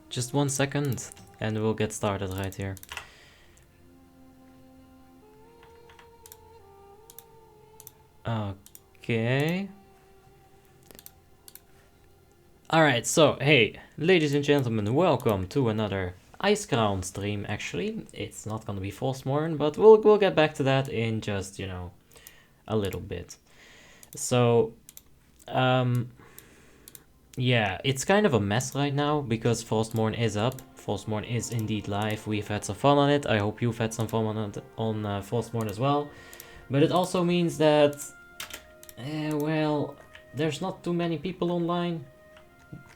Just 1 second and we'll get started right here. Okay. Alright, so hey, ladies and gentlemen, welcome to another Icecrown stream. Actually, it's not gonna be Frostmourne, but we'll get back to that in just, you know, a little bit. So, yeah, it's kind of a mess right now because Frostmourne is up. Frostmourne is indeed live. We've had some fun on it. I hope you've had some fun on it on Frostmourne as well. But it also means that, well, there's not too many people online.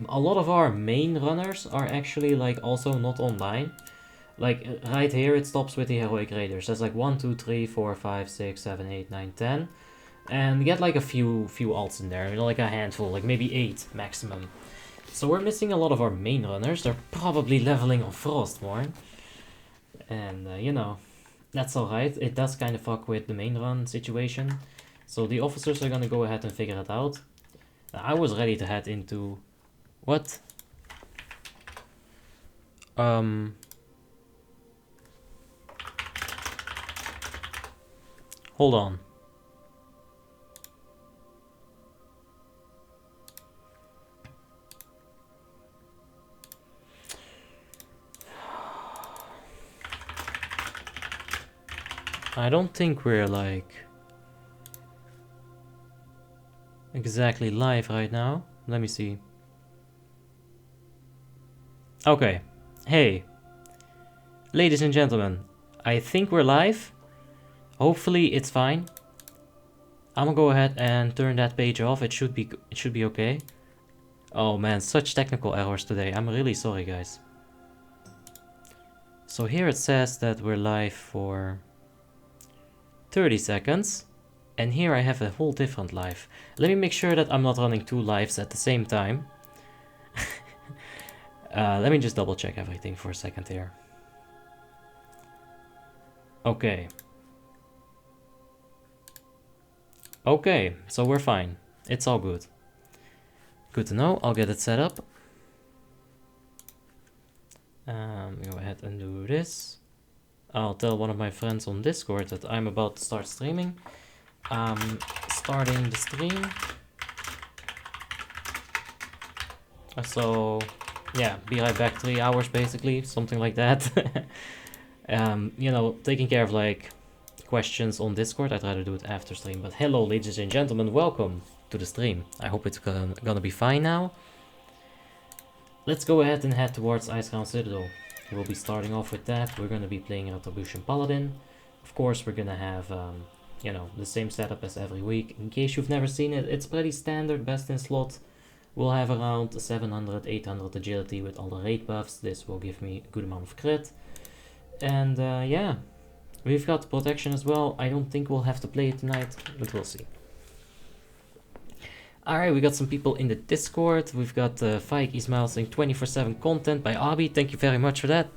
A lot of our main runners are actually like also not online. Like right here it stops with the heroic raiders. There's like 1, 2, 3, 4, 5, 6, 7, 8, 9, 10. And get like a few alts in there, you know, like a handful, like maybe 8 maximum. So we're missing a lot of our main runners. They're probably leveling on Frostmourne. And you know, that's alright. It does kind of fuck with the main run situation. So the officers are gonna go ahead and figure it out. I was ready to head into... What? Hold on. I don't think we're like exactly live right now. Let me see. Okay. Hey. Ladies and gentlemen, I think we're live. Hopefully it's fine. I'm gonna go ahead and turn that page off. It should be okay. Oh man, such technical errors today. I'm really sorry, guys. So here it says that we're live for 30 seconds. And here I have a whole different live. Let me make sure that I'm not running 2 lives at the same time. Let me just double check everything for a second here. Okay. Okay, so we're fine. It's all good. Good to know. I'll get it set up. Go ahead and do this. I'll tell one of my friends on Discord that I'm about to start streaming. Starting the stream. So, yeah, be right back. 3 hours basically, something like that. You know, taking care of like questions on Discord. I try to do it after stream. But hello, ladies and gentlemen, welcome to the stream. I hope it's gonna be fine now. Let's go ahead and head towards Icecrown Citadel. We'll be starting off with that. We're gonna be playing Retribution Paladin. Of course, we're gonna have, you know, the same setup as every week. In case you've never seen it, it's pretty standard, best in slot. We'll have around 700, 800 agility with all the raid buffs. This will give me a good amount of crit. And yeah, we've got protection as well. I don't think we'll have to play it tonight, but we'll see. Alright, we got some people in the Discord. We've got Fike Ismail saying 24/7 content by Abi. Thank you very much for that.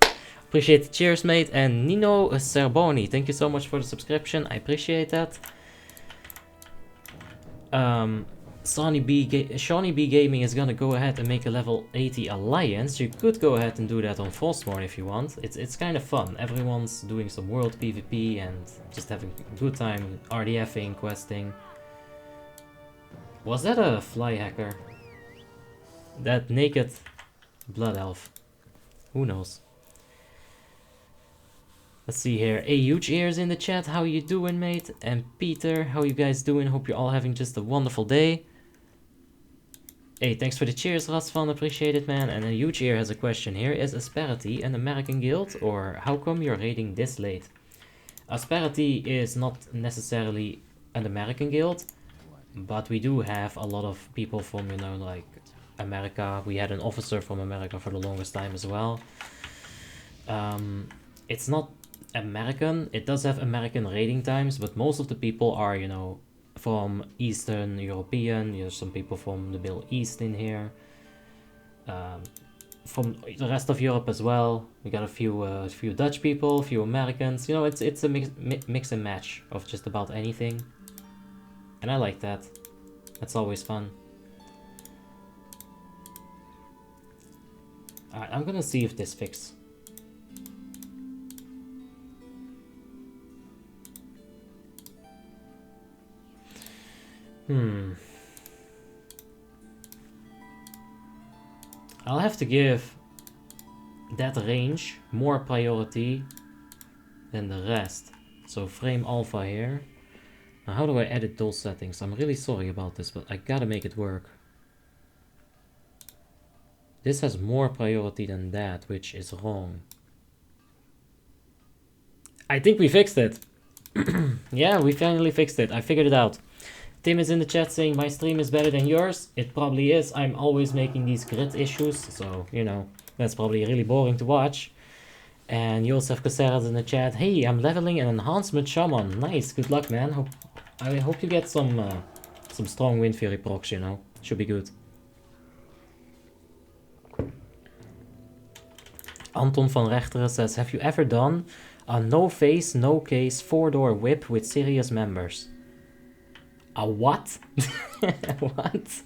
Appreciate the cheers, mate. And Nino Serboni, thank you so much for the subscription. I appreciate that. Shawnee B Gaming is gonna go ahead and make a level 80 alliance. You could go ahead and do that on Frostmourne if you want. It's kind of fun. Everyone's doing some world PvP and just having a good time RDFing, questing. Was that a fly hacker? That naked blood elf? Who knows? Let's see here. A huge ears in the chat. How you doing, mate? And Peter, how you guys doing? Hope you're all having just a wonderful day. Hey, thanks for the cheers, Rasvan. Appreciate it, man. And a huge ear has a question here. Is Asperity an American guild, or how come you're raiding this late? Asperity is not necessarily an American guild, but we do have a lot of people from, you know, like America. We had an officer from America for the longest time as well. It's not American. It does have American raiding times, but most of the people are, you know, from Eastern European. There's some people from the Middle East in here. From the rest of Europe as well. We got a few Dutch people, a few Americans. You know, it's a mix and match of just about anything. And I like that. That's always fun. Alright, I'm gonna see if this fixes. I'll have to give that range more priority than the rest. So frame alpha here. Now how do I edit those settings? I'm really sorry about this, but I gotta make it work. This has more priority than that, which is wrong. I think we fixed it. Yeah, we finally fixed it. I figured it out. Tim is in the chat saying my stream is better than yours. It probably is. I'm always making these grid issues, so, you know, that's probably really boring to watch. And Josef Caceres in the chat. Hey, I'm leveling an enhancement shaman. Nice, good luck, man. I hope you get some strong Wind Fury procs, you know. Should be good. Anton van Rechteren says, have you ever done a no face, no case 4-door whip with serious members? A what? What?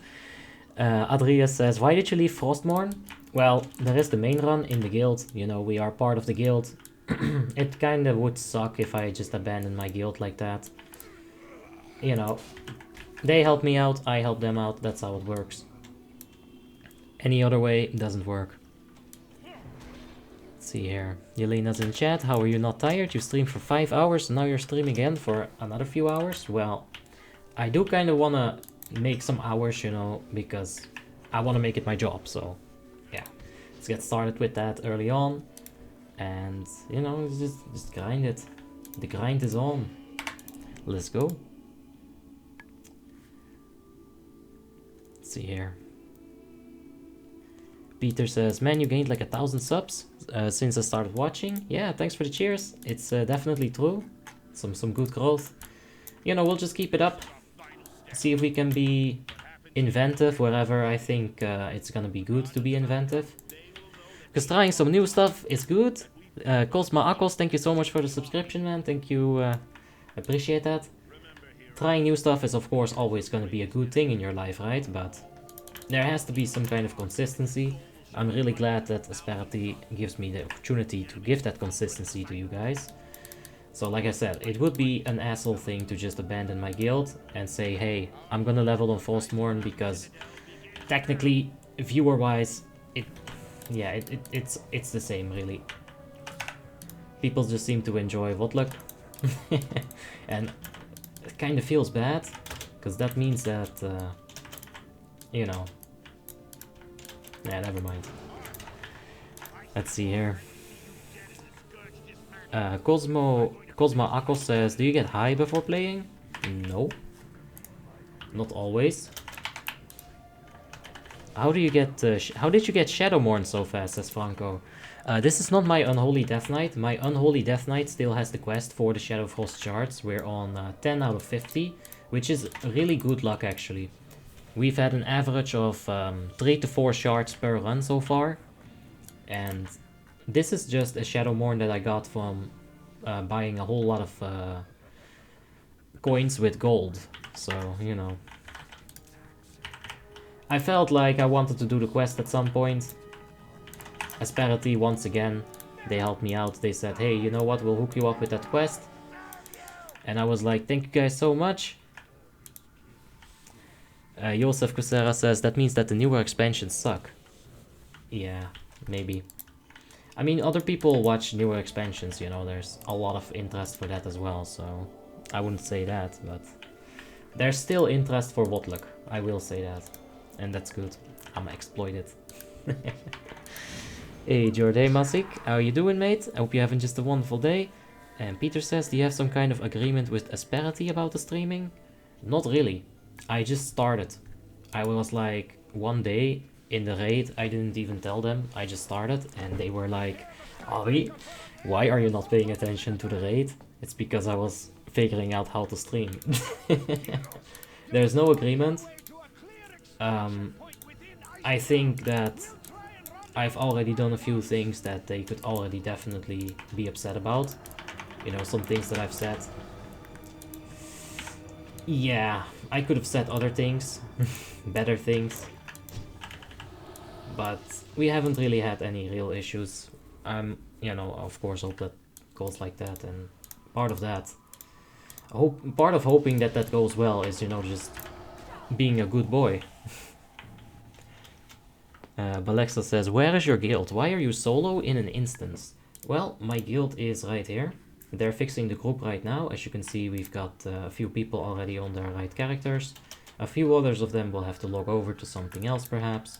Adrius says, why did you leave Frostmourne? Well, there is the main run in the guild. You know, we are part of the guild. It kinda would suck if I just abandoned my guild like that. You know, they help me out, I help them out. That's how it works. Any other way, it doesn't work. Let's see here. Yelena's in chat. How are you not tired? You streamed for 5 hours, now you're streaming again for another few hours? Well, I do kind of want to make some hours, you know, because I want to make it my job, so yeah. Let's get started with that early on. And, you know, just grind it. The grind is on. Let's go. Let's see here. Peter says, man, you gained like 1,000 subs since I started watching. Yeah, thanks for the cheers. It's definitely true. Some good growth. You know, we'll just keep it up. See if we can be inventive wherever I think it's gonna be good to be inventive. Because trying some new stuff is good. Cosma Akos, thank you so much for the subscription, man. Thank you, appreciate that. Trying new stuff is of course always gonna be a good thing in your life, right? But there has to be some kind of consistency. I'm really glad that Asperity gives me the opportunity to give that consistency to you guys. So like I said, it would be an asshole thing to just abandon my guild and say, hey, I'm gonna level on Frostmourne because technically, viewer-wise, it's the same, really. People just seem to enjoy WoTLK. And it kind of feels bad, because that means that, you know... Yeah, never mind. Let's see here. Cosma Akos says, do you get high before playing? No. Not always. How do you get? How did you get Shadowmourne so fast? Says Franco. This is not my Unholy Death Knight. My Unholy Death Knight still has the quest for the Shadowfrost shards. We're on 10 out of 50, which is really good luck actually. We've had an average of 3 to 4 shards per run so far, and this is just a Shadowmourne that I got from buying a whole lot of coins with gold. So, you know. I felt like I wanted to do the quest at some point. Asperity, once again, they helped me out. They said, hey, you know what, we'll hook you up with that quest. And I was like, thank you guys so much. Josef Cusera says, that means that the newer expansions suck. Yeah, maybe. I mean, other people watch newer expansions, you know, there's a lot of interest for that as well, so I wouldn't say that, but there's still interest for WoTLK, I will say that. And that's good. I'ma exploit it. Hey, Jorday Masik, how you doing, mate? I hope you're having just a wonderful day. And Peter says, do you have some kind of agreement with Asperity about the streaming? Not really. I just started. I was like, one day in the raid, I didn't even tell them. I just started, and they were like, Ari, why are you not paying attention to the raid? It's because I was figuring out how to stream. There's no agreement. I think that I've already done a few things that they could already definitely be upset about. You know, some things that I've said. Yeah, I could have said other things, better things. but we haven't really had any real issues. I'm, you know, of course hope that goes like that, and part of that, part of hoping that that goes well is, you know, just being a good boy. Balexa says, where is your guild? Why are you solo in an instance? Well, my guild is right here. They're fixing the group right now. As you can see, we've got a few people already on their right characters. A few others of them will have to log over to something else, perhaps.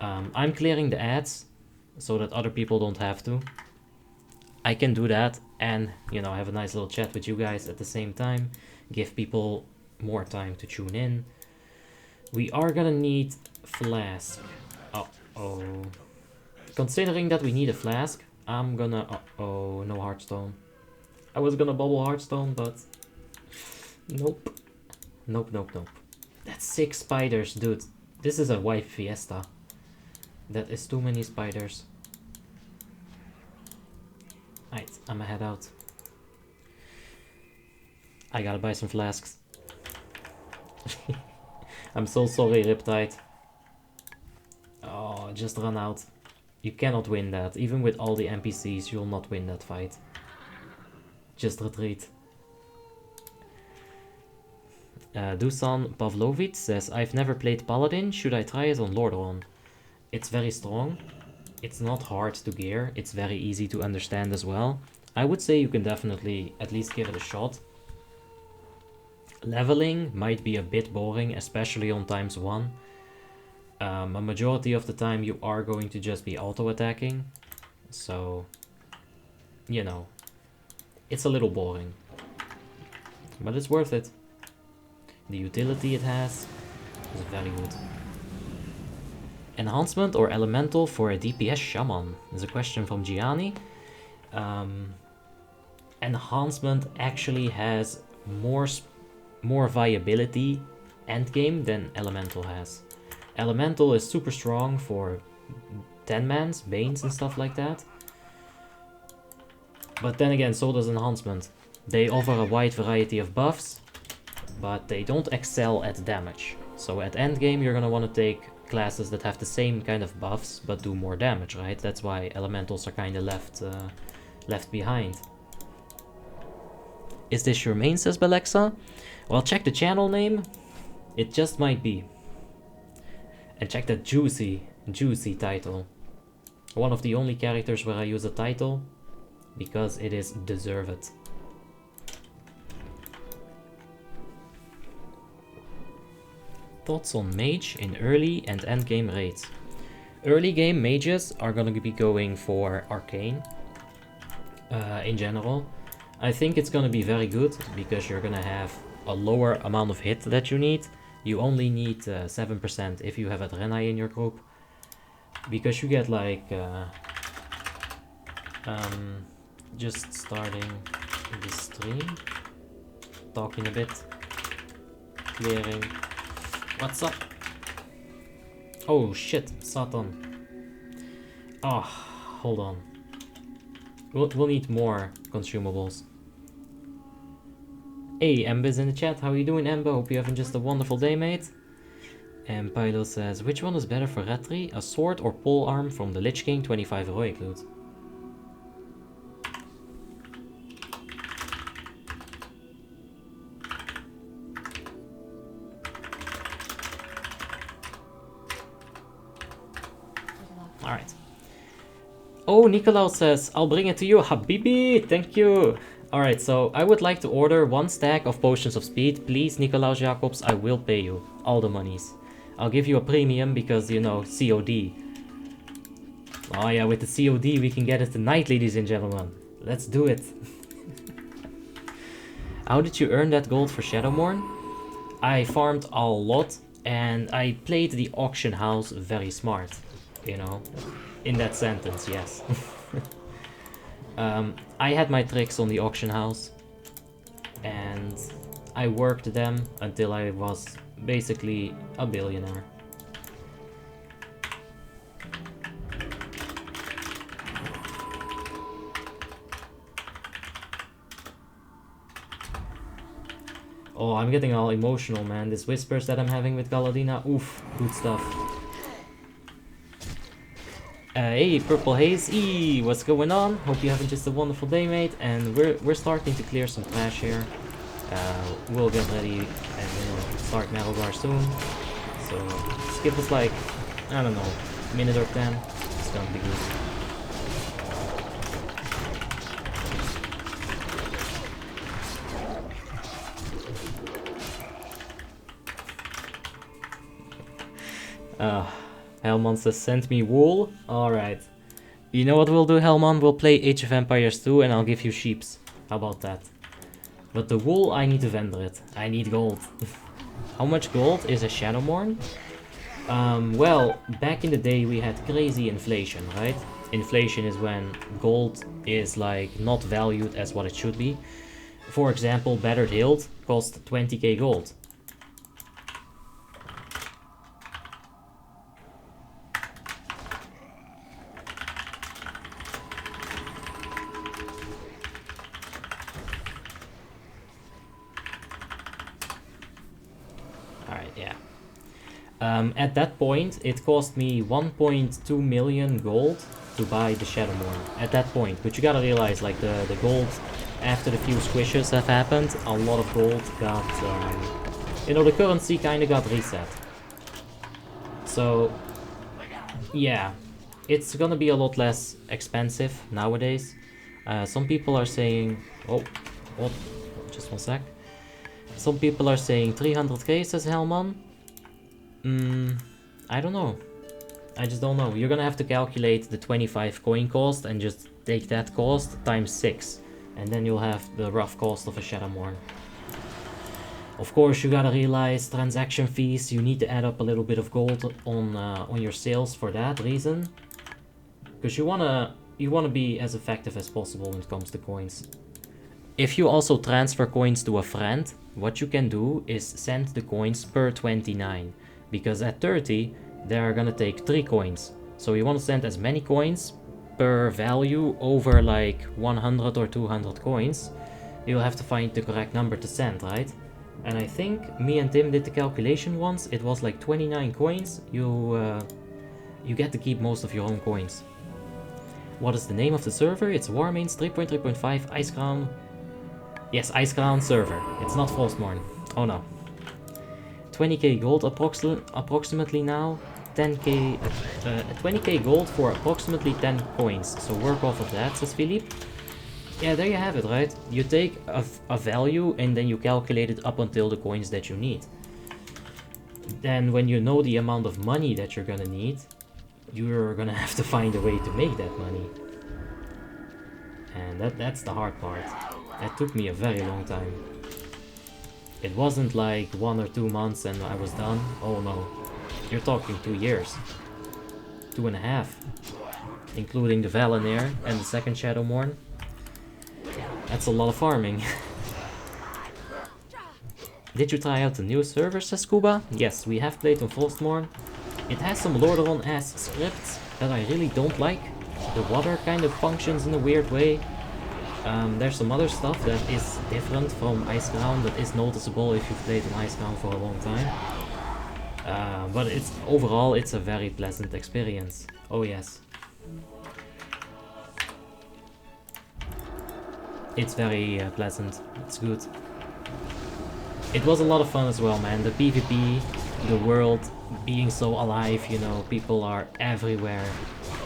I'm clearing the ads so that other people don't have to. I can do that and, you know, have a nice little chat with you guys at the same time. Give people more time to tune in. We are gonna need flask. Uh-oh. Considering that we need a flask, I'm gonna... Uh-oh, no Hearthstone. I was gonna bubble Hearthstone, but... Nope. Nope, nope, nope. That's 6 spiders, dude. This is a white fiesta. That is too many spiders. Alright, I'ma head out. I gotta buy some flasks. I'm so sorry, Riptide. Oh, just run out. You cannot win that. Even with all the NPCs, you'll not win that fight. Just retreat. Dusan Pavlovich says, I've never played Paladin. Should I try it on Lordaeron? It's very strong. It's not hard to gear. It's very easy to understand as well. I would say you can definitely at least give it a shot. Leveling might be a bit boring, especially on ×1. A majority of the time you are going to just be auto-attacking. So, you know, it's a little boring. But it's worth it. The utility it has is very good. Enhancement or elemental for a DPS shaman? Is a question from Gianni. Enhancement actually has more viability endgame than elemental has. Elemental is super strong for 10-mans, Banes and stuff like that. But then again, so does enhancement. They offer a wide variety of buffs, but they don't excel at damage. So at endgame you're gonna want to take classes that have the same kind of buffs but do more damage, right? That's why elementals are kind of left behind. Is this your main, says Balexa? Well, check the channel name. It just might be. And check that juicy title. One of the only characters where I use a title because it is deserved. Thoughts on mage in early and end game raids? Early game mages are going to be going for arcane in general. I think it's going to be very good because you're going to have a lower amount of hit that you need. You only need 7% if you have a Draenei in your group, because you get like just starting the stream, talking a bit, clearing. What's up? Oh shit, Satan. Oh, hold on. We'll need more consumables. Hey, Emba's in the chat. How are you doing, Emba? Hope you're having just a wonderful day, mate. And Pylo says, which one is better for Retri? A sword or pole arm from the Lich King 25 heroic loot? Alright. Oh, Nikolaus says, I'll bring it to you, Habibi! Thank you! Alright, so I would like to order 1 stack of Potions of Speed. Please, Nikolaus Jacobs, I will pay you all the monies. I'll give you a premium because, you know, COD. Oh yeah, with the COD we can get it tonight, ladies and gentlemen. Let's do it. How did you earn that gold for Shadowmourne? I farmed a lot and I played the auction house very smart. You know, in that sentence, yes. I had my tricks on the auction house and I worked them until I was basically a billionaire. Oh, I'm getting all emotional, man. This whispers that I'm having with Galadina, oof, good stuff. Hey, Purple Haze, what's going on? Hope you're having just a wonderful day, mate. And we're starting to clear some trash here. We'll get ready and start Metalgar soon. So just give us like, I don't know, a minute or 10. It's gonna be good. Hellman says, send me wool. Alright. You know what we'll do, Hellman? We'll play Age of Empires 2 and I'll give you sheeps. How about that? But the wool, I need to vendor it. I need gold. How much gold is a Shadowmourne? Well, back in the day we had crazy inflation, right? Inflation is when gold is like not valued as what it should be. For example, Battered Hilt cost 20k gold. At that point, it cost me 1.2 million gold to buy the Shadowmourne. At that point, but you gotta realize, like the gold after the few squishes have happened, a lot of gold got, you know, the currency kind of got reset. So, yeah, it's gonna be a lot less expensive nowadays. Some people are saying, oh, what? Just one sec. Some people are saying 300k, says Hellman. I don't know. I just don't know. You're gonna have to calculate the 25 coin cost and just take that cost times 6. And then you'll have the rough cost of a Shadowmourne. Of course, you gotta realize transaction fees. You need to add up a little bit of gold on your sales for that reason. Because you wanna be as effective as possible when it comes to coins. If you also transfer coins to a friend, what you can do is send the coins per 29. Because at 30, they're gonna take 3 coins. So you want to send as many coins per value over like 100 or 200 coins. You'll have to find the correct number to send, right? And I think me and Tim did the calculation once. It was like 29 coins. You get to keep most of your own coins. What is the name of the server? It's Warmanes 3.3.5 Icecrown. Yes, Icecrown server. It's not Frostmourne. Oh no. 20k gold approximately now. 10k, 20k gold for approximately 10 coins. So work off of that, says Philippe. Yeah, there you have it, right? You take a value and then you calculate it up until the coins that you need. Then when you know the amount of money that you're gonna need, you're gonna have to find a way to make that money. And that's the hard part. That took me a very long time. It wasn't like 1 or 2 months and I was done. Oh no. You're talking 2 years. 2.5. Including the Valinor and the second Shadowmourne. That's a lot of farming. Did you try out the new server, says Scuba? Yes, we have played on Frostmourne. It has some Lordaeron-ass scripts that I really don't like. The water kind of functions in a weird way. There's some other stuff that is different from Icecrown that is noticeable if you've played on Icecrown for a long time. But overall it's a very pleasant experience. Oh yes. It's very pleasant. It's good. It was a lot of fun as well, man. The PvP, the world being so alive, you know, people are everywhere.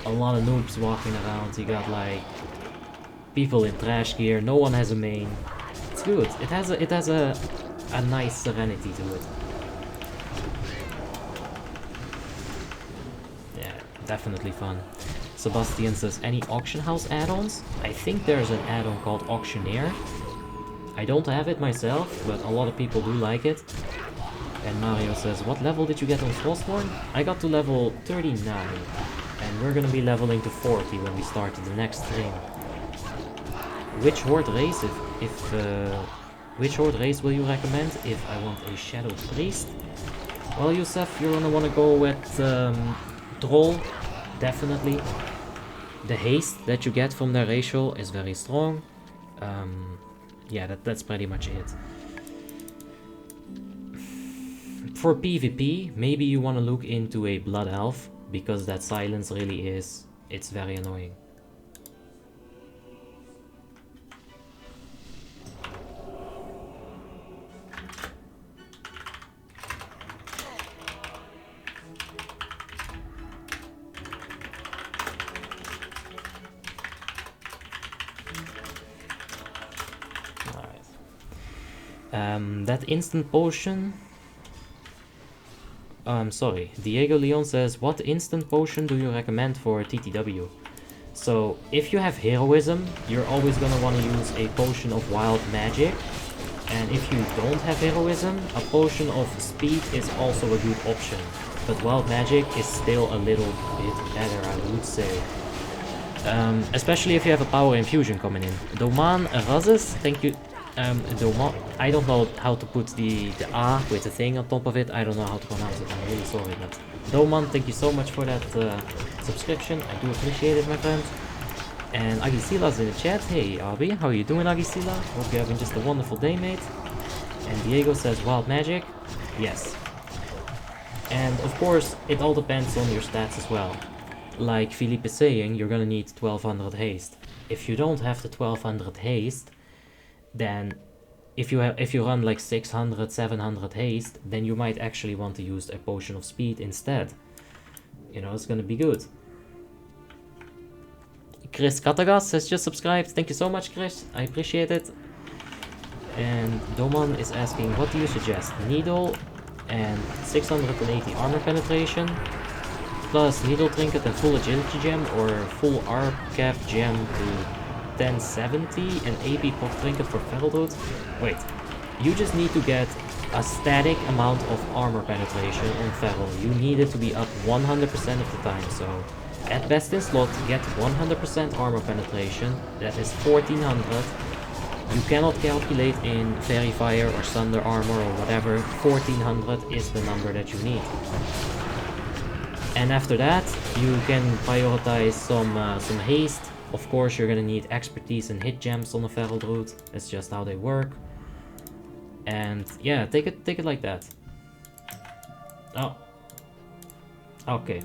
A lot of noobs walking around. You got like people in trash gear, no one has a main. It's good. It has a nice serenity to it. Yeah, definitely fun. Sebastian says, any auction house add-ons? I think there's an add-on called Auctioneer. I don't have it myself, but a lot of people do like it. And Mario says, what level did you get on Frostmourne? I got to level 39. And we're gonna be leveling to 40 when we start the next stream. Which horde race which horde race will you recommend if I want a Shadow Priest? Well, Yusef, you're gonna wanna go with Troll, definitely. The haste that you get from their ratio is very strong. Yeah, that's pretty much it. For PvP, maybe you wanna look into a Blood Elf, because that silence really is It's very annoying. That instant potion... I'm sorry, Diego Leon says, what instant potion do you recommend for TTW? So, if you have heroism, you're always gonna want to use a potion of wild magic. And if you don't have heroism, a potion of speed is also a good option. But wild magic is still a little bit better, I would say. Especially if you have a power infusion coming in. Doman Razes, thank you. Doman, I don't know how to put the A with the thing on top of it. I don't know how to pronounce it. I'm really sorry. But Doman, thank you so much for that subscription. I do appreciate it, my friend. And Agisila's in the chat. Hey, Abi, how are you doing, Agisila? Hope you're having just a wonderful day, mate. And Diego says wild magic. Yes. And of course, it all depends on your stats as well. Like Philippe is saying, you're gonna need 1200 haste. If you don't have the 1200 haste, then if you run like 600, 700 haste, then you might actually want to use a potion of speed instead. You know, it's gonna be good. Chris Katagas has just subscribed. Thank you so much, Chris. I appreciate it. And Doman is asking, what do you suggest? Needle and 680 armor penetration, plus needle trinket and full agility gem, or full arcap gem to 1070 and AP pop trinket for feral root? Wait, you just need to get a static amount of armor penetration on feral. You need it to be up 100% of the time, so at best in slot, get 100% armor penetration, that is 1400. You cannot calculate in Verifier or Thunder Armor or whatever, 1400 is the number that you need. And after that, you can prioritize some haste. Of course, you're gonna need expertise and hit gems on the feral route. That's just how they work. And yeah, take it like that. Oh. Okay.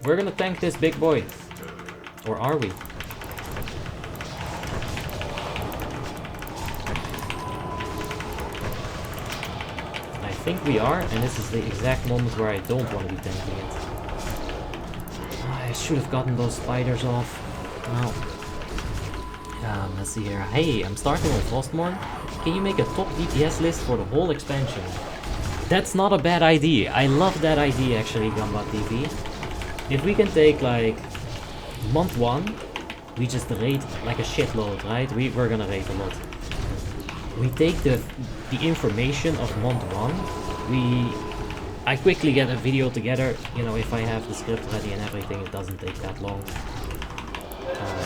We're gonna tank this big boy. Or are we? I think we are, and this is the exact moment where I don't want to be tanking it. I should have gotten those spiders off. Well, let's see here. Hey, I'm starting with Frostmourne. Can you make a top DPS list for the whole expansion? That's not a bad idea. I love that idea actually, Gamba TV. If we can take like month 1, we just raid like a shitload, right? We're gonna raid a lot. We take the information of month 1. I quickly get a video together, you know, if I have the script ready and everything, it doesn't take that long.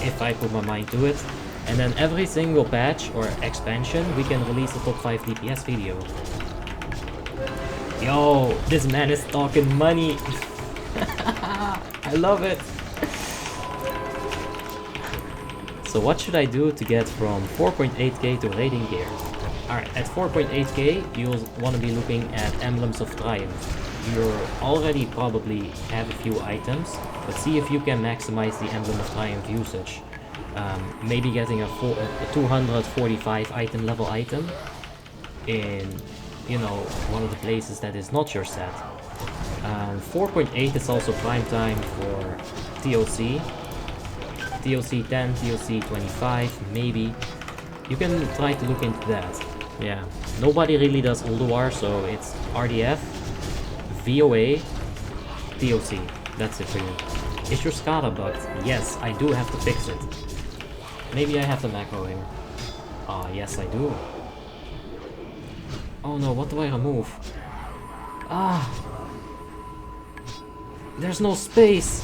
If I put my mind to it. And then every single patch or expansion, we can release a top 5 DPS video. Yo, this man is talking money. I love it. So what should I do to get from 4.8k to raiding gear? Alright, at 4.8k, you'll want to be looking at Emblems of Triumph. You already probably have a few items, but see if you can maximize the Emblem of Triumph usage. Maybe getting a 245 item level item in, you know, one of the places that is not your set. 4.8 is also prime time for TOC. TOC 10, TOC 25, maybe. You can try to look into that. Yeah, nobody really does Ulduar, so it's RDF, VOA, TOC. That's it for you. Is your SCADA bugged? Yes, I do have to fix it. Maybe I have the macro here. Ah, yes I do. Oh no, what do I remove? Ah! There's no space!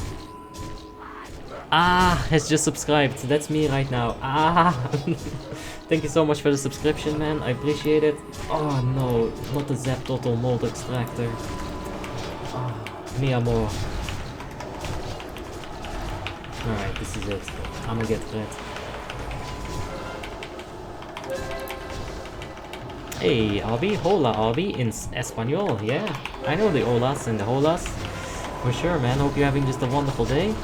Ah, has just subscribed. That's me right now. Ah! Thank you so much for the subscription, man. I appreciate it. Oh no, not the Zap Total Mold Extractor. Oh, mi amor. Alright, this is it. I'm gonna get red. Hey, Abi. Hola, Abi. In Espanol. Yeah, I know the holas and the holas. For sure, man. Hope you're having just a wonderful day.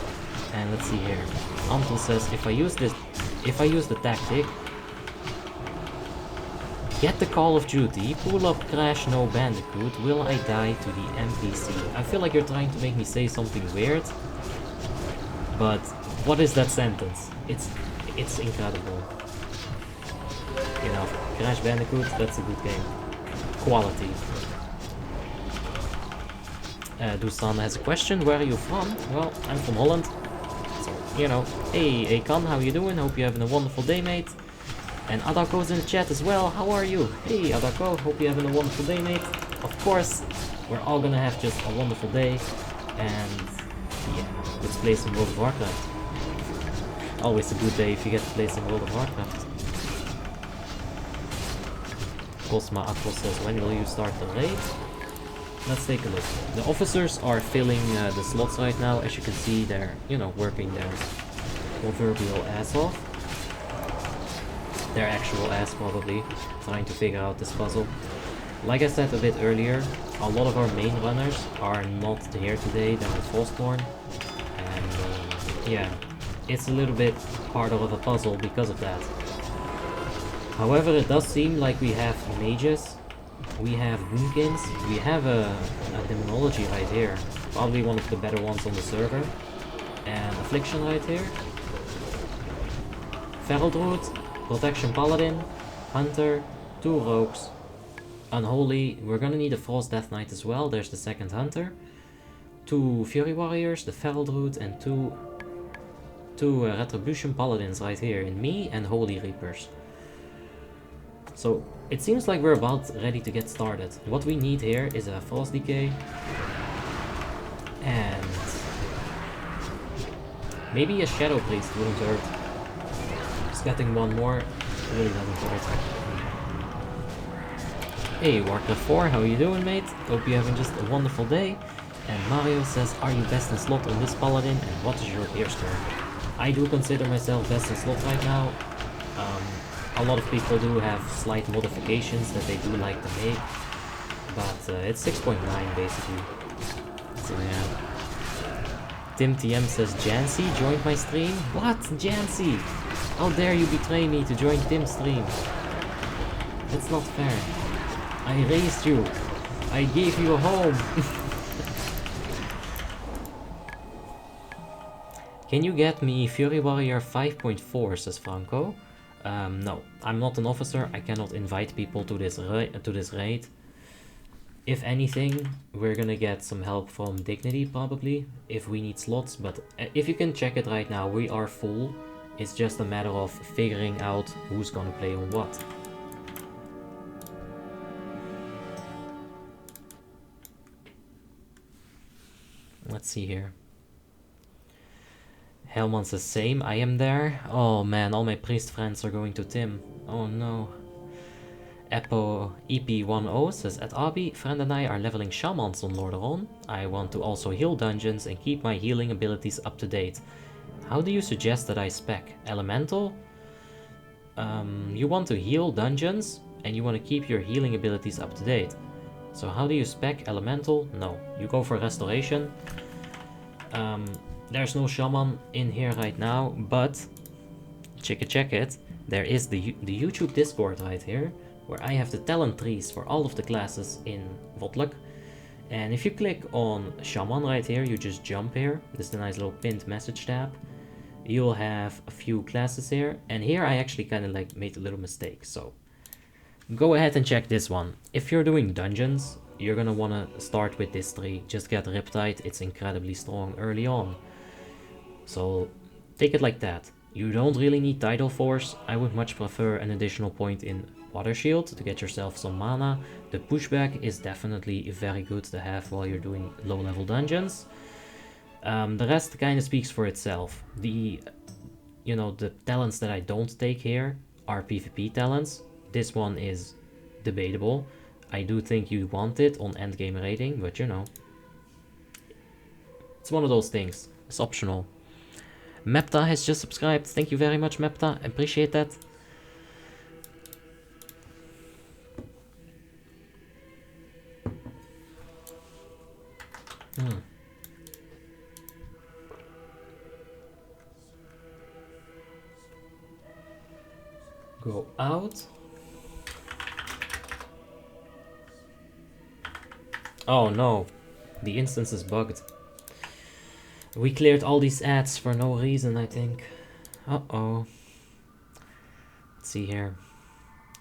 And let's see here. Antel says, if I use the tactic, get the Call of Duty, pull up Crash No Bandicoot, will I die to the NPC? I feel like you're trying to make me say something weird, but what is that sentence? It's incredible. You know, Crash Bandicoot, that's a good game. Quality. Dusan has a question, where are you from? Well, I'm from Holland. So, you know, hey Akan, how you doing? Hope you're having a wonderful day, mate. And Adako's in the chat as well. How are you? Hey Adako, hope you're having a wonderful day, mate. Of course, we're all gonna have just a wonderful day. And yeah, let's play some World of Warcraft. Always a good day if you get to play some World of Warcraft. Cosma Aqua says, when will you start the raid? Let's take a look. The officers are filling the slots right now. As you can see, they're, you know, working their proverbial ass off. Their actual ass, probably, trying to figure out this puzzle. Like I said a bit earlier, a lot of our main runners are not here today, they're at Frostmourne. And yeah, it's a little bit harder of a puzzle because of that. However, it does seem like we have mages, we have Boomkins, we have a Demonology right here, probably one of the better ones on the server, and Affliction right here, Feral Druid, Protection Paladin, Hunter, 2 Rogues, Unholy, we're gonna need a Frost Death Knight as well, there's the second Hunter, 2 Fury Warriors, the Feral Druid, and two Retribution Paladins right here, in me and Holy Reapers. So it seems like we're about ready to get started. What we need here is a Frost Decay, and maybe a Shadow Priest wouldn't hurt. Just getting one more really doesn't hurt. Hey Warcraft 4, how you doing, mate? Hope you're having just a wonderful day. And Mario says, are you best in slot on this Paladin, and what is your gear score? I do consider myself best in slot right now. A lot of people do have slight modifications that they do like to make, but it's 6.9 basically. So yeah. Tim TM says, Jancy joined my stream? What? Jancy? How dare you betray me to join Tim's stream? That's not fair. I raised you. I gave you a home. Can you get me Fury Warrior 5.4, says Franco. No, I'm not an officer. I cannot invite people to this raid. If anything, we're gonna get some help from Dignity probably, if we need slots, but if you can check it right now, we are full. It's just a matter of figuring out who's gonna play on what. Let's see here. Hellman says same, I am there. Oh man, all my priest friends are going to Tim. Oh no. EP10 says, at Abi, friend and I are leveling shamans on Lordaeron. I want to also heal dungeons and keep my healing abilities up to date. How do you suggest that I spec? Elemental? You want to heal dungeons and you want to keep your healing abilities up to date. So how do you spec Elemental? No, you go for Restoration. There's no shaman in here right now, but check it. There is the YouTube Discord right here, where I have the talent trees for all of the classes in WoTLK. And if you click on shaman right here, you just jump here. This is the nice little pinned message tab. You'll have a few classes here, and here I actually kind of like made a little mistake. So go ahead and check this one. If you're doing dungeons, you're gonna wanna start with this tree. Just get Riptide. It's incredibly strong early on. So take it like that. You don't really need Tidal Force. I would much prefer an additional point in Water Shield to get yourself some mana. The pushback is definitely very good to have while you're doing low level dungeons. The rest kind of speaks for itself. The talents that I don't take here are PvP talents. This one is debatable. I do think you want it on endgame rating, but you know, it's one of those things. It's optional. Mepta has just subscribed. Thank you very much, Mepta. Appreciate that. go out. Oh no, the instance is bugged. We cleared all these ads for no reason, I think. Uh-oh. Let's see here.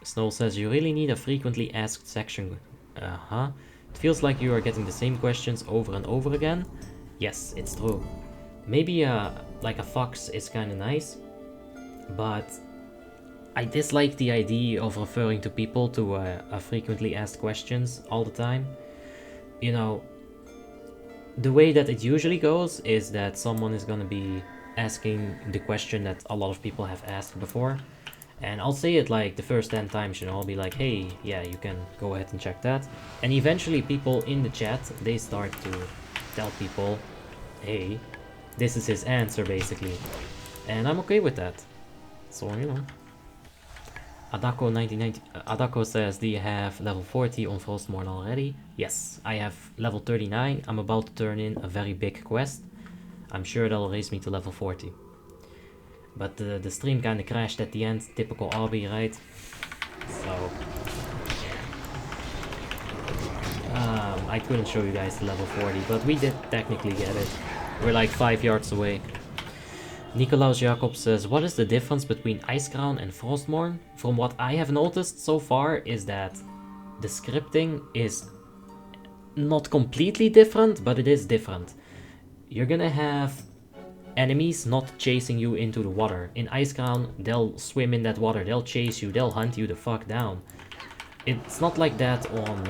Snow says, you really need a frequently asked section. Uh-huh. It feels like you are getting the same questions over and over again. Yes, it's true. Maybe like a fox is kind of nice, but I dislike the idea of referring to people to frequently asked questions all the time. You know, the way that it usually goes is that someone is gonna be asking the question that a lot of people have asked before. And I'll say it like the first 10 times, you know, I'll be like, hey, yeah, you can go ahead and check that. And eventually people in the chat, they start to tell people, hey, this is his answer, basically. And I'm okay with that. So, you know. Adako says, do you have level 40 on Frostmourne already? Yes, I have level 39. I'm about to turn in a very big quest. I'm sure that'll raise me to level 40. But the stream kinda crashed at the end, typical Arby, right? So... I couldn't show you guys the level 40, but we did technically get it. We're like 5 yards away. Nicolaus Jacob says, what is the difference between Icecrown and Frostmourne? From what I have noticed so far is that the scripting is not completely different, but it is different. You're gonna have enemies not chasing you into the water. In Icecrown, they'll swim in that water, they'll chase you, they'll hunt you the fuck down. It's not like that on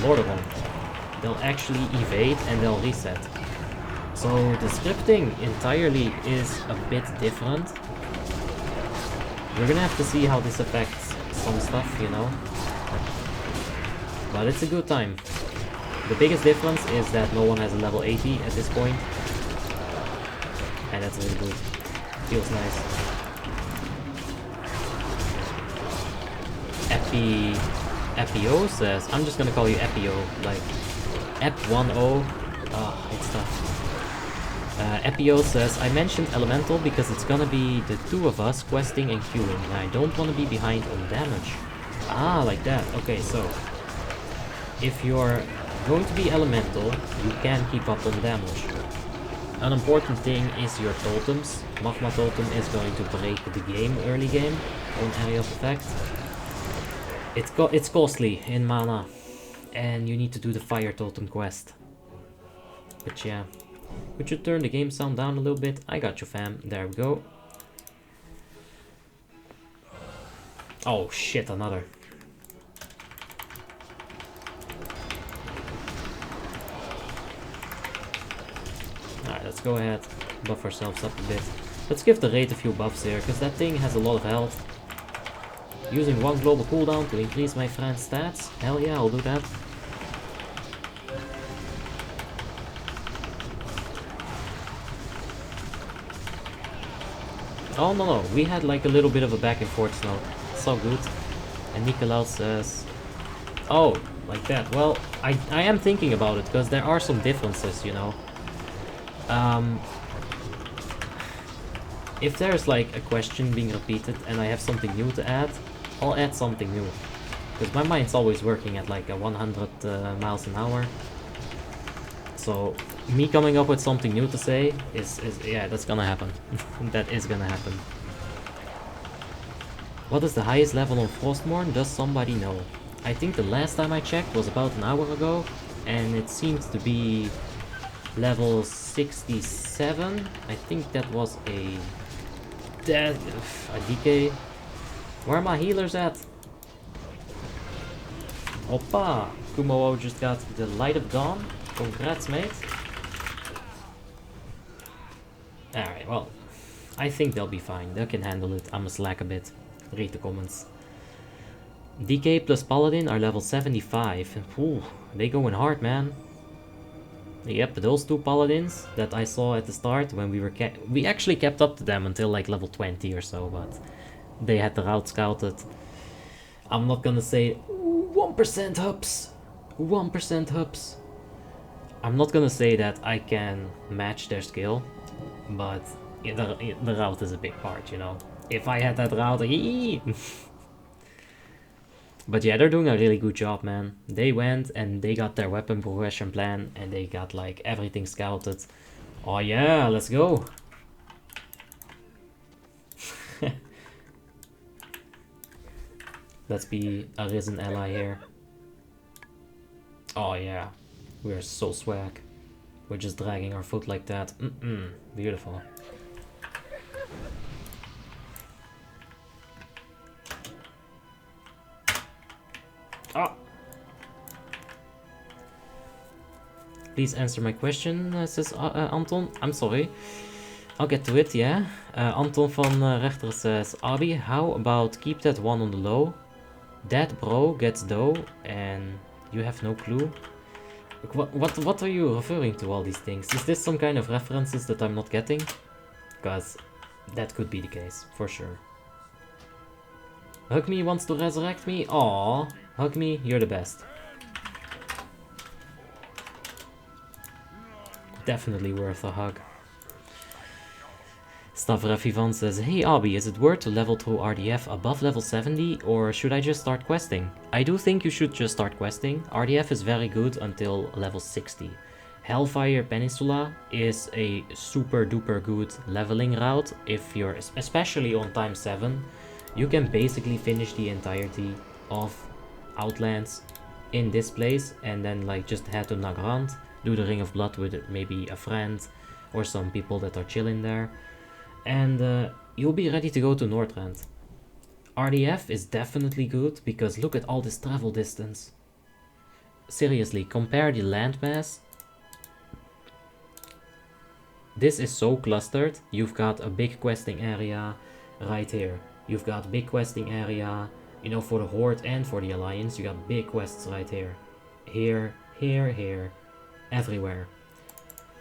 Lordaeron. They'll actually evade and they'll reset. So the scripting entirely is a bit different. We're gonna have to see how this affects some stuff, you know. But it's a good time. The biggest difference is that no one has a level 80 at this point. And that's really good. Feels nice. Epio says, I'm just gonna call you Epio, like Ep10. It's tough. Epio says, I mentioned Elemental because it's gonna be the two of us questing and queuing, and I don't want to be behind on damage. Ah, like that. Okay, so if you're going to be Elemental, you can keep up on damage. An important thing is your totems. Magma Totem is going to break the game early game on Area of Effect. It's costly in mana, and you need to do the Fire Totem quest. But yeah. Could you turn the game sound down a little bit? I got you, fam. There we go. Oh shit, another. Alright, let's go ahead. Buff ourselves up a bit. Let's give the raid a few buffs here, because that thing has a lot of health. Using one global cooldown to increase my friend's stats? Hell yeah, I'll do that. Oh no, we had like a little bit of a back and forth now. It's all good. And Nicolaus says... Oh, like that. Well, I am thinking about it, because there are some differences, you know. If there's like a question being repeated and I have something new to add, I'll add something new. Because my mind's always working at like a 100 miles an hour. So me coming up with something new to say is yeah, that's gonna happen. That is gonna happen. What is the highest level on Frostmourne? Does somebody know? I think the last time I checked was about an hour ago, and it seems to be level 67. I think that was a DK. Where are my healers at? Hoppa! Kumo just got the Light of Dawn. Congrats, mate. Alright, well, I think they'll be fine. They can handle it. I'm gonna slack a bit. Read the comments. DK plus Paladin are level 75. Ooh, they going hard, man. Yep, those two Paladins that I saw at the start when we actually kept up to them until like level 20 or so, but they had the route scouted. I'm not gonna say 1% hubs. 1% hubs. I'm not gonna say that I can match their skill, but the route is a big part, you know. If I had that route, eee! But yeah, they're doing a really good job, man. They went and they got their weapon progression plan and they got like everything scouted. Oh yeah, let's go. Let's be a risen ally here. Oh yeah, we are so swag. We're just dragging our foot like that. Beautiful. Oh! Please answer my question, says Anton. I'm sorry. I'll get to it, yeah. Anton van Rechter says, Abi, how about keep that one on the low? That bro gets dough and you have no clue? What are you referring to, all these things? Is this some kind of references that I'm not getting? Because that could be the case, for sure. Hug Me wants to resurrect me? Aww. Hug Me, you're the best. Definitely worth a hug. Stavref Ivan says, Hey Abi, is it worth to level through RDF above level 70 or should I just start questing? I do think you should just start questing. RDF is very good until level 60. Hellfire Peninsula is a super duper good leveling route if you're, especially on time 7. You can basically finish the entirety of Outlands in this place and then like just head to Nagrand, do the Ring of Blood with maybe a friend or some people that are chilling there. And you'll be ready to go to Northrend. RDF is definitely good because look at all this travel distance. Seriously, compare the landmass. This is so clustered. You've got a big questing area right here. You've got a big questing area, you know, for the Horde and for the Alliance. You got big quests right here. Here, here, here, everywhere.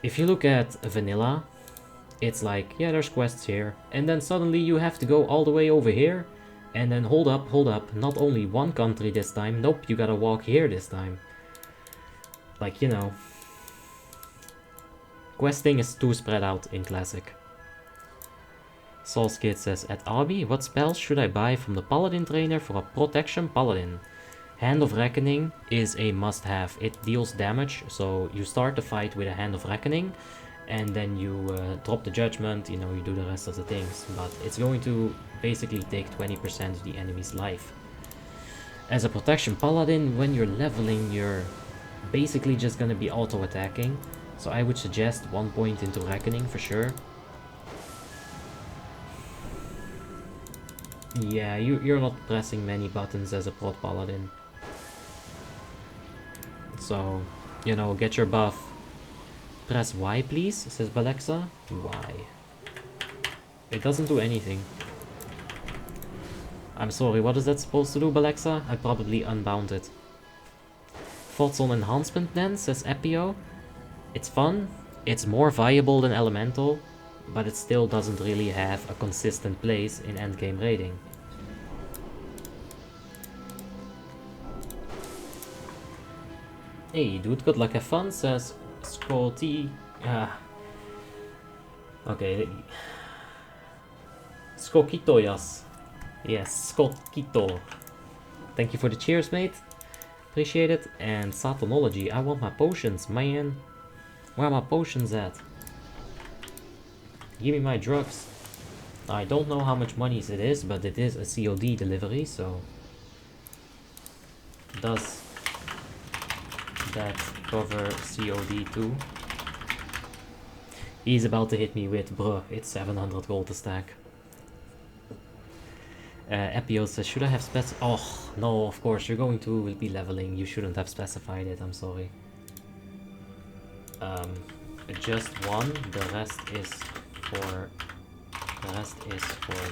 If you look at Vanilla, it's like, yeah, there's quests here. And then suddenly you have to go all the way over here. And then hold up. Not only one country this time. Nope, you gotta walk here this time. Like, you know. Questing is too spread out in Classic. Solskid says, at Abi, what spells should I buy from the Paladin trainer for a protection Paladin? Hand of Reckoning is a must-have. It deals damage, so you start the fight with a Hand of Reckoning. And then you drop the judgment, you know, you do the rest of the things. But it's going to basically take 20% of the enemy's life. As a protection paladin, when you're leveling, you're basically just gonna be auto-attacking. So I would suggest 1 point into Reckoning for sure. Yeah, you're not pressing many buttons as a prot paladin. So, you know, get your buff. Press Y, please, says Balexa. Y. It doesn't do anything. I'm sorry, what is that supposed to do, Balexa? I probably unbound it. Thoughts on enhancement then, says Epio. It's fun. It's more viable than Elemental, but it still doesn't really have a consistent place in endgame raiding. Hey, dude, good luck, have fun, says Scotty. Okay. Skokito, yes. Yes, Skokito. Thank you for the cheers, mate. Appreciate it. And Satanology, I want my potions, man. Where are my potions at? Give me my drugs. I don't know how much money it is, but it is a COD delivery, so... Does that cover COD too? He's about to hit me with, bruh, it's 700 gold a stack. Epio says, should I have oh, no, of course, you're going to be leveling. You shouldn't have specified it, I'm sorry. Just one, the rest is for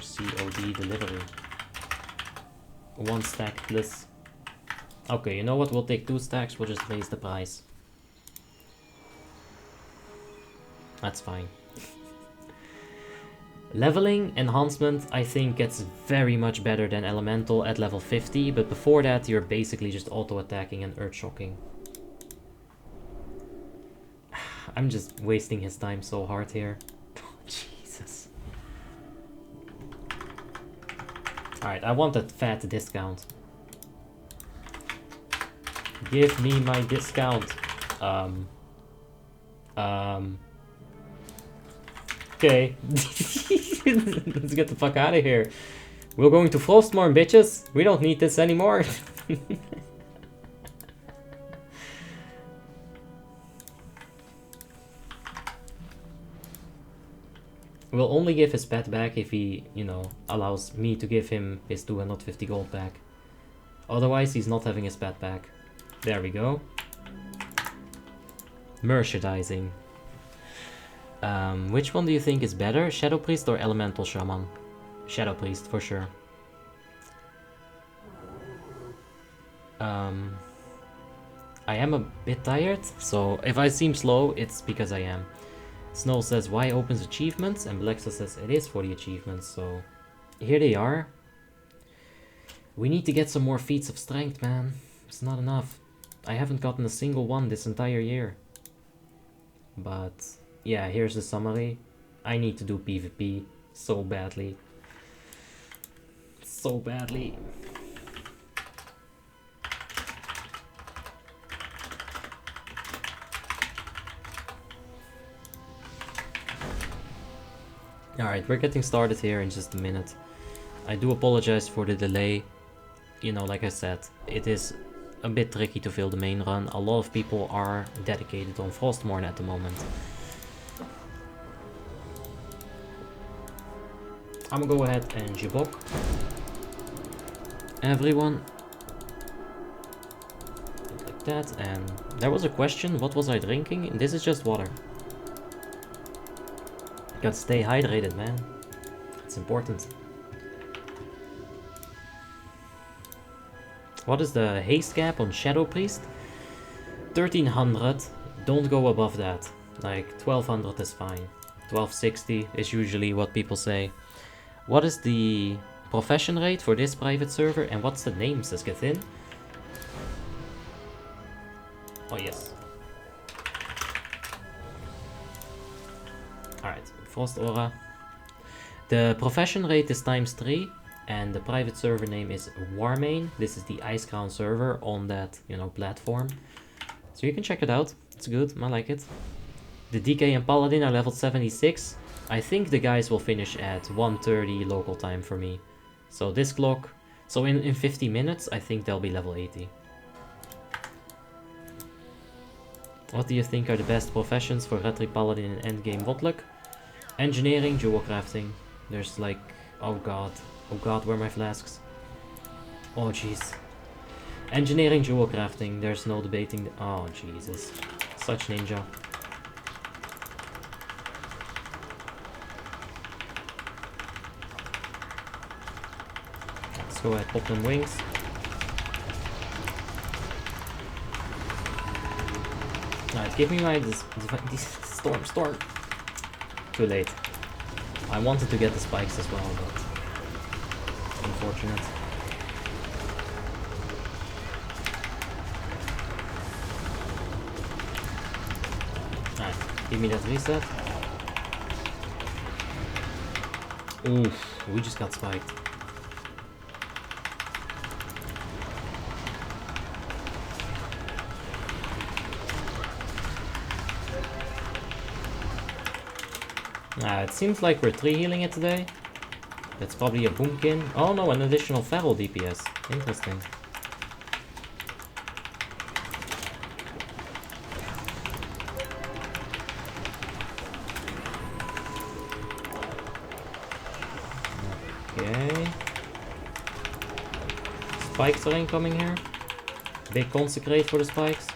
COD delivery. 1 stack plus. Okay, you know what, we'll take 2 stacks, we'll just raise the price. That's fine. Leveling enhancement, I think, gets very much better than Elemental at level 50, but before that you're basically just auto-attacking and earth-shocking. I'm just wasting his time so hard here. Oh, Jesus. Alright, I want that fat discount. Give me my discount. Okay. Let's get the fuck out of here. We're going to Frostmourne, bitches. We don't need this anymore. We'll only give his pet back if he, you know, allows me to give him his 250 gold back. Otherwise, he's not having his pet back. There we go. Merchandising. Which one do you think is better? Shadow Priest or Elemental Shaman? Shadow Priest, for sure. I am a bit tired, so if I seem slow, it's because I am. Snow says, why opens achievements? And Blexa says, it is for the achievements, so here they are. We need to get some more feats of strength, man. It's not enough. I haven't gotten a single one this entire year. But yeah, here's the summary. I need to do PvP so badly. So badly. Alright, we're getting started here in just a minute. I do apologize for the delay. You know, like I said, it is a bit tricky to fill the main run. A lot of people are dedicated on Frostmourne at the moment. I'm gonna go ahead and jibok everyone. Like that, and there was a question, what was I drinking? This is just water. Gotta stay hydrated, man. It's important. What is the haste cap on Shadow Priest? 1300. Don't go above that. Like 1200 is fine. 1260 is usually what people say. What is the profession rate for this private server? And what's the name, says Gethin? Oh yes. Alright, Frost Aura. The profession rate is ×3. And the private server name is Warmanes. This is the Icecrown server on that, you know, platform. So you can check it out. It's good. I like it. The DK and Paladin are level 76. I think the guys will finish at 1:30 local time for me. So this clock. So in 50 minutes, I think they'll be level 80. What do you think are the best professions for Retri Paladin and endgame WoTLK? Engineering, jewel crafting. There's like, oh god. Oh god, where are my flasks? Oh jeez. Engineering, jewel crafting, there's no debating. Oh Jesus. Such ninja. Let's go ahead, pop them wings. Alright, give me my storm. Too late. I wanted to get the spikes as well, but unfortunate. Alright, give me that reset. Oof, we just got spiked. It seems like we're 3 healing it today. That's probably a boomkin. Oh no, an additional feral DPS. Interesting. Okay. Spikes are incoming here. Big consecrate for the spikes.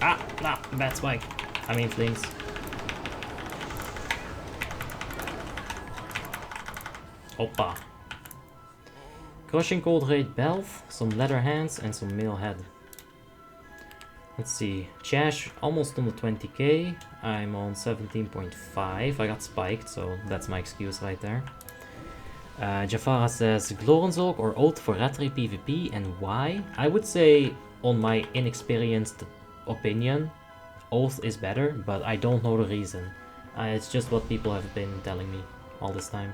Ah, bad spike. I mean flings. Hoppa. Crushing Cold Rate belt, some leather hands and some mail head. Let's see. Chash almost on the 20k. I'm on 17.5. I got spiked, so that's my excuse right there. Jafara says Glorenzolk or Oath for Retri PvP and why? I would say, on my inexperienced opinion, Oath is better, but I don't know the reason. It's just what people have been telling me all this time.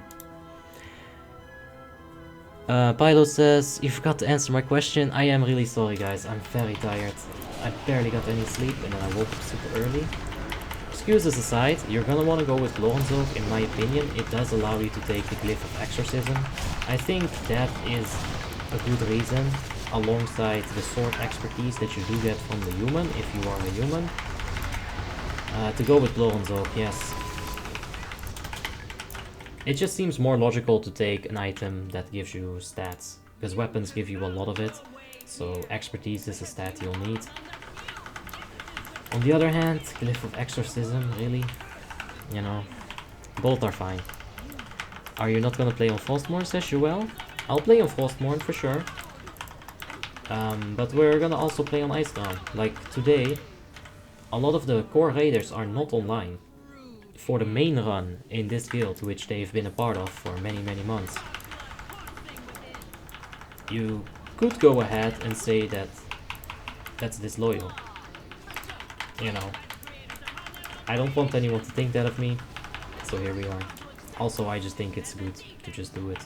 Pilo says, you forgot to answer my question. I am really sorry, guys. I'm very tired. I barely got any sleep, and then I woke up super early. Excuses aside, you're gonna want to go with Lorenzo. In my opinion, it does allow you to take the Glyph of Exorcism. I think that is a good reason, alongside the sword expertise that you do get from the human, if you are a human. To go with Lorenzo, yes. It just seems more logical to take an item that gives you stats, because weapons give you a lot of it, so expertise is a stat you'll need. On the other hand, Glyph of Exorcism, really? You know, both are fine. Are you not gonna play on Frostmourne, says Joel? I'll play on Frostmourne for sure. But we're gonna also play on Icecrown. Like today, a lot of the core raiders are not online. For the main run in this guild, which they've been a part of for many months, you could go ahead and say that that's disloyal. You know, I don't want anyone to think that of me, so here we are. Also, I just think it's good to just do it.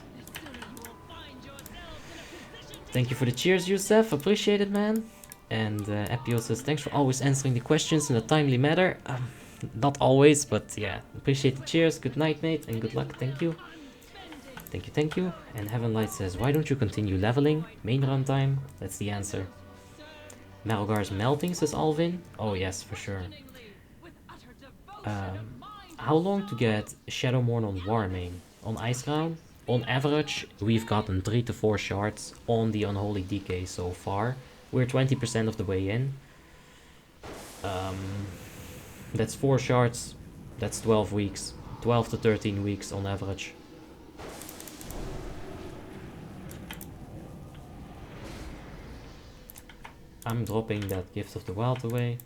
Thank you for the cheers, Youssef, appreciate it, man. And Epio says, thanks for always answering the questions in a timely manner. Not always, but yeah, appreciate the cheers. Good night, mate, and good luck. Thank you. Thank you, thank you. And Heaven Light says, why don't you continue leveling? Main run time? That's the answer. Malgar's melting, says Alvin. Oh yes, for sure. How long to get Shadowmourne on Warmane? On Icecrown? On average, we've gotten 3 to 4 shards on the Unholy Decay so far. We're 20% of the way in. That's 4 shards, that's 12 weeks. 12 to 13 weeks on average. I'm dropping that Gift of the Wild away.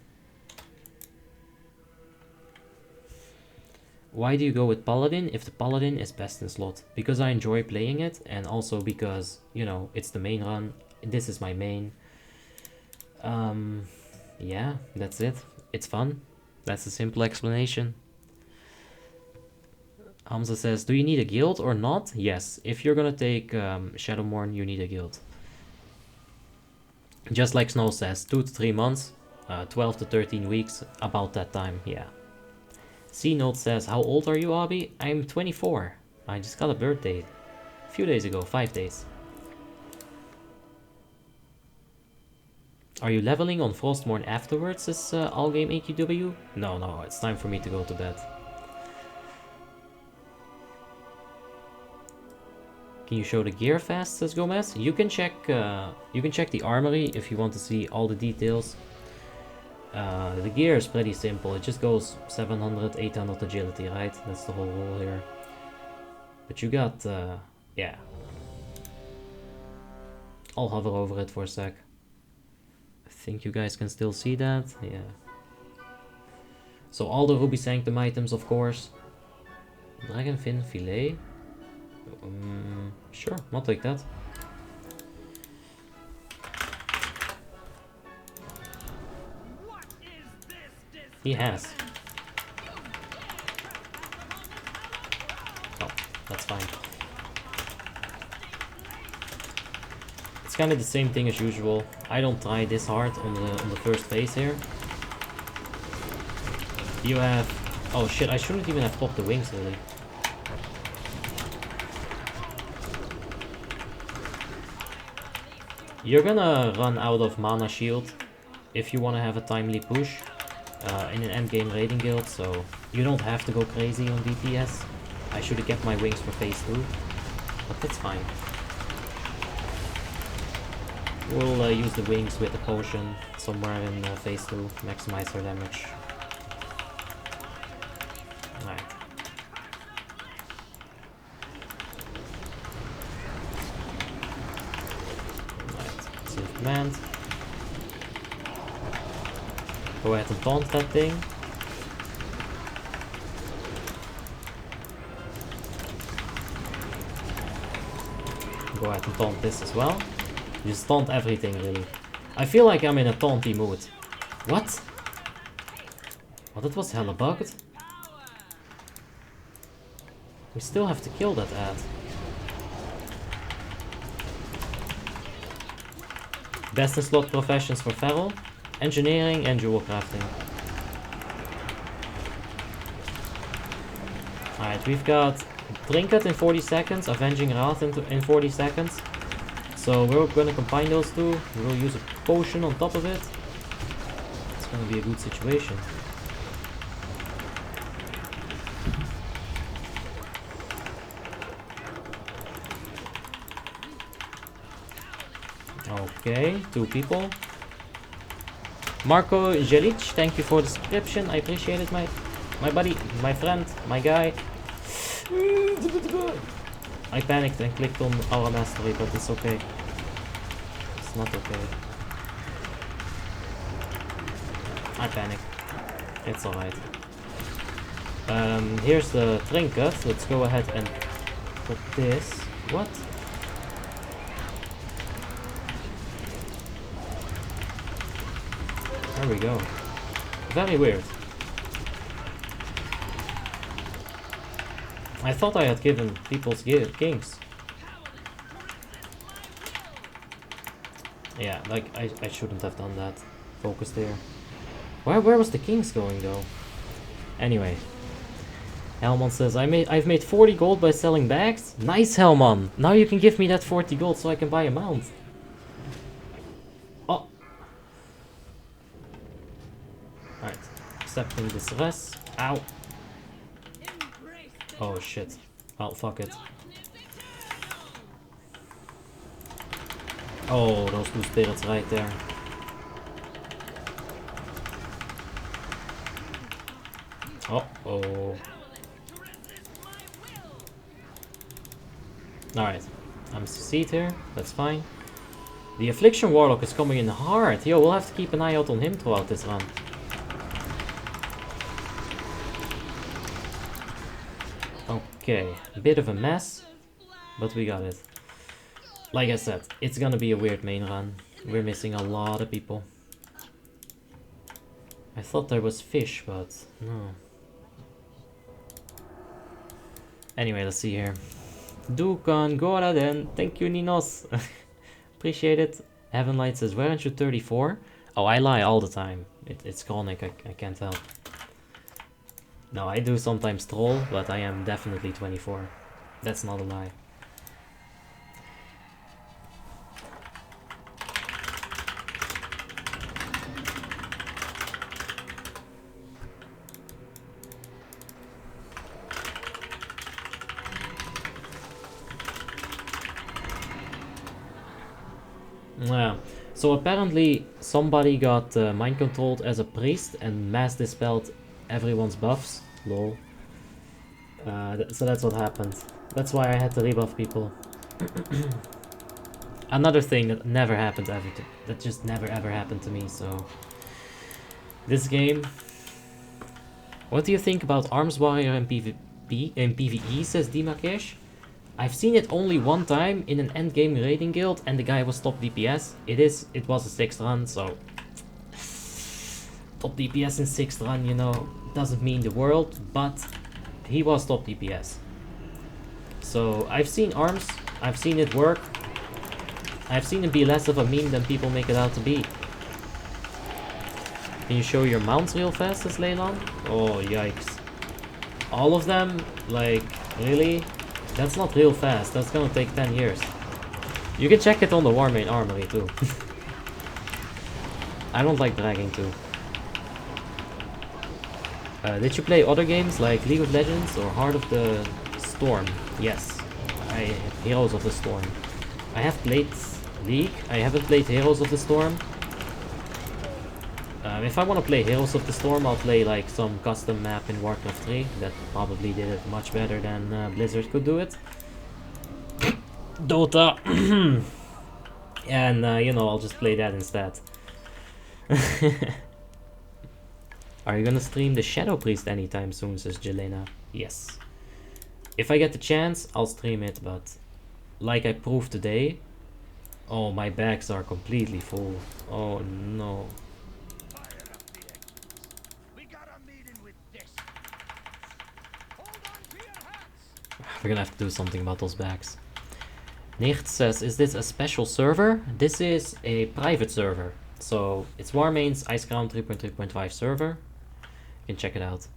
Why do you go with Paladin if the Paladin is best in slot? Because I enjoy playing it, and also because, you know, it's the main run. This is my main. Yeah, that's it. It's fun. That's a simple explanation. Hamza says, do you need a guild or not? Yes, if you're gonna take Shadowmourne, you need a guild. Just like Snow says, 2 to 3 months, 12 to 13 weeks, about that time, yeah. C-Note says, how old are you, Abby? I'm 24. I just got a birthday a few days ago, 5 days. Are you leveling on Frostmourne afterwards, says Allgame AQW? No, it's time for me to go to bed. Can you show the gear fast, says Gomez? You can check the armory if you want to see all the details. The gear is pretty simple. It just goes 700, 800 agility, right? That's the whole rule here. But you got, yeah. I'll hover over it for a sec. I think you guys can still see that, yeah. So all the Ruby Sanctum items, of course. Dragonfin Filet. Sure, I'll take that. He has. Oh, that's fine. It's kind of the same thing as usual. I don't try this hard on the first phase here. You have... Oh shit, I shouldn't even have popped the wings really. You're gonna run out of mana shield if you want to have a timely push in an endgame raiding guild, so you don't have to go crazy on DPS. I should have kept my wings for phase 2, but that's fine. We'll use the wings with a potion somewhere in phase 2, maximize our damage. Alright. Command. Go ahead and taunt that thing. Go ahead and taunt this as well. Just taunt everything really. I feel like I'm in a taunty mood. What? Oh, that was hella bugged. We still have to kill that ad. Best in slot professions for Feral, engineering and jewel crafting. Alright, we've got Trinket in 40 seconds, Avenging Wrath in 40 seconds. So we're gonna combine those two. We'll use a potion on top of it. It's gonna be a good situation. Okay, 2 people. Marco Jelic, thank you for the subscription. I appreciate it, my buddy, my friend, my guy. I panicked and clicked on Aura Mastery, but it's okay. It's not okay. I panicked. It's alright. Here's the trinket. Let's go ahead and put this. What? There we go. Very weird. I thought I had given people's kings. Yeah, like I shouldn't have done that. Focus there. Where was the kings going though? Anyway. Helmon says, I've made 40 gold by selling bags. Nice, Helmon! Now you can give me that 40 gold so I can buy a mount. Oh. Alright. Accepting this rest. Ow. Oh shit. Well, fuck it. Oh, those 2 spirits right there. Uh-oh. Alright. I'm CC'd here. That's fine. The Affliction Warlock is coming in hard. Yo, we'll have to keep an eye out on him throughout this run. Okay, a bit of a mess, but we got it. Like I said, it's gonna be a weird main run. We're missing a lot of people. I thought there was fish, but no. Anyway, let's see here. Dukan Goraden, thank you Ninos. Appreciate it. Heaven Light says, why aren't you 34? Oh, I lie all the time. It's chronic, I can't help. No, I do sometimes troll, but I am definitely 24. That's not a lie. Yeah. So apparently somebody got mind controlled as a priest and mass dispelled everyone's buffs. Lol. So that's what happened. That's why I had to rebuff people. Another thing that never happened ever that just never ever happened to me, so this game. What do you think about Arms Warrior in PvE, says Dimakesh? I've seen it only one time in an endgame raiding guild and the guy was top DPS. It was a 6th run, so top DPS in 6th run, you know, doesn't mean the world, but he was top DPS. So I've seen Arms, I've seen it work. I've seen it be less of a meme than people make it out to be. Can you show your mounts real fast, says Leyland? Oh, yikes. All of them? Like, really? That's not real fast, that's gonna take 10 years. You can check it on the Warmane Armory too. I don't like bragging too. Did you play other games like League of Legends or Heart of the Storm? Yes. Heroes of the Storm. I have played League, I haven't played Heroes of the Storm. If I want to play Heroes of the Storm, I'll play like some custom map in Warcraft 3 that probably did it much better than Blizzard could do it. Dota! And you know, I'll just play that instead. Are you gonna stream the Shadow Priest anytime soon, says Jelena? Yes. If I get the chance, I'll stream it, but like I proved today... Oh, my bags are completely full. Oh no. We're gonna have to do something about those bags. Nicht says, is this a special server? This is a private server. So it's Warmanes Icecrown 3.3.5 server. You can check it out.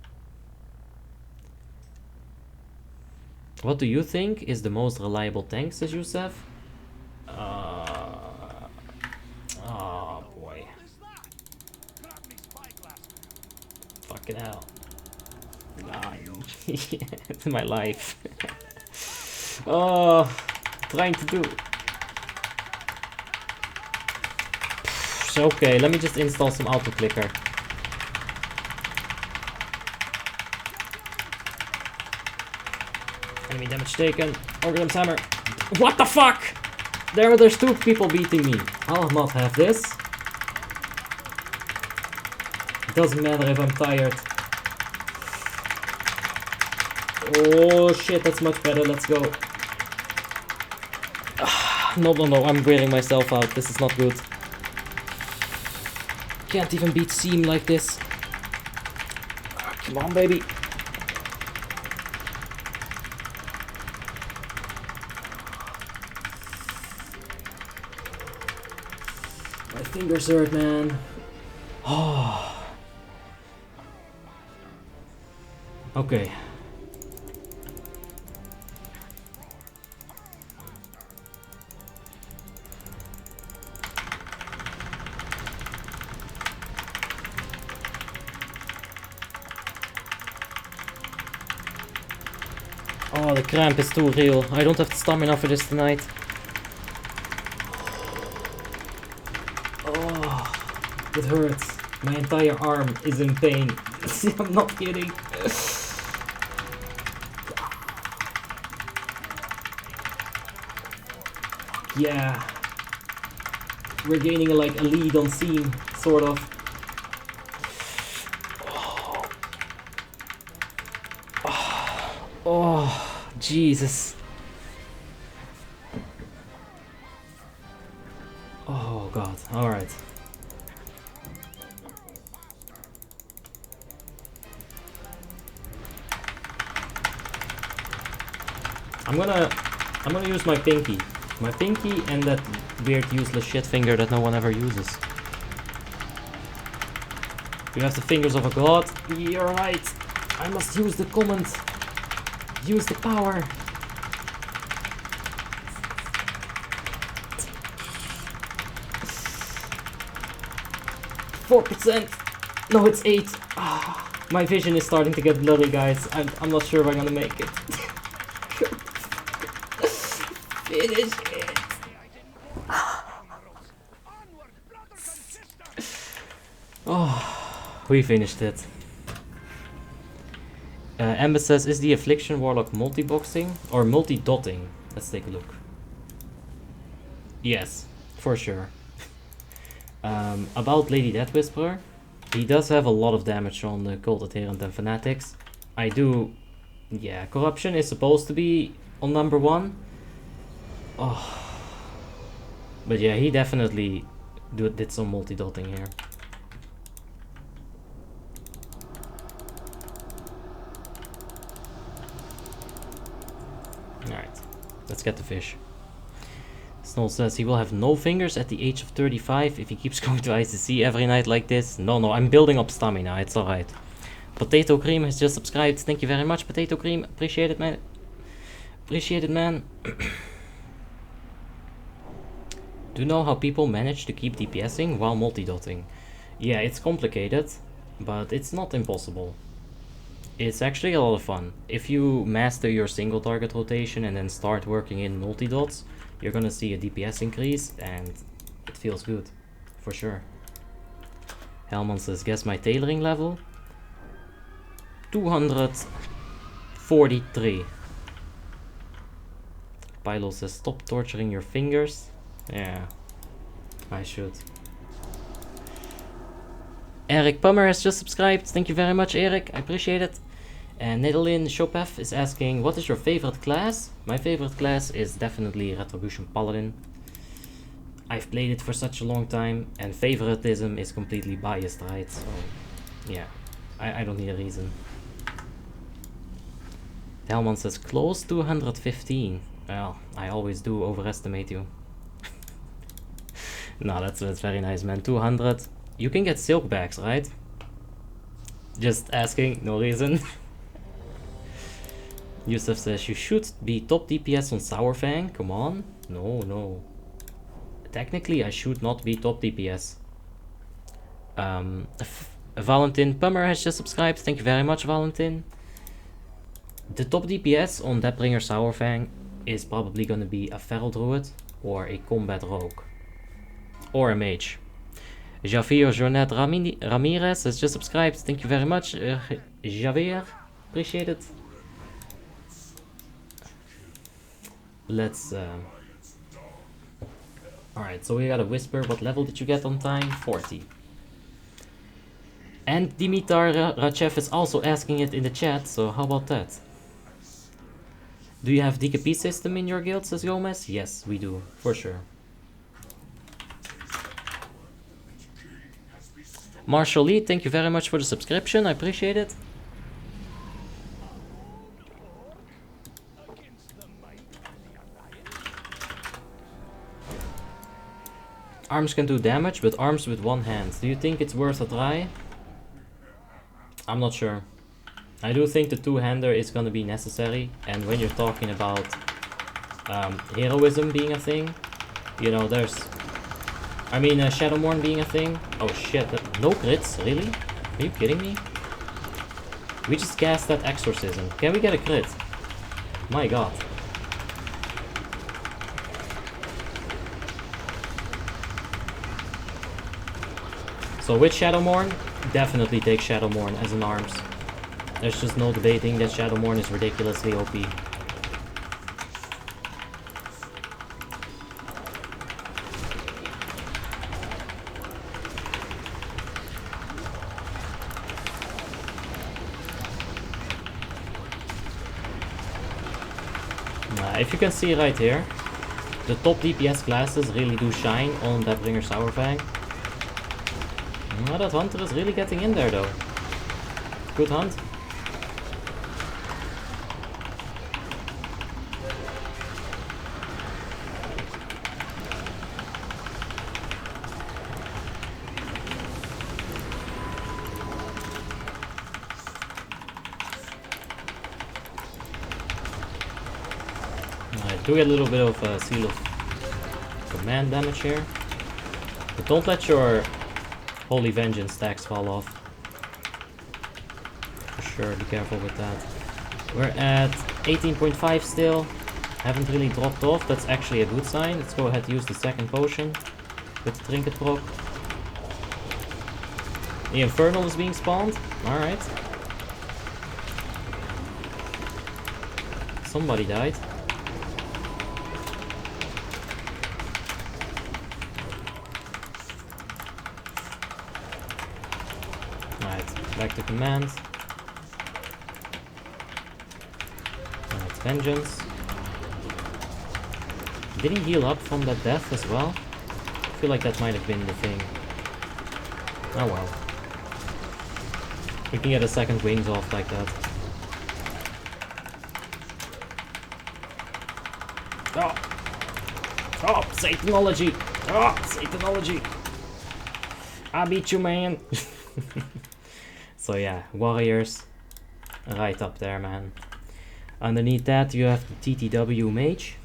What do you think is the most reliable tank, says Yusef? Oh boy. Fucking hell. It's my life. Oh, trying to do. Okay, let me just install some auto clicker. Enemy damage taken. Organum's hammer. What the fuck? There's 2 people beating me. I'll not have this. It doesn't matter if I'm tired. Oh shit, that's much better. Let's go. No, I'm wearing myself out. This is not good. Can't even beat Seam like this. Come on, baby. My fingers hurt, man. Oh. Okay. Oh, the cramp is too real. I don't have the stamina for this tonight. Oh, it hurts. My entire arm is in pain. I'm not kidding. Yeah. We're gaining like a lead on Seam, sort of. Oh, Jesus. Oh, God. Alright. I'm gonna use my pinky. My pinky and that weird useless shit finger that no one ever uses. You have the fingers of a god. You're right. I must use the command. Use the power. %. No, it's 8. My vision is starting to get blurry, guys. I'm not sure if I'm gonna make it. Finish it. Oh, we finished it. Amber says, is the Affliction Warlock multi-boxing or multi-dotting? Let's take a look. Yes, for sure. About Lady Death Whisperer, he does have a lot of damage on the Cult Adherent and Fanatics. Yeah, Corruption is supposed to be on number 1. Oh. But yeah, he definitely did some multi-dotting here. Alright, let's get the fish. Snow says he will have no fingers at the age of 35 if he keeps going to ICC every night like this. No, I'm building up stamina, it's alright. Potato Cream has just subscribed. Thank you very much, Potato Cream. Appreciate it, man. Appreciate it, man. Do you know how people manage to keep DPSing while multi-dotting? Yeah, it's complicated, but it's not impossible. It's actually a lot of fun. If you master your single target rotation and then start working in multi-dots, you're gonna see a DPS increase and it feels good, for sure. Helman says, guess my tailoring level? 243. Pylo says, stop torturing your fingers. Yeah, I should. Eric Pummer has just subscribed. Thank you very much, Eric. I appreciate it. And Nedalin Chopef is asking, what is your favorite class? My favorite class is definitely Retribution Paladin. I've played it for such a long time, and favoritism is completely biased, right? So, yeah, I don't need a reason. Helman says close to 115. Well, I always do overestimate you. No, that's very nice, man. 200. You can get silk bags, right? Just asking, no reason. Yusuf says you should be top DPS on Sourfang. Come on. No, no. Technically, I should not be top DPS. Valentin Pummer has just subscribed. Thank you very much, Valentin. The top DPS on Deathbringer Sourfang is probably going to be a Feral Druid or a Combat Rogue. Or a Mage. Javier Jonette Ramirez has just subscribed. Thank you very much, Javier. Appreciate it. Let's... Alright, so we got a Whisper. What level did you get on time? 40. And Dimitar Rachev is also asking it in the chat, so how about that? Do you have DKP system in your guild, says Gomez? Yes, we do, for sure. Marshall Lee, thank you very much for the subscription, I appreciate it. Arms can do damage, but arms with one hand. Do you think it's worth a try? I'm not sure. I do think the two-hander is gonna be necessary, and when you're talking about heroism being a thing, you know, there's... I mean, Shadowmourne being a thing. Oh shit, no crits, really? Are you kidding me? We just cast that exorcism. Can we get a crit? My god. So with Shadowmourne, definitely take Shadowmourne as an arms. There's just no debating that Shadowmourne is ridiculously OP. If you can see right here, the top DPS classes really do shine on Deathbringer Sourfang. Oh, that hunter is really getting in there though. Good hunt. Do get a little bit of Seal of Command damage here. But don't let your Holy Vengeance stacks fall off. For sure, be careful with that. We're at 18.5 still. Haven't really dropped off, that's actually a good sign. Let's go ahead and use the second potion with the Trinket proc. The Infernal is being spawned. Alright. Somebody died. Back to command. Alright, Vengeance. Did he heal up from that death as well? I feel like that might have been the thing. Oh well. We can get a second wings off like that. Oh! Oh! Satanology! Oh! Satanology! I beat you, man! So yeah, warriors, right up there, man. Underneath that you have the TTW mage.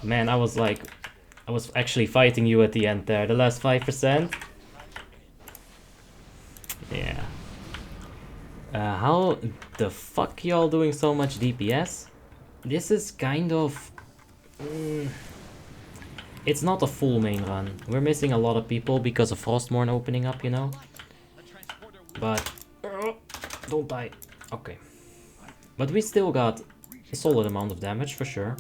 Man, I was actually fighting you at the end there, the last 5%. Yeah. How the fuck y'all doing so much DPS? This is kind of... It's not a full main run. We're missing a lot of people because of Frostmourne opening up, you know? But... don't die. Okay. But we still got a solid amount of damage, for sure.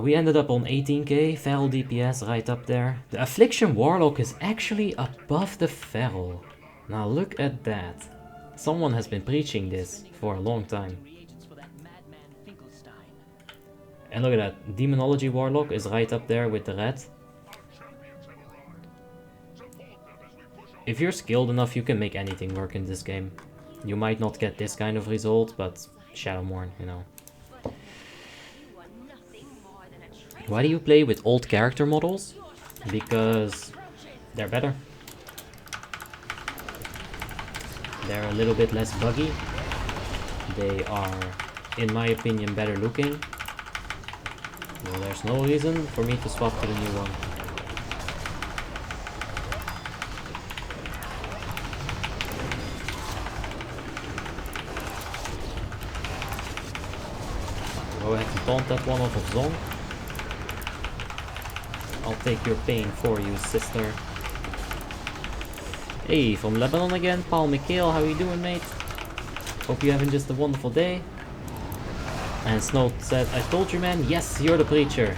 We ended up on 18k, Feral DPS right up there. The Affliction Warlock is actually above the Feral. Now look at that. Someone has been preaching this for a long time. And look at that, Demonology Warlock is right up there with the red. if you're skilled enough, you can make anything work in this game. You might not get this kind of result, but Shadowmourne, you know. Why do you play with old character models? Because they're better. They're a little bit less buggy. They are, in my opinion, better looking. Well, there's no reason for me to swap to the new one. Go ahead and taunt that one off of Zong. I'll take your pain for you, sister. Hey, from Lebanon again, Paul Mikhail, how you doing, mate? Hope you're having just a wonderful day. And Snow said, I told you, man, yes, you're the preacher.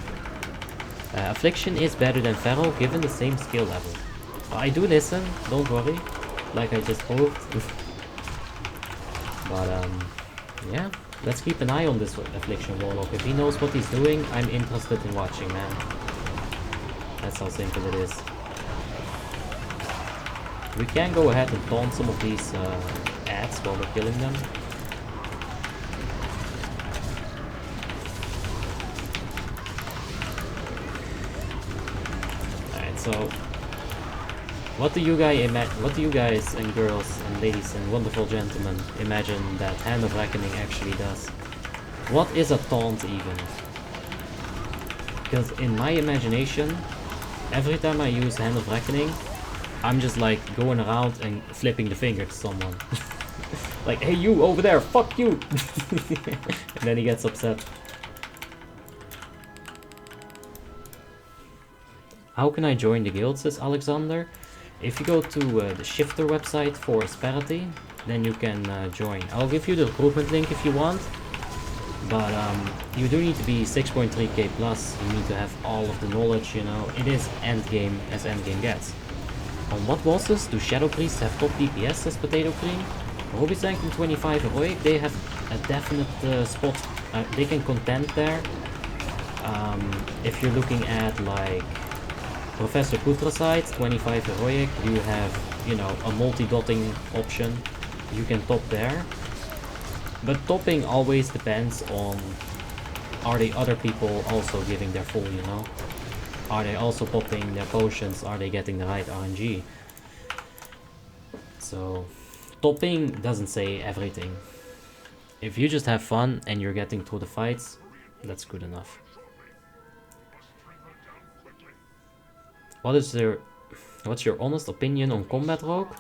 Affliction is better than Feral, given the same skill level. I do listen, don't worry, like I just hoped. But, yeah, let's keep an eye on this Affliction Warlock. If he knows what he's doing, I'm interested in watching, man. That's how simple it is. We can go ahead and taunt some of these ads while we're killing them. Alright, so what do you guys and girls and ladies and wonderful gentlemen imagine that Hand of Reckoning actually does? What is a taunt even? Because in my imagination, every time I use Hand of Reckoning, I'm just like going around and flipping the finger to someone. Like, hey you over there, fuck you! And then he gets upset. How can I join the guild, says Alexander? If you go to the Shifter website for Asperity, then you can join. I'll give you the recruitment link if you want. But you do need to be 6.3k plus, you need to have all of the knowledge, you know. It is endgame as endgame gets. On what bosses do Shadow Priests have top DPS, says Potato Cream? Ruby Sanctum 25 Heroic, they have a definite spot, they can contend there. If you're looking at like Professor Putraside, 25 Heroic, you have, you know, a multi-dotting option, you can top there. But topping always depends on, are the other people also giving their full, you know? Are they also popping their potions? Are they getting the right RNG? So, topping doesn't say everything. If you just have fun and you're getting through the fights, that's good enough. What's your honest opinion on Combat Rogue?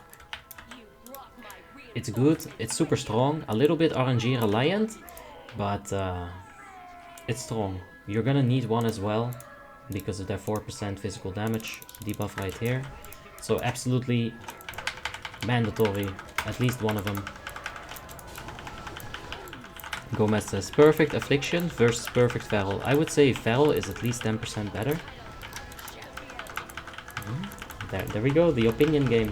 It's good, it's super strong, a little bit RNG reliant, but it's strong. You're gonna need one as well, because of their 4% physical damage debuff right here. So absolutely mandatory, at least one of them. Gomez says, perfect Affliction versus perfect Feral. I would say Feral is at least 10% better. There we go, the opinion game.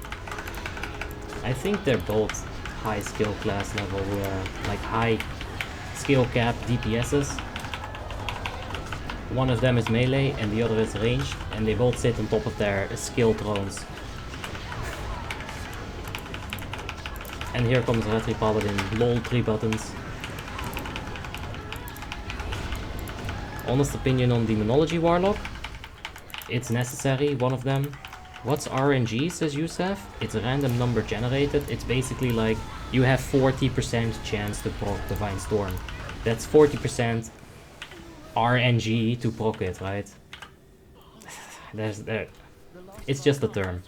I think they're both high skill class level, like high skill cap DPSs. One of them is melee and the other is ranged, and they both sit on top of their skill thrones. And here comes Retri Paladin, lol 3 buttons. Honest opinion on Demonology Warlock? It's necessary, one of them. What's RNG, says Yusef? It's a random number generated. It's basically like you have 40% chance to proc Divine Storm. That's 40% RNG to proc it, right? It's just a term.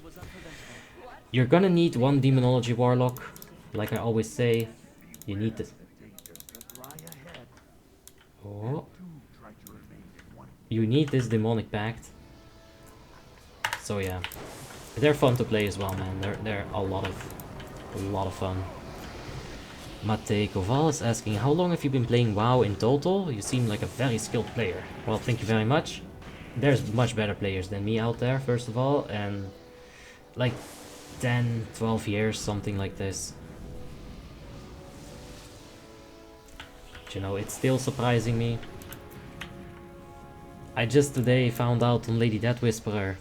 You're gonna need one Demonology Warlock. Like I always say, you need this. Oh. You need this Demonic Pact. So yeah, they're fun to play as well, man. They're a lot of fun. Mate Koval is asking, how long have you been playing WoW in total? You seem like a very skilled player. Well, thank you very much. There's much better players than me out there, first of all, and like 10, 12 years, something like this. But, you know, it's still surprising me. I just today found out on Lady Death Whisperer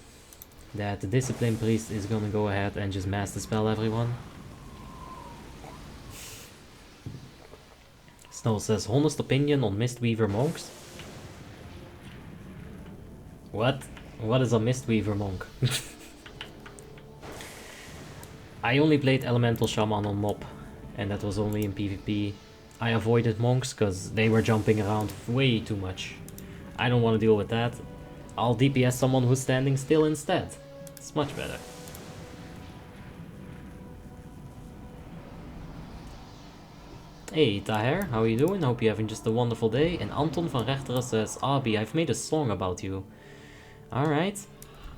that the Discipline Priest is gonna go ahead and just mass dispel everyone. Snow says, honest opinion on Mistweaver monks? What? What is a Mistweaver monk? I only played Elemental Shaman on mob, and that was only in PvP. I avoided monks because they were jumping around way too much. I don't want to deal with that. I'll DPS someone who's standing still instead. It's much better. Hey Taher, how are you doing? Hope you're having just a wonderful day. And Anton van Rechteren says, Abi, I've made a song about you. Alright.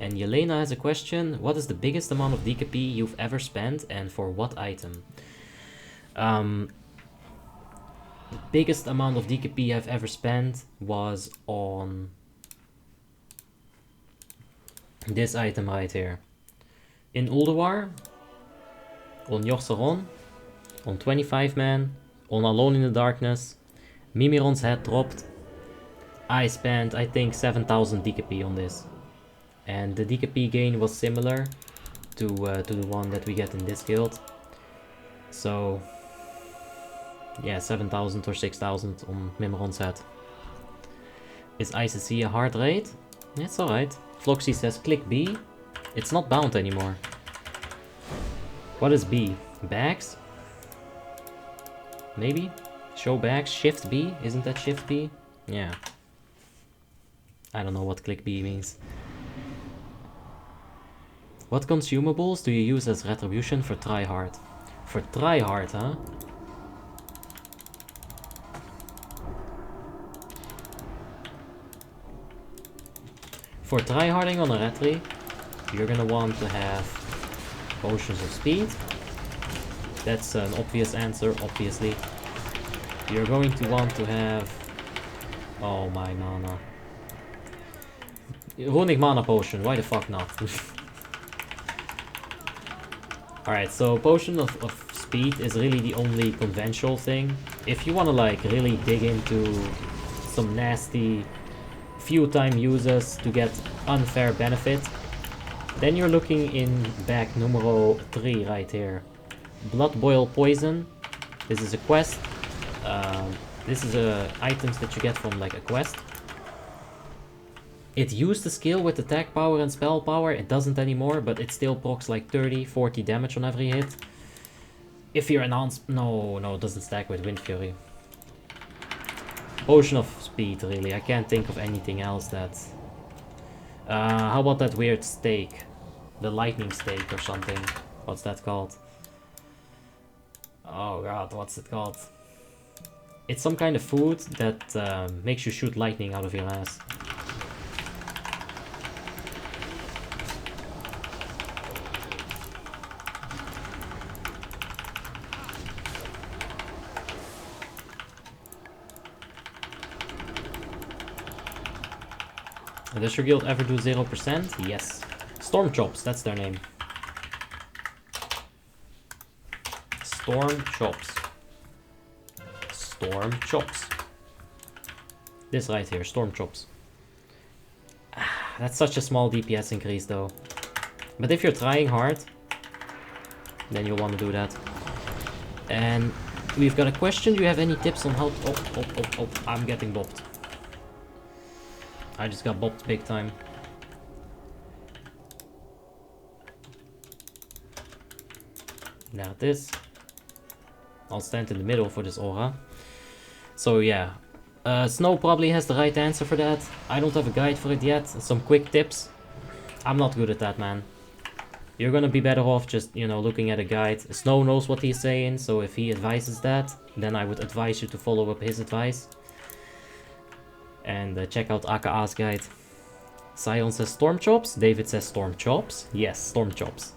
And Yelena has a question. What is the biggest amount of DKP you've ever spent and for what item? The biggest amount of DKP I've ever spent was on this item right here. In Ulduar, on Yorsaron, on 25 man, on Alone in the Darkness, Mimiron's head dropped. I spent, I think, 7,000 DKP on this. And the DKP gain was similar to the one that we get in this guild. So, yeah, 7,000 or 6,000 on Mimiron's head. Is ICC a hard raid? It's alright. Floxy says, click B. It's not bound anymore. What is B? Bags? Maybe? Show bags? Shift B? Isn't that Shift B? Yeah. I don't know what click B means. What consumables do you use as Retribution for tryhard? For tryhard, huh? For tryharding on a Retri, you're gonna want to have Potions of Speed. That's an obvious answer, obviously. You're going to want to have... Oh my mana. Runic Mana Potion, why the fuck not? Alright, so Potion of Speed is really the only conventional thing. If you want to like really dig into some nasty few time uses to get unfair benefit, then you're looking in back numero 3 right here. Blood Boil Poison. This is a quest. This is items that you get from like a quest. It used to scale with attack power and spell power. It doesn't anymore, but it still procs like 30-40 damage on every hit. If you're enhanced... No, it doesn't stack with Wind Fury. Potion of Speed, really. I can't think of anything else that... how about that weird steak? The lightning steak or something. What's that called? Oh god, what's it called? It's some kind of food that makes you shoot lightning out of your ass. Does your guild ever do 0%? Yes. Storm Chops, that's their name. Storm Chops. Storm Chops. This right here, Storm Chops. That's such a small DPS increase though. But if you're trying hard, then you'll want to do that. And we've got a question. Do you have any tips on how... Oh, I'm getting bopped. I just got bopped big time. Now this. I'll stand in the middle for this aura. So yeah. Snow probably has the right answer for that. I don't have a guide for it yet. Some quick tips. I'm not good at that, man. You're gonna be better off just, you know, looking at a guide. Snow knows what he's saying, so if he advises that, then I would advise you to follow up his advice. And check out AKA's guide. Sion says Storm Chops. David says Storm Chops. Yes, Storm Chops.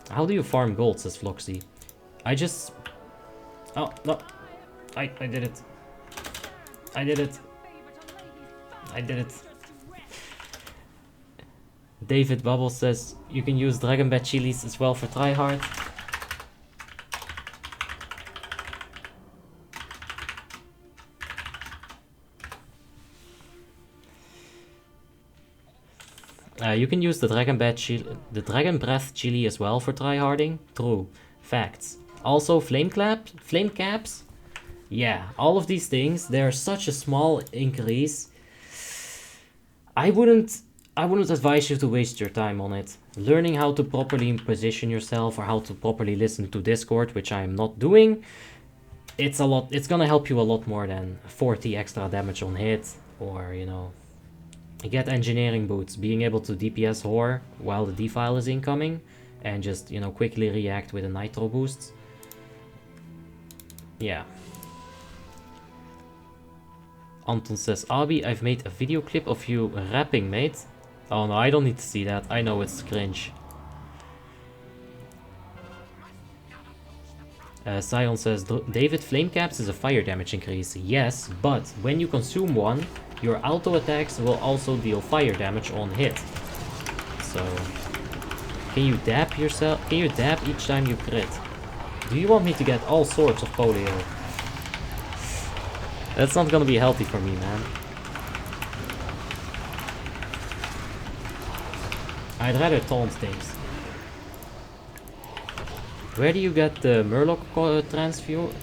How do you farm gold, says Floxy. I just... Oh, no. I did it. I did it. I did it. David Bubble says you can use Dragon Bat chilies as well for tryhard. You can use the Dragon Breath chili as well for tryharding. True. Facts. Also, flame caps. Yeah, all of these things, they're such a small increase. I wouldn't advise you to waste your time on it. Learning how to properly position yourself or how to properly listen to Discord, which I am not doing, it's gonna help you a lot more than 40 extra damage on hit, or, you know, get engineering boots, being able to DPS whore while the defile is incoming, and just, you know, quickly react with a nitro boost. Yeah. Anton says, Abi, I've made a video clip of you rapping, mate. Oh no, I don't need to see that. I know it's cringe. Sion says, David, flame caps is a fire damage increase. Yes, but when you consume one, your auto attacks will also deal fire damage on hit. So, can you dab yourself? Can you dab each time you crit? Do you want me to get all sorts of polio? That's not gonna be healthy for me, man. I'd rather taunt things. Where do you get the Murloc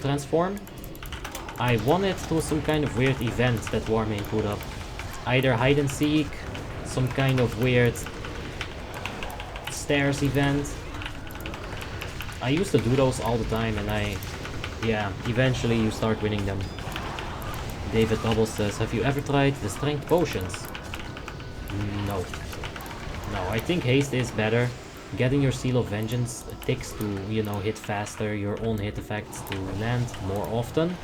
transform? I won it through some kind of weird event that Warmane put up. Either hide and seek, some kind of weird stairs event. I used to do those all the time, and yeah, eventually you start winning them. David Bubbles says, have you ever tried the strength potions? No. No, I think haste is better. Getting your Seal of Vengeance ticks to, you know, hit faster, your own hit effects to land more often.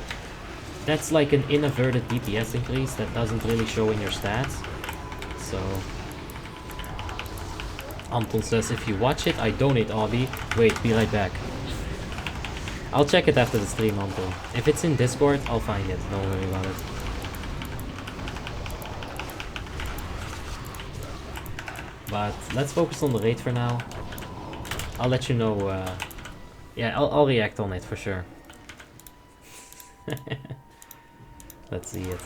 That's like an inadvertent DPS increase that doesn't really show in your stats. So... Anton says, if you watch it, I donate, Abi. Wait, be right back. I'll check it after the stream, Anton. If it's in Discord, I'll find it. Don't worry about it. But let's focus on the raid for now. I'll let you know. Yeah, I'll react on it for sure. Let's see it.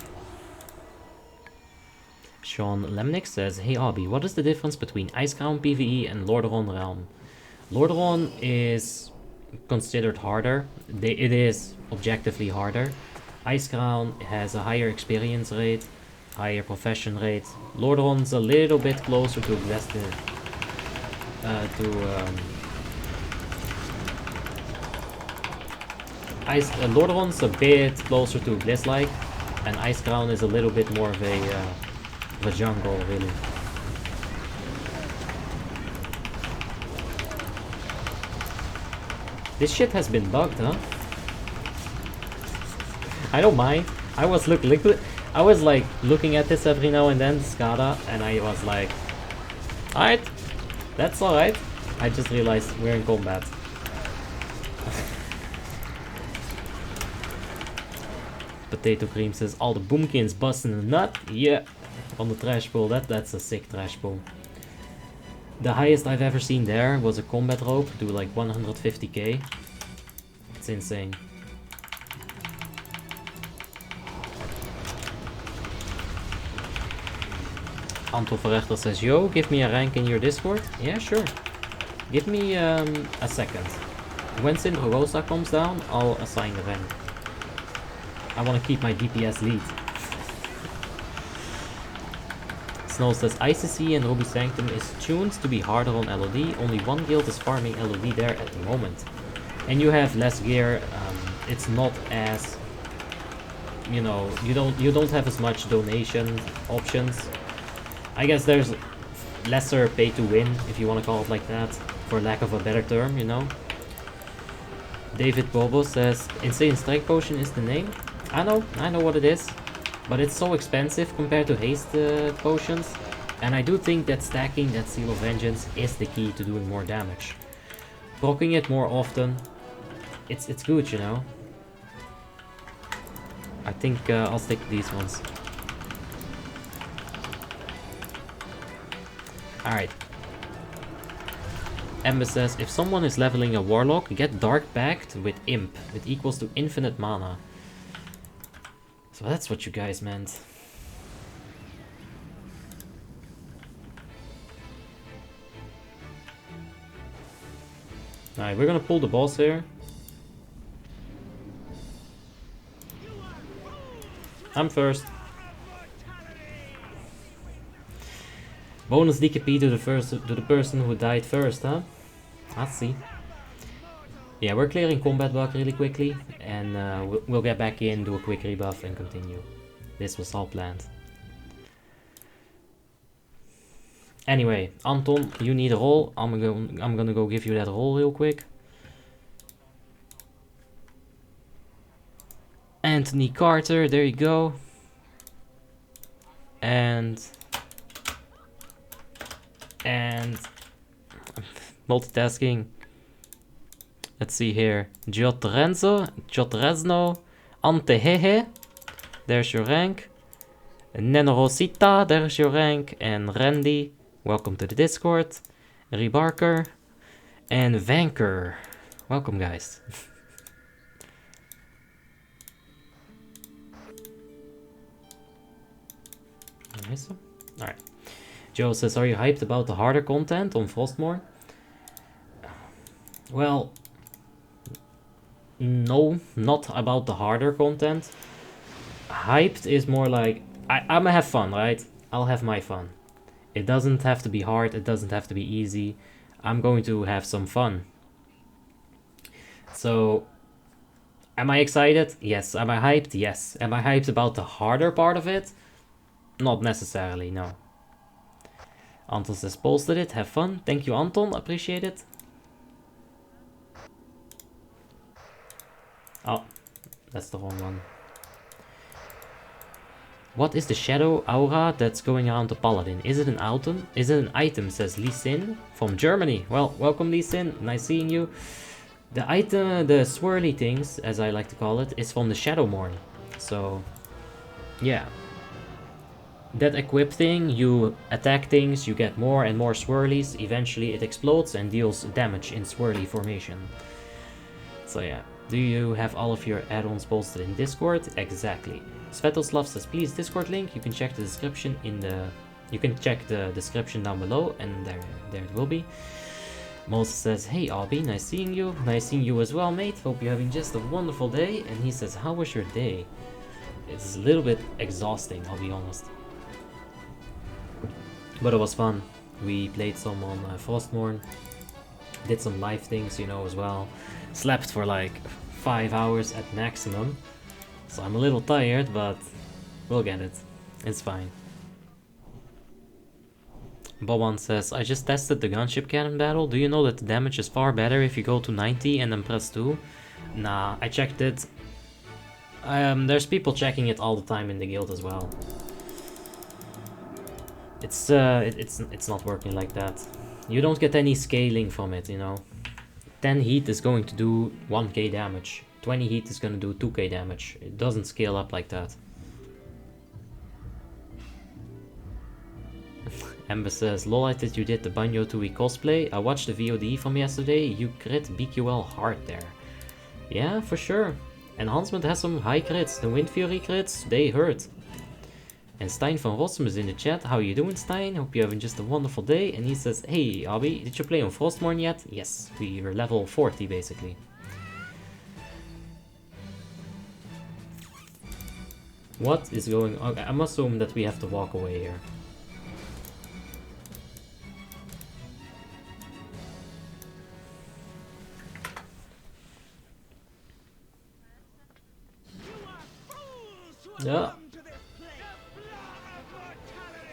Sean Lemnick says, hey Abi, what is the difference between Icecrown PvE and Lordaeron Realm? Lordaeron is considered harder. It is objectively harder. Icecrown has a higher experience rate, higher profession rate. Lordaeron's a little bit closer to Lordaeron's a bit closer to Bliss-like, and Icecrown is a little bit more of a jungle, really. This shit has been bugged, huh? I don't mind. I was like looking at this every now and then, SCADA, and I was like, alright, that's alright. I just realized we're in combat. Potato Cream says, all the boomkins busting a nut. Yeah, on the trash pool. That's a sick trash pool. The highest I've ever seen there was a combat rope do like 150k. It's insane. Anton Verrechter says, yo, give me a rank in your Discord. Yeah, sure. Give me a second. When Syndrogosa comes down, I'll assign the rank. I want to keep my DPS lead. Snow says, ICC and Ruby Sanctum is tuned to be harder on LOD. Only one guild is farming LOD there at the moment. And you have less gear. It's not as, you know, you don't have as much donation options. I guess there's lesser pay to win, if you want to call it like that, for lack of a better term, you know. David Bobo says, Insane Strike Potion is the name. I know what it is, but it's so expensive compared to haste potions, and I do think that stacking that Seal of Vengeance is the key to doing more damage. Proccing it more often, it's good, you know. I think I'll stick to these ones. Alright. Ember says, if someone is leveling a Warlock, get Dark Pact with Imp. It equals to infinite mana. So that's what you guys meant. Alright, we're gonna pull the boss here. I'm first. Bonus DKP to the person who died first, huh? Let's see. Yeah, we're clearing combat bug really quickly, and we'll get back in, do a quick rebuff, and continue. This was all planned. Anyway, Anton, you need a roll. I'm gonna go give you that roll real quick. Anthony Carter, there you go. And multitasking. Let's see here. Jotrezno, Antehehe, there's your rank. Nenorosita, there's your rank. And Randy, welcome to the Discord. Rebarker and Vanker, welcome guys. Nice. Alright. Joe says, are you hyped about the harder content on Frostmourne? Well, no, not about the harder content. Hyped is more like, I'm gonna have fun, right? I'll have my fun. It doesn't have to be hard, it doesn't have to be easy. I'm going to have some fun. So, am I excited? Yes. Am I hyped? Yes. Am I hyped about the harder part of it? Not necessarily, no. Anton says, posted it, have fun. Thank you, Anton, appreciate it. Oh, that's the wrong one. What is the shadow aura that's going around the Paladin? Is it an item? Is it an item, says Lee Sin from Germany. Well, welcome Lee Sin, nice seeing you. The item, the swirly things, as I like to call it, is from the Shadowmourne. So, yeah. That equip thing, you attack things, you get more and more swirlies, eventually it explodes and deals damage in swirly formation. So yeah, do you have all of your add-ons posted in Discord? Exactly. Svetoslav says, please Discord link, you can check the description in the... You can check the description down below, and there it will be. Moses says, hey Abby, nice seeing you. Nice seeing you as well, mate. Hope you're having just a wonderful day. And he says, how was your day? It's a little bit exhausting, I'll be honest. But it was fun. We played some on Frostmourne. Did some live things, you know, as well. Slept for like 5 hours at maximum. So I'm a little tired, but we'll get it. It's fine. Boban says, I just tested the gunship cannon battle. Do you know that the damage is far better if you go to 90 and then press 2? Nah, I checked it. There's people checking it all the time in the guild as well. It's not working like that. You don't get any scaling from it, you know. 10 heat is going to do 1k damage. 20 heat is going to do 2k damage. It doesn't scale up like that. Ember says, lol, I thought you did the Banjo Tooie cosplay. I watched the VOD from yesterday. You crit BQL hard there. Yeah, for sure. Enhancement has some high crits. The Wind Fury crits, they hurt. And Stein van Rossum is in the chat. How you doing, Stein? Hope you're having just a wonderful day. And he says, hey, Abby, did you play on Frostmourne yet? Yes, we were level 40, basically. What is going on? Okay, I'm assuming that we have to walk away here. Yeah.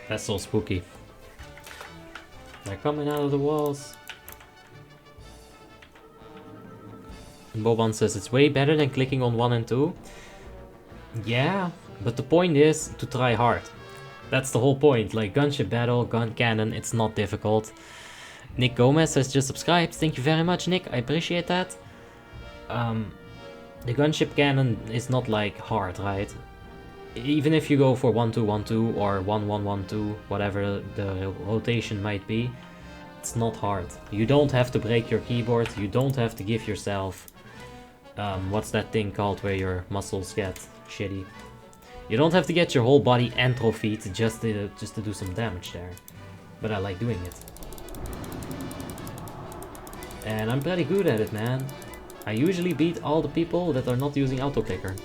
That's so spooky. They're coming out of the walls. And Boban says it's way better than clicking on 1 and 2. Yeah, but the point is to try hard. That's the whole point. Like gunship battle, gun cannon, it's not difficult. Nick Gomez has just subscribed. Thank you very much, Nick. I appreciate that. The gunship cannon is not like hard, right? Even if you go for 1-2-1-2 or 1-1-1-2, whatever the rotation might be, it's not hard. You don't have to break your keyboard, you don't have to give yourself... what's that thing called where your muscles get shitty? You don't have to get your whole body atrophied just to do some damage there. But I like doing it. And I'm pretty good at it, man. I usually beat all the people that are not using auto-clicker.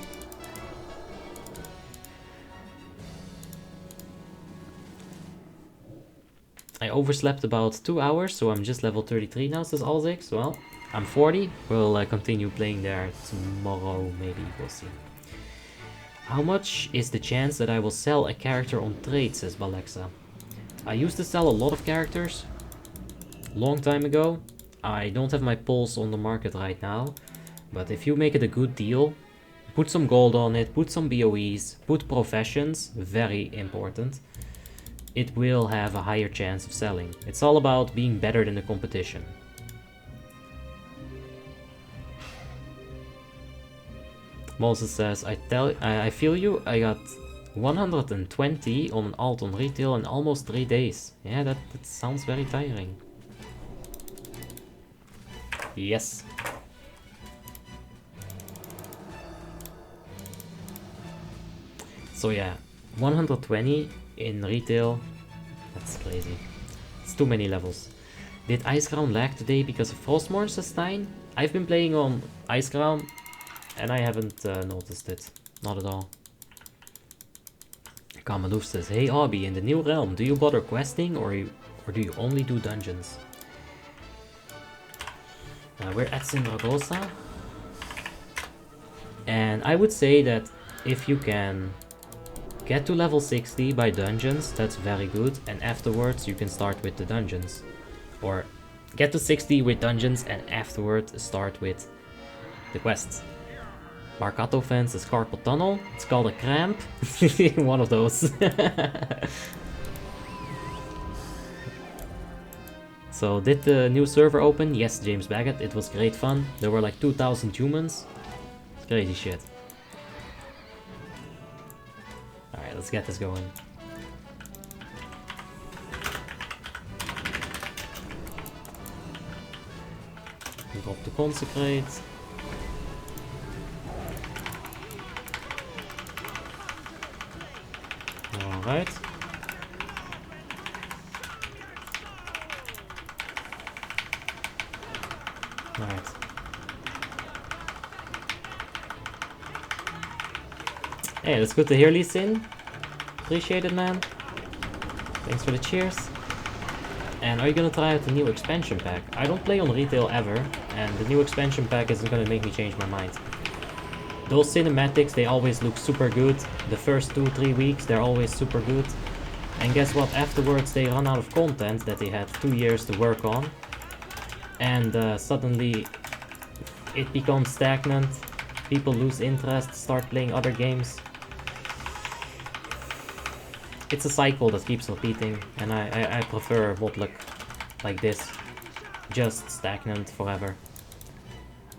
I overslept about 2 hours, so I'm just level 33 now, says Alzix. Well, I'm 40. We'll continue playing there tomorrow, maybe. We'll see. How much is the chance that I will sell a character on trade, says Balexa. I used to sell a lot of characters. Long time ago. I don't have my pulse on the market right now. But if you make it a good deal, put some gold on it, put some BOEs, put professions, very important. It will have a higher chance of selling. It's all about being better than the competition. Moses says, I feel you, I got 120 on an alt on retail in almost 3 days. Yeah, that sounds very tiring. Yes. So yeah, 120 in retail, that's crazy. It's too many levels. Did Icecrown lag today because of Frostmourne, says Stein? I've been playing on Icecrown and I haven't noticed it. Not at all. Kamaloof says, hey Obby, in the new realm, do you bother questing or do you only do dungeons? We're at Sindragosa. And I would say that if you can get to level 60 by dungeons, that's very good. And afterwards you can start with the dungeons. Or get to 60 with dungeons and afterwards start with the quests. Marcato fence is Carpal Tunnel. It's called a cramp. One of those. So did the new server open? Yes, James Baggett. It was great fun. There were like 2,000 humans. It's crazy shit. Alright, let's get this going. Drop the consecrate. Alright. Alright. Hey, that's good to hear, Lee Sin. Appreciate it, man. Thanks for the cheers. And are you gonna try out the new expansion pack? I don't play on retail ever, and the new expansion pack isn't gonna make me change my mind. Those cinematics, they always look super good. The first 2-3 weeks, they're always super good. And guess what? Afterwards, they run out of content that they had 2 years to work on. And suddenly, it becomes stagnant. People lose interest, start playing other games. It's a cycle that keeps repeating, and I prefer WoTLK like this. Just stagnant forever.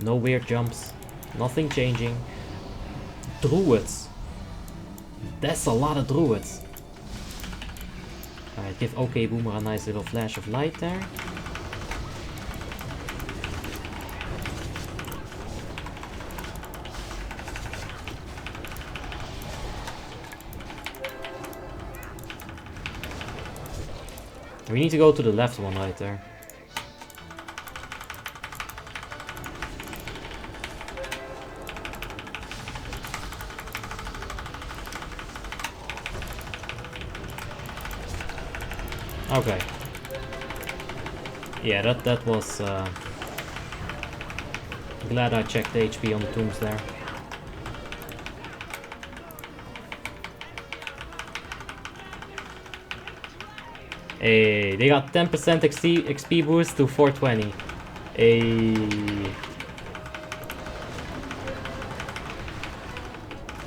No weird jumps, nothing changing. Druids. That's a lot of druids. Alright, give OK Boomer a nice little flash of light there. We need to go to the left one right there. Okay. Yeah, that was glad I checked the HP on the tombs there. Hey, they got 10% XP boost to 420. Hey.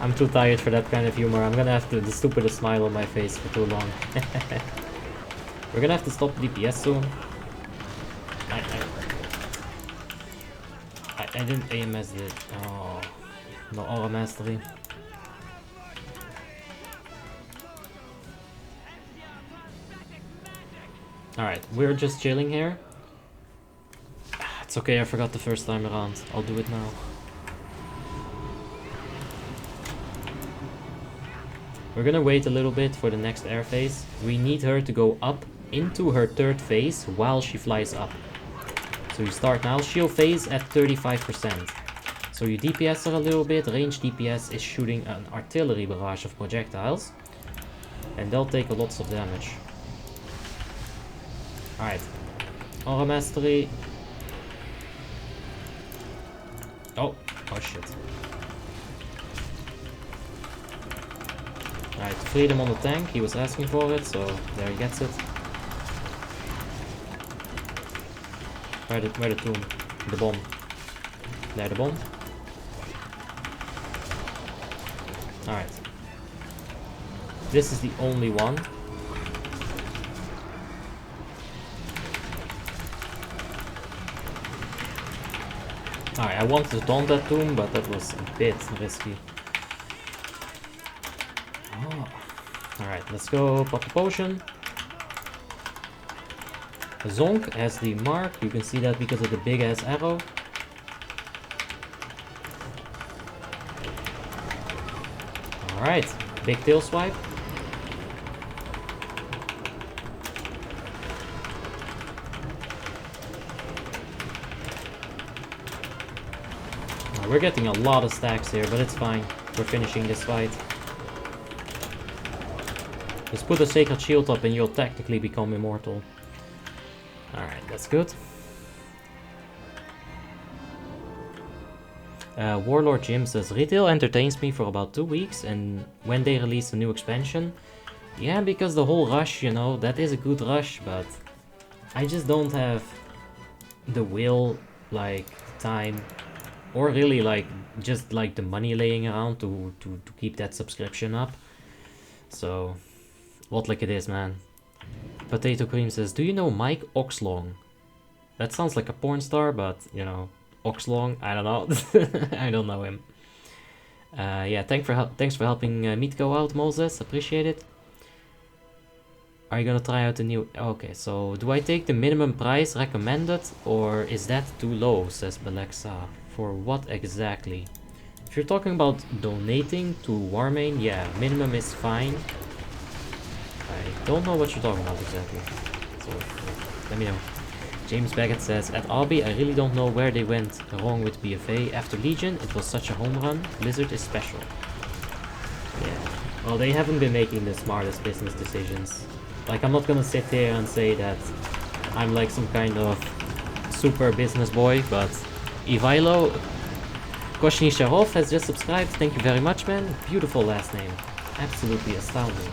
I'm too tired for that kind of humor. I'm gonna have the stupidest smile on my face for too long. We're gonna have to stop DPS soon. I didn't AMS it. Oh, no aura mastery. Alright, we're just chilling here. It's okay, I forgot the first time around. I'll do it now. We're gonna wait a little bit for the next air phase. We need her to go up into her third phase while she flies up. So you start now, shield phase at 35%. So you DPS are a little bit, range DPS is shooting an artillery barrage of projectiles. And they'll take lots of damage. Alright. Aura Mastery. Oh shit. Alright, freedom on the tank, he was asking for it, so there he gets it. Where the tomb? The bomb. There, the bomb. Alright. This is the only one. Alright, I wanted to taunt that tomb, but that was a bit risky. Oh. Alright, let's go pop a potion. Zonk has the mark, you can see that because of the big ass arrow. Alright, big tail swipe. We're getting a lot of stacks here, but it's fine. We're finishing this fight. Just put a Sacred Shield up and you'll technically become immortal. Alright, that's good. Warlord Jim says, retail entertains me for about 2 weeks, and when they release a new expansion, yeah, because the whole rush, you know, that is a good rush, but I just don't have the will, like, time, or really, like, just, like, the money laying around to keep that subscription up. So, WoTLK it is, man. Potato Cream says, do you know Mike Oxlong? That sounds like a porn star, but, you know, Oxlong, I don't know. I don't know him. Yeah, thanks for helping Meatco out, Moses. Appreciate it. Are you gonna try out the new... Okay, so do I take the minimum price recommended, or is that too low, says Balexa. For what exactly? If you're talking about donating to Warmane, yeah, minimum is fine. I don't know what you're talking about exactly. So, let me know. James Baggett says, at Albi, I really don't know where they went wrong with BFA. After Legion, it was such a home run. Blizzard is special. Yeah. Well, they haven't been making the smartest business decisions. Like, I'm not gonna sit here and say that I'm like some kind of super business boy, but Ivailo Koshnisharov has just subscribed. Thank you very much, man. Beautiful last name. Absolutely astounding.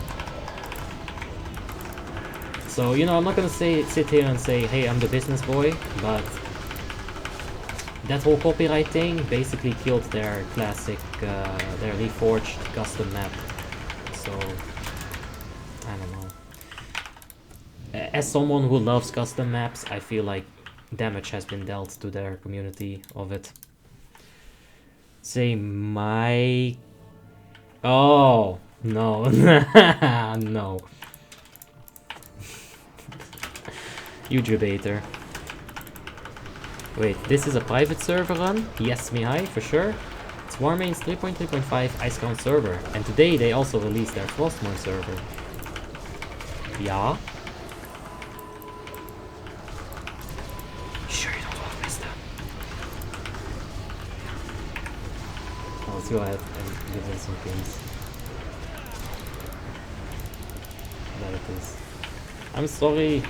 So, you know, I'm not gonna sit here and say, hey, I'm the business boy, but that whole copyright thing basically killed their classic, their reforged custom map. So, I don't know. As someone who loves custom maps, I feel like damage has been dealt to their community of it. Say my... Oh, no. No. You debater. Wait, this is a private server run? Yes, Mihai, for sure. It's Warmane's 3.3.5 Icecrown server. And today they also released their Frostmourne server. Yeah. Sure you don't want to miss that. Oh, let's go ahead and give them some pins. There it is. I'm sorry.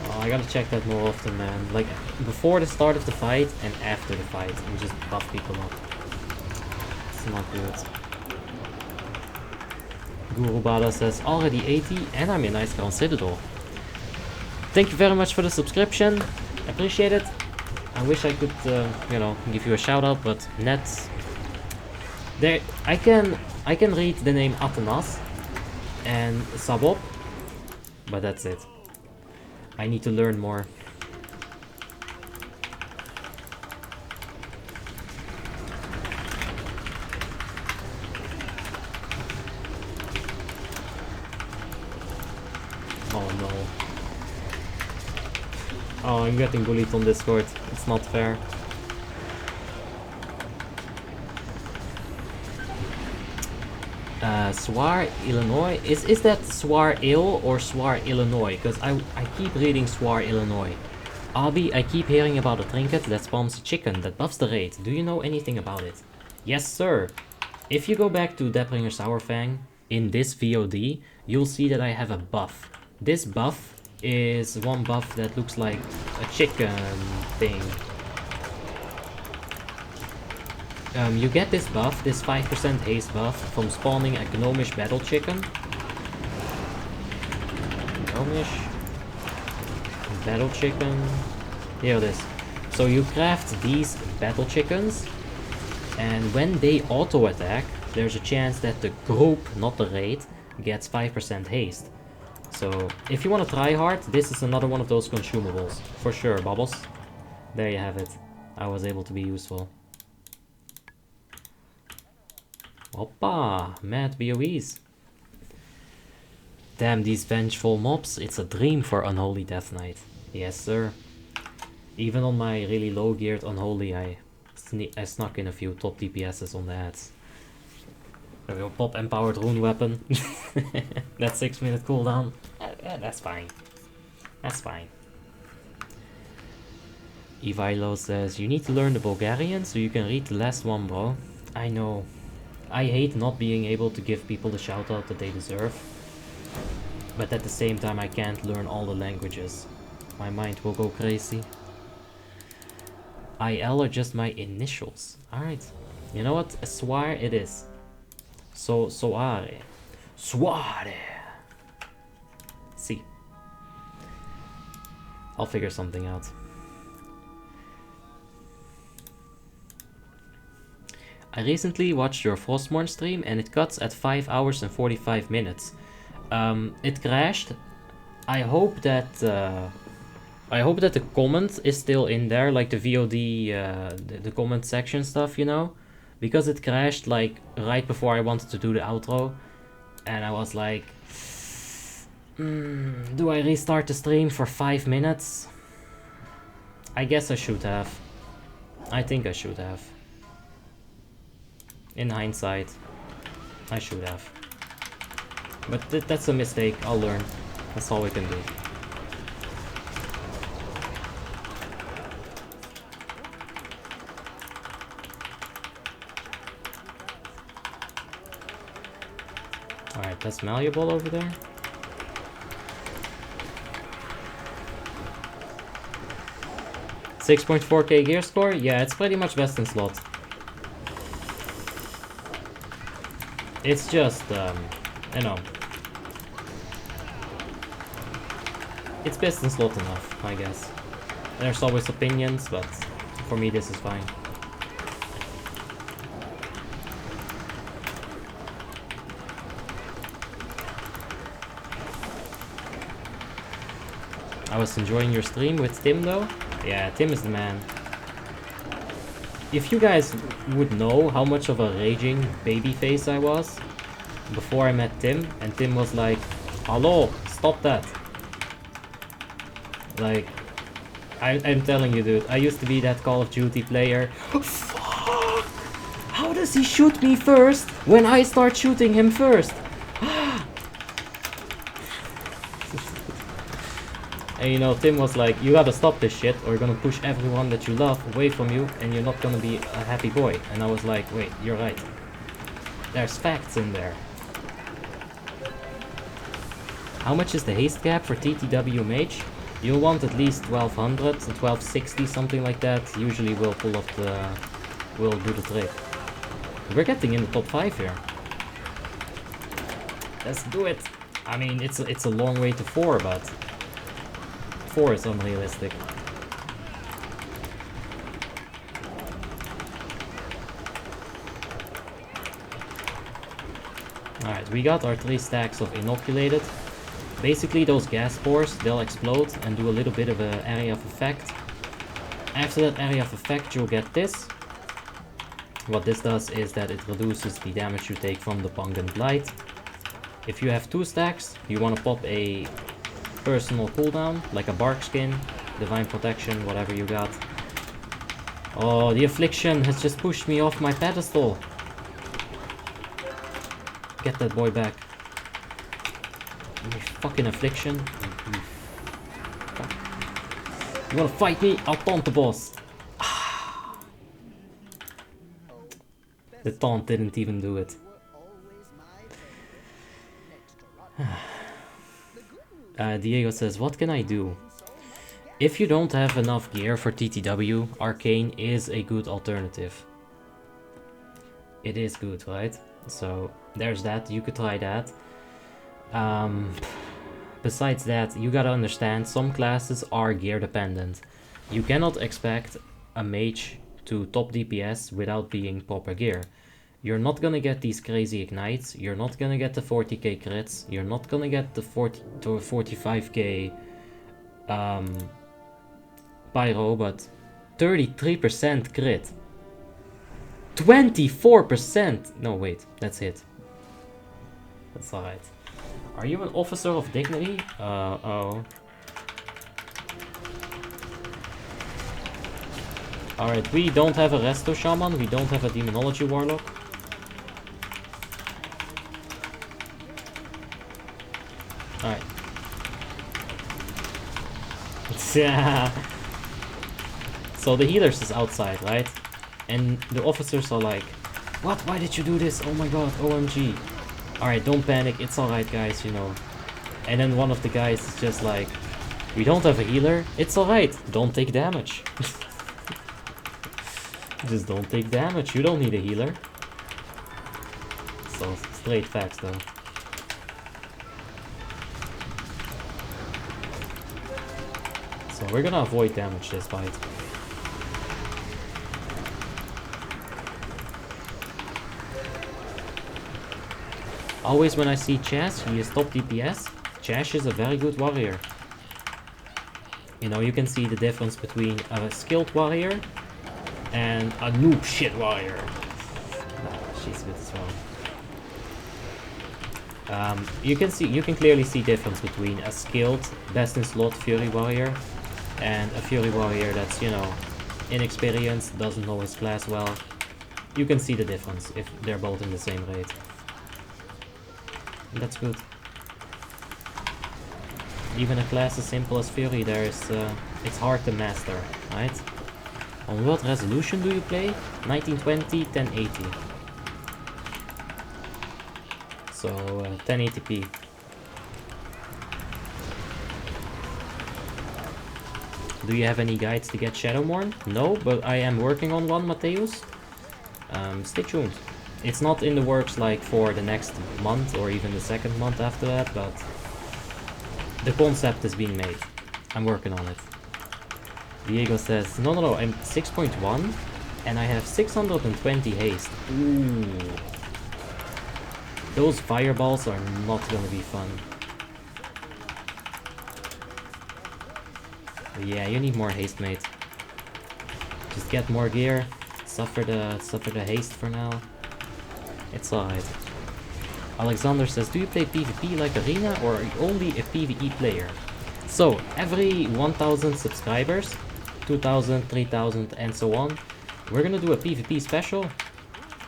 Oh, I gotta check that more often, man. Like, before the start of the fight and after the fight, and just buff people up. It's not good. Guru Bada says, already 80 and I'm in Icecrown Citadel. Thank you very much for the subscription. Appreciate it. I wish I could, you know, give you a shout out, but net... There, I can read the name Atanas and Sabop, but that's it. I need to learn more. Oh no. Oh, I'm getting bullied on Discord. It's not fair. Soir, Illinois? Is that Soir Ill or Soir, Illinois? Because I keep reading Soir, Illinois. Abby, I keep hearing about a trinket that spawns a chicken that buffs the raid. Do you know anything about it? Yes, sir. If you go back to Deathbringer Sourfang, in this VOD, you'll see that I have a buff. This buff is one buff that looks like a chicken thing. You get this buff, this 5% haste buff, from spawning a gnomish battle chicken. Gnomish battle chicken. Here it is. So you craft these battle chickens, and when they auto attack, there's a chance that the group, not the raid, gets 5% haste. So if you want to try hard, this is another one of those consumables. For sure, Bubbles. There you have it. I was able to be useful. Hoppa! Mad BOEs. Damn, these vengeful mobs. It's a dream for Unholy Death Knight. Yes, sir. Even on my really low geared Unholy, I snuck in a few top DPSs on the ads. I will pop Empowered Rune Weapon. That 6-minute cooldown. Yeah, that's fine. That's fine. Ivilo says, you need to learn the Bulgarian so you can read the last one, bro. I know. I hate not being able to give people the shout out that they deserve. But at the same time, I can't learn all the languages. My mind will go crazy. IL are just my initials. Alright. You know what? A soir it is. So, soare. Soare! See. I'll figure something out. I recently watched your Frostmourne stream and it cuts at 5 hours and 45 minutes. It crashed. I hope that the comment is still in there, like the VOD, the comment section stuff, you know? Because it crashed like right before I wanted to do the outro. And I was like, do I restart the stream for 5 minutes? I guess I should have. I think I should have. In hindsight, I should have. But that's a mistake, I'll learn. That's all we can do. Alright, that's malleable over there. $6.4k gear score? Yeah, it's pretty much best in slot. It's just, you know, it's best in slot enough, I guess. There's always opinions, but for me this is fine. I was enjoying your stream with Tim though. Yeah, Tim is the man. If you guys would know how much of a raging babyface I was before I met Tim, and Tim was like, hello, stop that. Like, I'm telling you, dude, I used to be that Call of Duty player. Fuck! How does he shoot me first when I start shooting him first? And you know, Tim was like, you gotta stop this shit or you're gonna push everyone that you love away from you and you're not gonna be a happy boy. And I was like, wait, you're right. There's facts in there. How much is the haste cap for TTW Mage? You'll want at least 1200 and 1260, something like that. Usually we'll pull off the... we'll do the trick. We're getting in the top 5 here. Let's do it. I mean, it's a long way to 4, but... 4 is unrealistic. Alright, we got our 3 stacks of inoculated. Basically those gas spores, they'll explode and do a little bit of an area of effect. After that area of effect you'll get this. What this does is that it reduces the damage you take from the Pungent Blight. If you have 2 stacks, you want to pop a personal cooldown, like a bark skin, divine protection, whatever you got. Oh, the affliction has just pushed me off my pedestal. Get that boy back. You fucking affliction. You wanna fight me? I'll taunt the boss. The taunt didn't even do it. Diego says, what can I do? If you don't have enough gear for TTW, Arcane is a good alternative. It is good, right? So there's that, you could try that. Besides that, you gotta understand, some classes are gear dependent. You cannot expect a mage to top DPS without being proper gear. You're not gonna get these crazy ignites, you're not gonna get the 40k crits, you're not gonna get the 40 to 45k pyro, but 33% crit. 24%! No, wait, that's it. That's alright. Are you an officer of dignity? Oh. Alright, we don't have a resto shaman, we don't have a demonology warlock. Alright. Yeah. So the healers is outside, right? And the officers are like, what? Why did you do this? Oh my god, OMG. Alright, don't panic, it's alright guys, you know. And then one of the guys is just like, we don't have a healer, it's alright, don't take damage. Just don't take damage, you don't need a healer. So, straight facts though. So we're gonna avoid damage this fight. Always when I see Chas, he is top DPS. Chas is a very good warrior. You know, you can see the difference between a skilled warrior and a noob shit warrior. She's good as well. You can clearly see difference between a skilled best in slot Fury warrior and a Fury warrior that's, you know, inexperienced, doesn't know his class well. You can see the difference if they're both in the same raid. That's good. Even a class as simple as Fury, it's hard to master, right? On what resolution do you play? 1920, 1080. So 1080p. Do you have any guides to get Shadowmourne? No, but I am working on one, Mateus. Stay tuned. It's not in the works like for the next month or even the second month after that, but the concept is being made. I'm working on it. Diego says, no, I'm 6.1 and I have 620 haste. Ooh. Those fireballs are not gonna be fun. But yeah, you need more haste, mate. Just get more gear, suffer the haste for now. It's alright. Alexander says, do you play PvP like Arena or are you only a PvE player? So, every 1000 subscribers, 2000, 3000 and so on, we're gonna do a PvP special.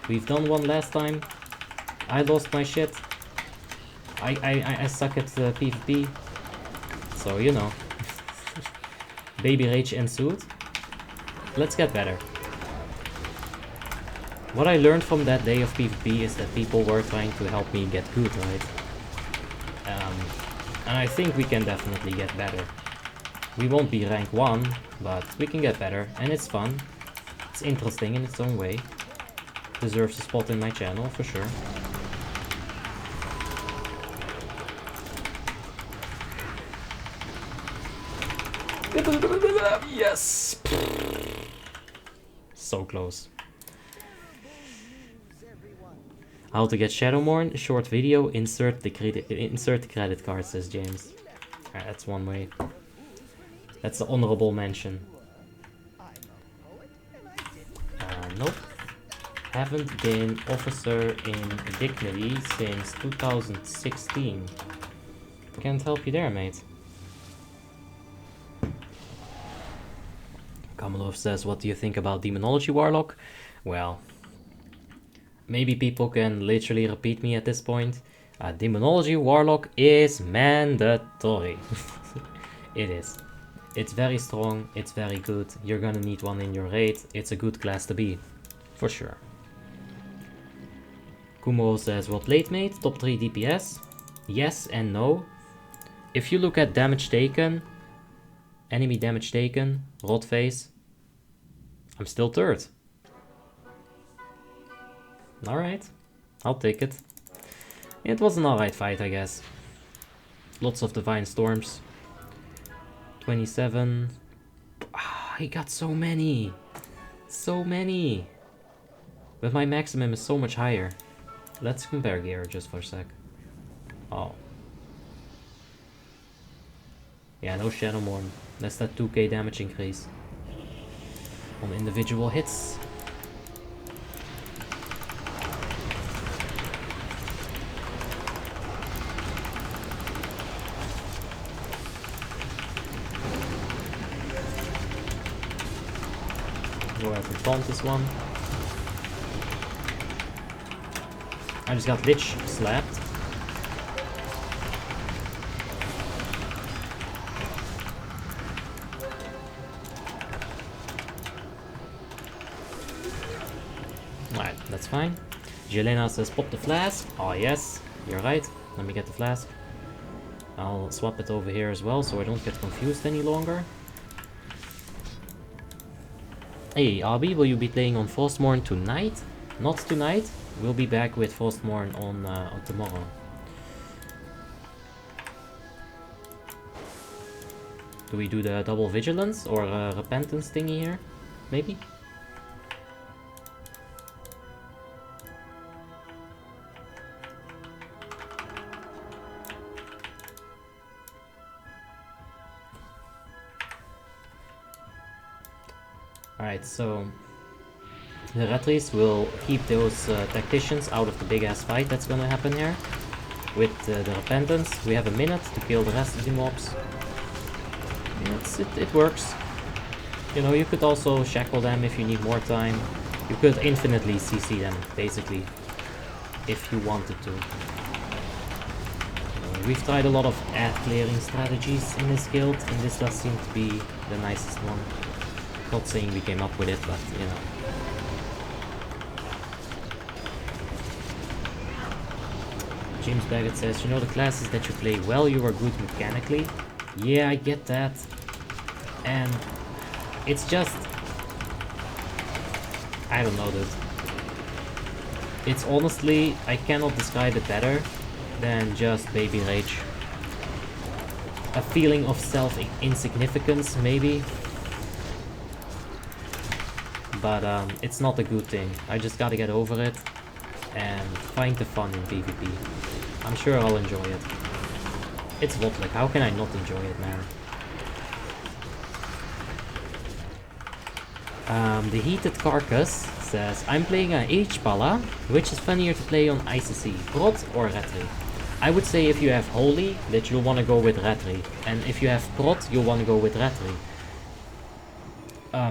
We've done one last time. I lost my shit. I suck at PvP. So, you know. Baby rage ensued. Let's get better. What I learned from that day of PvP is that people were trying to help me get good, right? And I think we can definitely get better. We won't be rank 1, but we can get better, and it's fun. It's interesting in its own way. Deserves a spot in my channel, for sure. Yes! So close. How to get Shadowmourne? Short video, insert the credit card, says James. Alright, that's one way. That's the honorable mention. Nope. Haven't been officer in Dignity since 2016. Can't help you there, mate. Kamalov says, what do you think about Demonology Warlock? Well, maybe people can literally repeat me at this point. Demonology Warlock is mandatory. It is. It's very strong, it's very good. You're gonna need one in your raid. It's a good class to be, for sure. Kumoro says, well played mate, top 3 DPS. Yes and no. If you look at damage taken, enemy damage taken, rot face, I'm still third. Alright, I'll take it. It was an alright fight, I guess. Lots of Divine Storms. 27. Ah, he got so many. So many. But my maximum is so much higher. Let's compare gear just for a sec. Oh. Yeah, no Shadowmourne. That's that 2k damage increase on individual hits. Go ahead and taunt this one. I just got Lich slapped. Alright, that's fine. Jelena says pop the flask. Oh yes, you're right. Let me get the flask. I'll swap it over here as well so I don't get confused any longer. Hey, Abby, will you be playing on Frostmourne tonight? Not tonight. We'll be back with Frostmourne on tomorrow. Do we do the double vigilance or repentance thingy here? Maybe? Alright, so the Ratris will keep those tacticians out of the big ass fight that's gonna happen here. With the Repentance, we have a minute to kill the rest of the mobs. It works. You know, you could also shackle them if you need more time. You could infinitely CC them, basically, if you wanted to. We've tried a lot of ad clearing strategies in this guild, and this does seem to be the nicest one. Not saying we came up with it, but you know. James Baggett says, you know the classes that you play well, you are good mechanically. Yeah, I get that. And it's just... I don't know, dude. It's honestly, I cannot describe it better than just baby rage. A feeling of self-insignificance, maybe. But it's not a good thing. I just gotta get over it and find the fun in PvP. I'm sure I'll enjoy it. It's WoTLK, how can I not enjoy it, man? The Heated Carcass says, I'm playing a H-Pala, which is funnier to play on ICC, Prot or Retri? I would say if you have Holy, that you'll want to go with Retri. And if you have Prot, you'll want to go with Retri.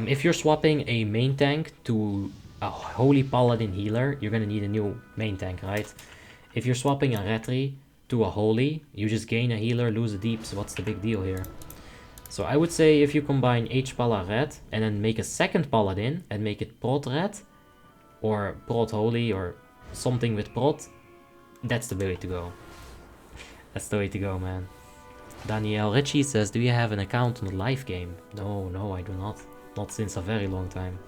If you're swapping a main tank to a Holy Paladin healer, you're gonna need a new main tank, right? If you're swapping a Retri to a Holy, you just gain a healer, lose a deep, so what's the big deal here? So I would say if you combine H-Pala Red and then make a second Paladin and make it Prot Red, or Prot Holy, or something with Prot, that's the way to go. That's the way to go, man. Danielle Ritchie says, do you have an account on the live game? No, I do not. Not since a very long time.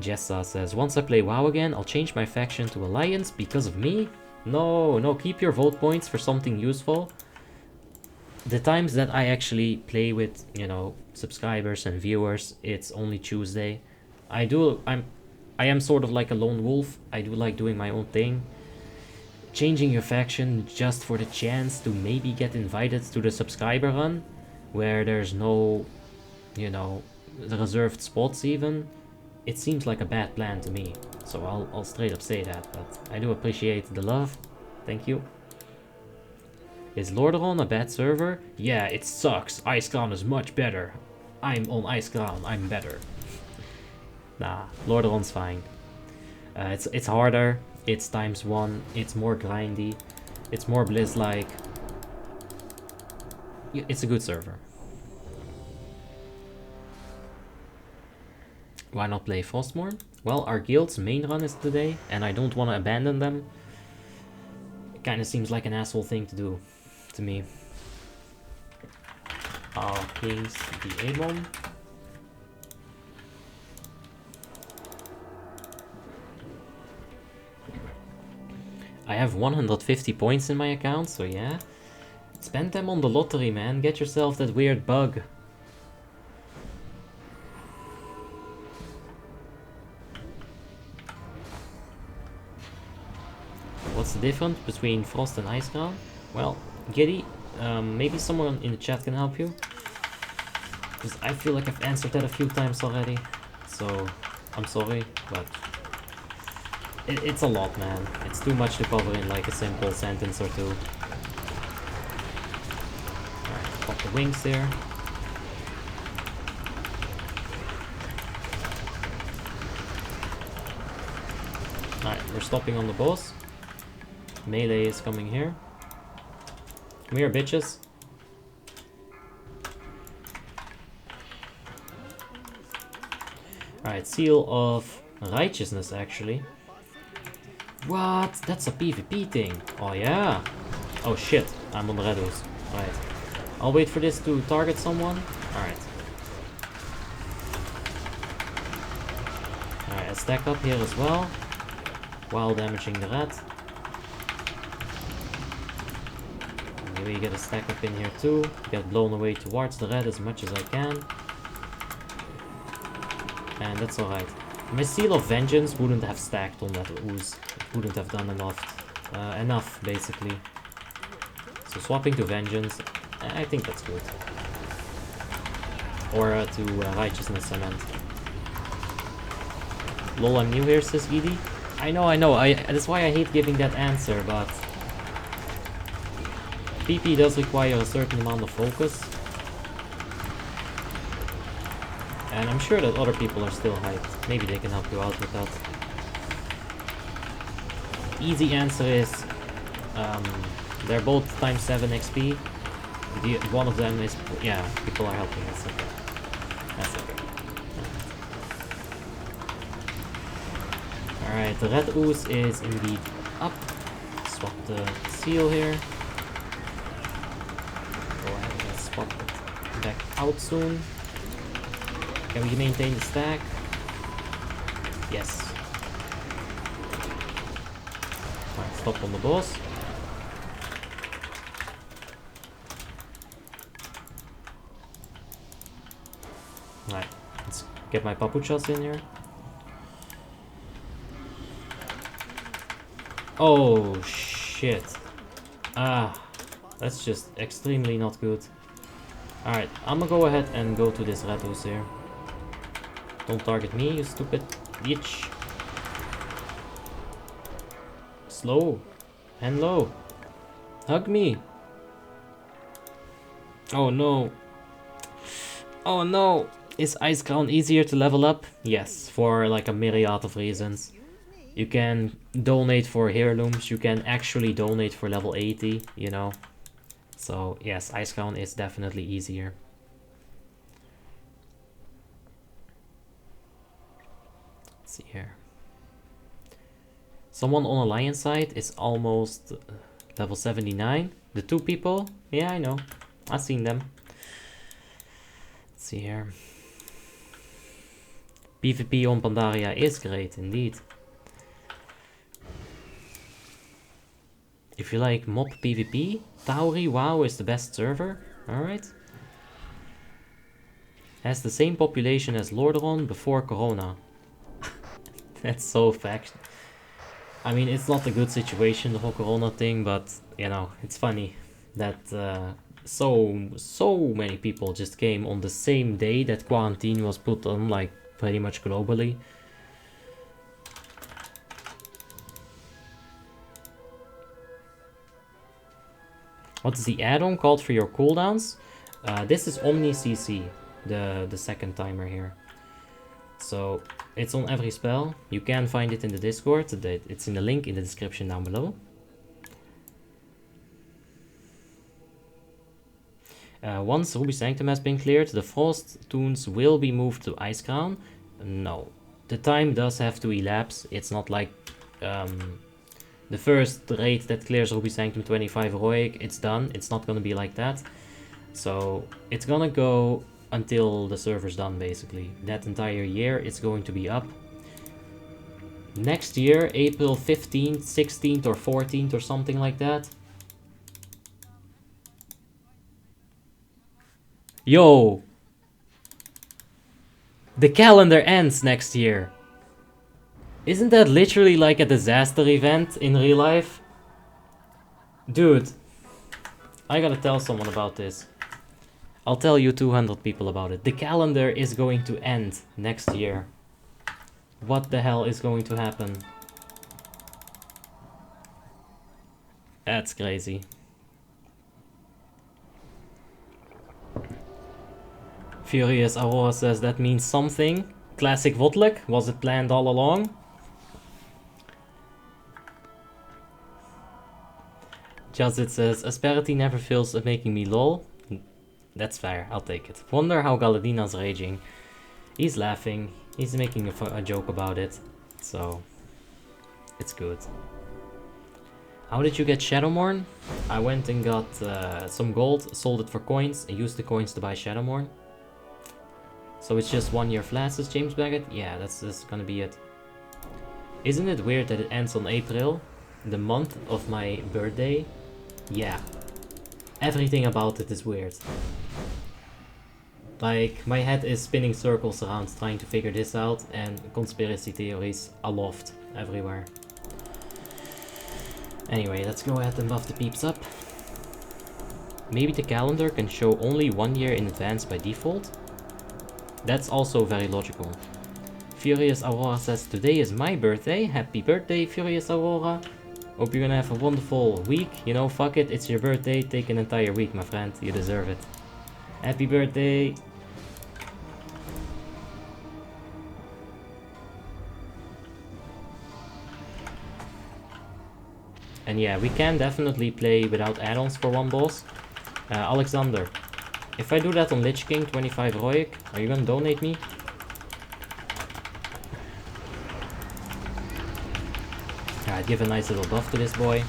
Jessa says, once I play WoW again, I'll change my faction to Alliance because of me? No, keep your vote points for something useful. The times that I actually play with, you know, subscribers and viewers, it's only Tuesday. I am sort of like a lone wolf. I do like doing my own thing. Changing your faction just for the chance to maybe get invited to the subscriber run, where there's no, you know, the reserved spots even, it seems like a bad plan to me. So I'll straight up say that, but I do appreciate the love. Thank you. Is Lordaeron a bad server? Yeah, it sucks. Icecrown is much better. I'm on Icecrown, I'm better. Nah, Lordaeron's fine. It's harder, it's ×1, it's more grindy, it's more Blizz-like. It's a good server. Why not play Frostmourne? Well, our guild's main run is today, and I don't want to abandon them. It kind of seems like an asshole thing to do, to me. Kings, the A-bomb. I have 150 points in my account, so yeah. Spend them on the lottery, man. Get yourself that weird bug. What's the difference between Frost and Icecrown? Well, Giddy, maybe someone in the chat can help you. Because I feel like I've answered that a few times already. So, I'm sorry, but it's a lot, man. It's too much to cover in like a simple sentence or two. Alright, pop the wings there. Alright, we're stopping on the boss. Melee is coming here. Come here, bitches. Alright, Seal of Righteousness, actually. What? That's a PvP thing. Oh, yeah. Oh, shit. I'm on the Redos. Alright. I'll wait for this to target someone. Alright. Alright, I stack up here as well. While damaging the rat. Maybe get a stack up in here too. Get blown away towards the red as much as I can. And that's alright. My Seal of Vengeance wouldn't have stacked on that ooze. It wouldn't have done enough basically. So swapping to Vengeance, I think that's good. Or to Righteousness, I meant. Lol, I'm new here, says Edie. I know. That's why I hate giving that answer, but PP does require a certain amount of focus. And I'm sure that other people are still hyped. Maybe they can help you out with that. Easy answer is they're both ×7 XP. One of them is, yeah, people are helping. That's okay. That's okay. Alright, the red ooze is indeed up. Swap the seal here. Go ahead and swap it back out soon. Can we maintain the stack? Yes. Alright, stop on the boss. Alright, let's get my papuchas in here. Oh shit. That's just extremely not good. Alright, I'm gonna go ahead and go to this red ooze here. Don't target me, you stupid bitch. Slow and low. Hug me. Oh no. Oh no. Is Icecrown easier to level up? Yes, for like a myriad of reasons. You can donate for heirlooms, you can actually donate for level 80, you know. So yes, Icecrown is definitely easier. Let's see here. Someone on Alliance side is almost level 79. The two people? Yeah, I know. I've seen them. Let's see here. PvP on Pandaria is great indeed. If you like mob PvP, Tauri WoW is the best server. Alright. Has the same population as Lordaeron before Corona. That's so fact. I mean, it's not a good situation, the whole Corona thing, but, you know, it's funny that so many people just came on the same day that quarantine was put on, like, pretty much globally. What's the add-on called for your cooldowns? This is Omni CC, the second timer here. So it's on every spell. You can find it in the Discord. It's in the link in the description down below. Once Ruby Sanctum has been cleared, the Frost tunes will be moved to Icecrown. No, the time does have to elapse. It's not like the first raid that clears Ruby Sanctum 25 heroic, it's done. It's not gonna be like that. So it's gonna go until the server's done, basically. That entire year it's going to be up. Next year, April 15th, 16th or 14th or something like that. Yo! The calendar ends next year. Isn't that literally like a disaster event in real life? Dude, I gotta tell someone about this. I'll tell you 200 people about it. The calendar is going to end next year. What the hell is going to happen? That's crazy. Furious Aurora says that means something. Classic WoTLK. Was it planned all along? Jazit says, Asperity never fails at making me lol. That's fair, I'll take it. Wonder how Galadina's raging. He's laughing. He's making a joke about it. So, it's good. How did you get Shadowmourne? I went and got some gold, sold it for coins, and used the coins to buy Shadowmourne. So it's just 1 year flat, says James Baggett? Yeah, that's gonna be it. Isn't it weird that it ends on April? The month of my birthday? Yeah. Everything about it is weird. Like, my head is spinning circles around trying to figure this out, and conspiracy theories aloft everywhere. Anyway, let's go ahead and buff the peeps up. Maybe the calendar can show only 1 year in advance by default? That's also very logical. Furious Aurora says, today is my birthday. Happy birthday, Furious Aurora. Hope you're gonna have a wonderful week. You know, fuck it, it's your birthday. Take an entire week, my friend. You deserve it. Happy birthday. And yeah, we can definitely play without add-ons for one boss. Alexander, if I do that on Lich King 25 heroic, are you gonna donate me? Alright, give a nice little buff to this boy.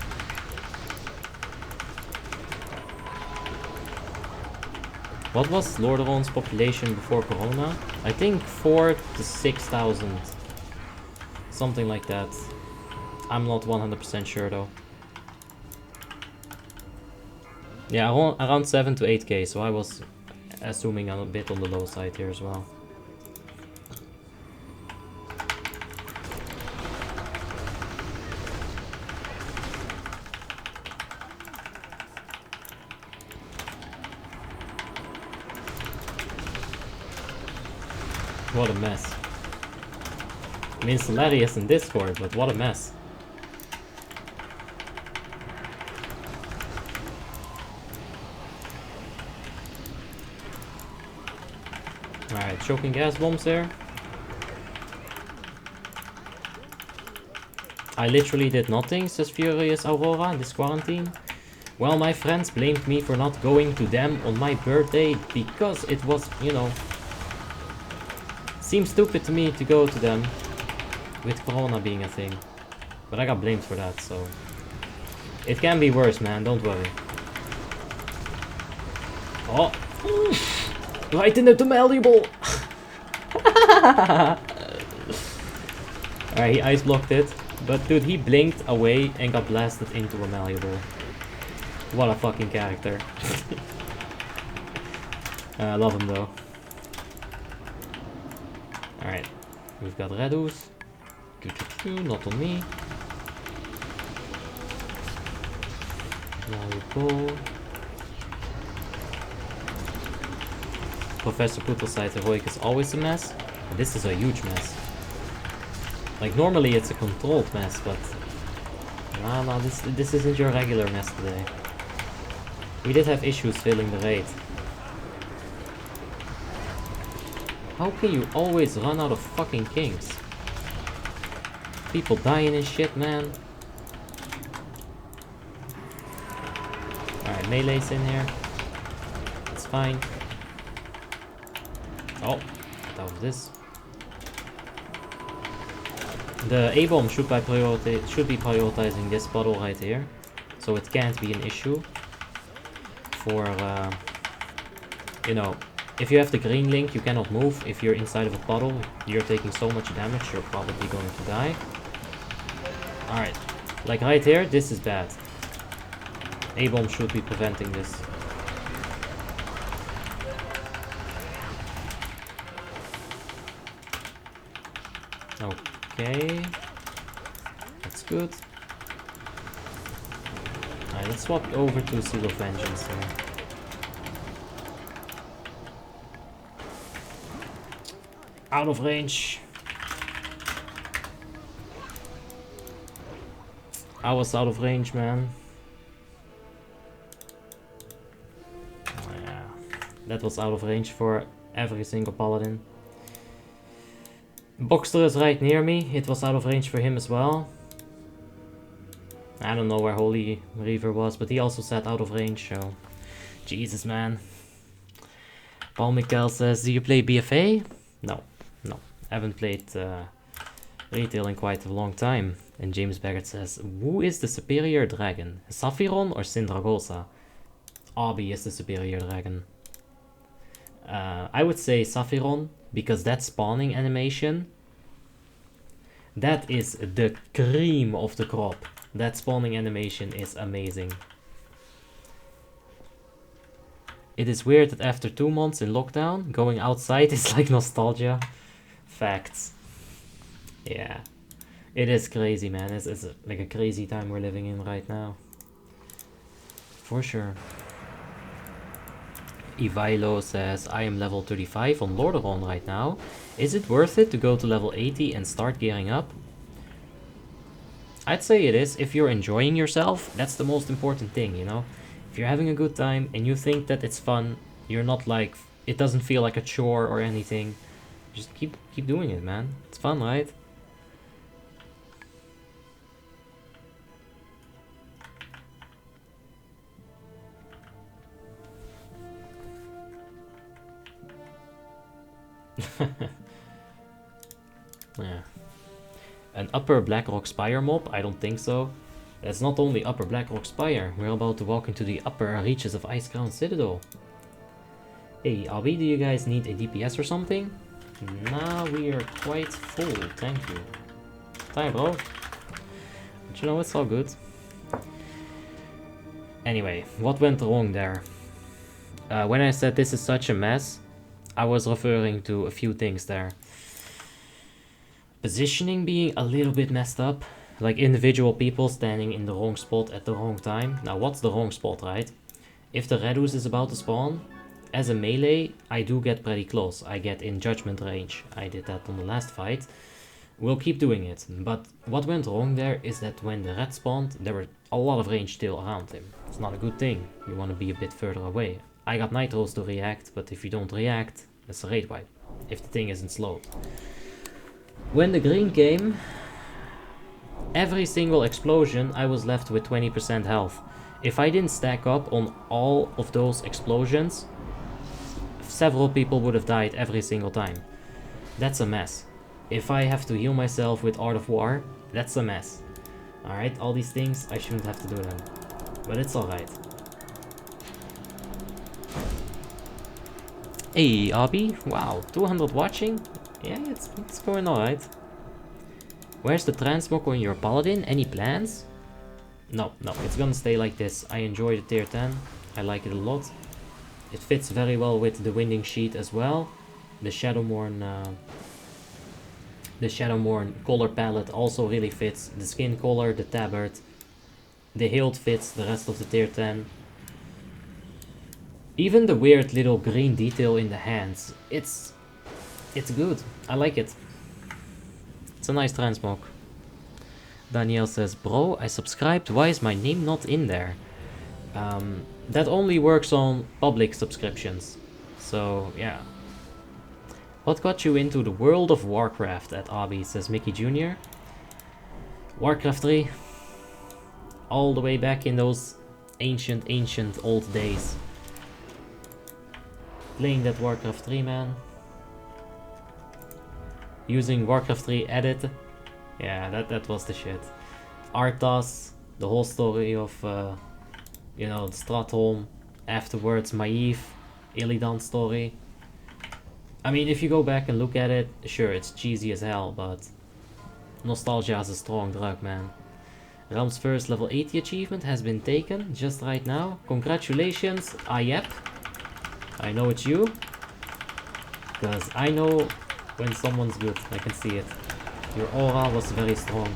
What was Lordaeron's population before Corona? I think 4 to 6,000. Something like that. I'm not 100% sure though. Yeah, around 7 to 8k, so I was assuming a bit on the low side here as well. What a mess. I mean, it's hilarious in Discord, but what a mess. Alright, choking gas bombs there. I literally did nothing, says Furious Aurora, this quarantine. Well, my friends blamed me for not going to them on my birthday because it was, you know... Seems stupid to me to go to them with Corona being a thing. But I got blamed for that, so... It can be worse, man, don't worry. Oh! Right in the malleable! Alright, he ice blocked it. But dude, he blinked away and got blasted into a malleable. What a fucking character. I love him though. Alright, we've got Redus. Not on me. Malleable. Professor Putelside heroic is always a mess. But this is a huge mess. Like normally it's a controlled mess, but no, this isn't your regular mess today. We did have issues filling the raid. How can you always run out of fucking kings? People dying and shit, man. Alright, melee's in here. It's fine. Oh, that was this. The A-bomb should be prioritizing this bottle right here. So it can't be an issue. For, you know, if you have the green link, you cannot move. If you're inside of a puddle, you're taking so much damage, you're probably going to die. Alright, like right here, this is bad. A-bomb should be preventing this. Okay, that's good. Alright, let's swap over to Seal of Vengeance here. Out of range. I was out of range, man. Oh, yeah. That was out of range for every single Paladin. Boxster is right near me. It was out of range for him as well. I don't know where Holy Reaver was, but he also said out of range, so... Jesus, man. Paul Mikkel says, do you play BFA? No. No. I haven't played retail in quite a long time. And James Baggett says, who is the superior dragon? Saphiron or Sindragosa? Abi is the superior dragon. I would say Saphiron, because that spawning animation, that is the cream of the crop. That spawning animation is amazing. It is weird that after 2 months in lockdown, going outside is like nostalgia. Facts. Yeah. It is crazy, man. It's like a crazy time we're living in right now. For sure. Ivailo says, I am level 35 on Lordaeron right now. Is it worth it to go to level 80 and start gearing up? I'd say it is. If you're enjoying yourself, that's the most important thing, you know? If you're having a good time and you think that it's fun, you're not like, it doesn't feel like a chore or anything, just keep doing it, man. It's fun, right? Yeah. An upper Blackrock Spire mob? I don't think so. That's not only upper Blackrock Spire. We're about to walk into the upper reaches of Icecrown Citadel. Hey, Abby, do you guys need a DPS or something? Nah, we are quite full, thank you. Time, bro. But you know, it's all good. Anyway, what went wrong there? When I said this is such a mess, I was referring to a few things there. Positioning being a little bit messed up. Like individual people standing in the wrong spot at the wrong time. Now what's the wrong spot, right? If the Redus is about to spawn, as a melee, I do get pretty close. I get in judgment range. I did that on the last fight. We'll keep doing it. But what went wrong there is that when the red spawned, there were a lot of range still around him. It's not a good thing. You want to be a bit further away. I got nitros to react, but if you don't react, it's a raid wipe. If the thing isn't slowed. When the green came, every single explosion I was left with 20% health. If I didn't stack up on all of those explosions, several people would have died every single time. That's a mess. If I have to heal myself with Art of War, that's a mess. Alright, all these things, I shouldn't have to do them. But it's alright. Hey, Abby. Wow, 200 watching? Yeah, it's going alright. Where's the transmog on your Paladin? Any plans? No, it's gonna stay like this. I enjoy the tier 10. I like it a lot. It fits very well with the winding sheet as well. The Shadowmourne color palette also really fits. The skin color, the tabard, the hilt fits the rest of the tier 10. Even the weird little green detail in the hands, it's good. I like it. It's a nice transmog. Danielle says, bro, I subscribed. Why is my name not in there? That only works on public subscriptions. So, yeah. What got you into the world of Warcraft at Obby, says Mickey Jr. Warcraft 3. All the way back in those ancient old days. Playing that Warcraft 3, man. Using Warcraft 3 edit. Yeah, that was the shit. Arthas, the whole story of, you know, Stratholm. Afterwards, Maeve, Illidan story. I mean, if you go back and look at it, sure, it's cheesy as hell, but nostalgia is a strong drug, man. Realm's first level 80 achievement has been taken just right now. Congratulations, Ayep. I know it's you. Because I know when someone's good, I can see it. Your aura was very strong.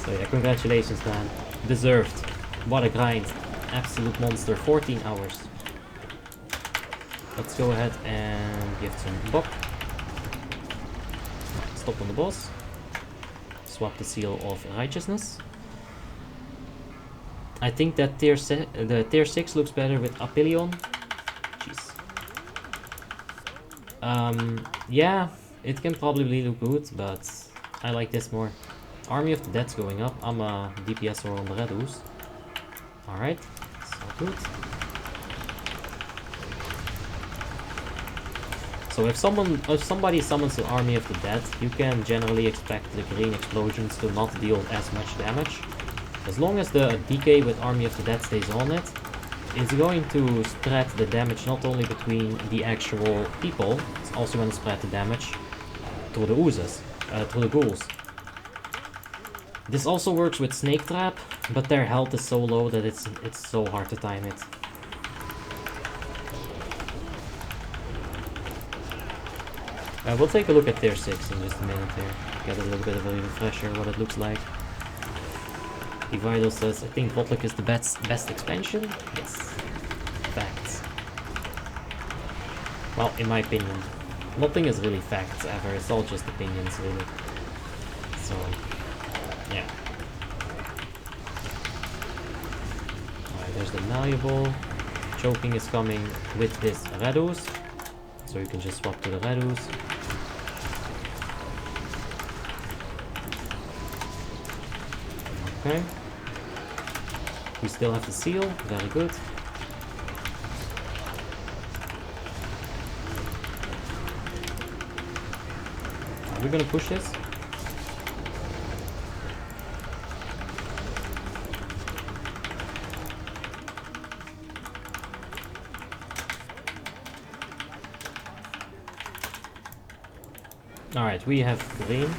So yeah, congratulations, man. Deserved. What a grind. Absolute monster. 14 hours. Let's go ahead and give some bop. Stop on the boss. Swap the seal of righteousness. I think that the tier 6 looks better with Apillion. Jeez. Yeah, it can probably look good, but I like this more. Army of the Dead's going up. I'm a DPSer on the Red Ooze. Alright, so good. So if somebody summons the Army of the Dead, you can generally expect the green explosions to not deal as much damage. As long as the decay with Army of the Dead stays on it, it's going to spread the damage not only between the actual people, it's also going to spread the damage through the oozes, through the ghouls. This also works with Snake Trap, but their health is so low that it's so hard to time it. We'll take a look at tier 6 in just a minute here. Get a little bit of a refresher what it looks like. Divido says, I think WoTLK is the best expansion. Yes. Facts. Well, in my opinion. Nothing is really facts ever, it's all just opinions really. So, yeah. Alright, there's the malleable. Choking is coming with this Red Ooze. So you can just swap to the Red Ooze. Okay. We still have the seal, very good. Are we gonna push this? Alright, we have green.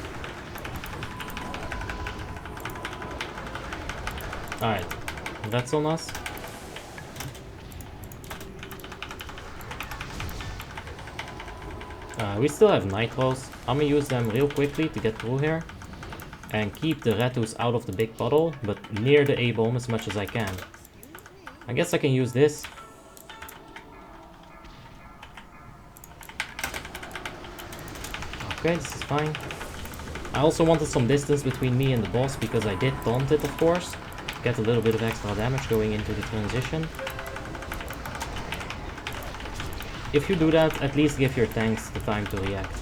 Alright, that's on us. We still have nitros. I'm gonna use them real quickly to get through here. And keep the red ooze out of the big puddle, but near the A-bomb as much as I can. I guess I can use this. Okay, this is fine. I also wanted some distance between me and the boss because I did taunt it, of course. Get a little bit of extra damage going into the transition. If you do that, at least give your tanks the time to react.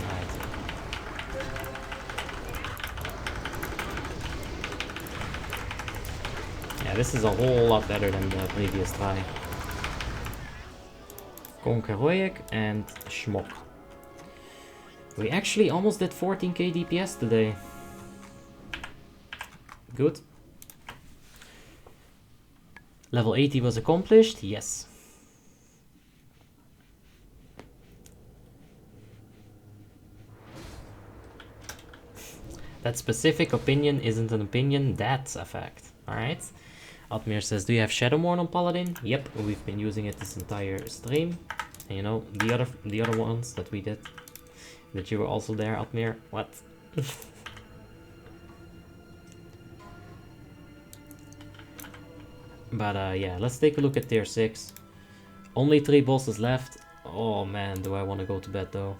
Right. Yeah, this is a whole lot better than the previous try. Conqueroic and Schmock. We actually almost did 14k DPS today. Good. Level 80 was accomplished, yes. That specific opinion isn't an opinion, that's a fact. Alright. Altmir says, do you have Shadowmourne on Paladin? Yep, we've been using it this entire stream. And you know, the other ones that we did. That you were also there, Altmir. What? But yeah, let's take a look at tier 6. Only 3 bosses left. Oh man, do I want to go to bed though.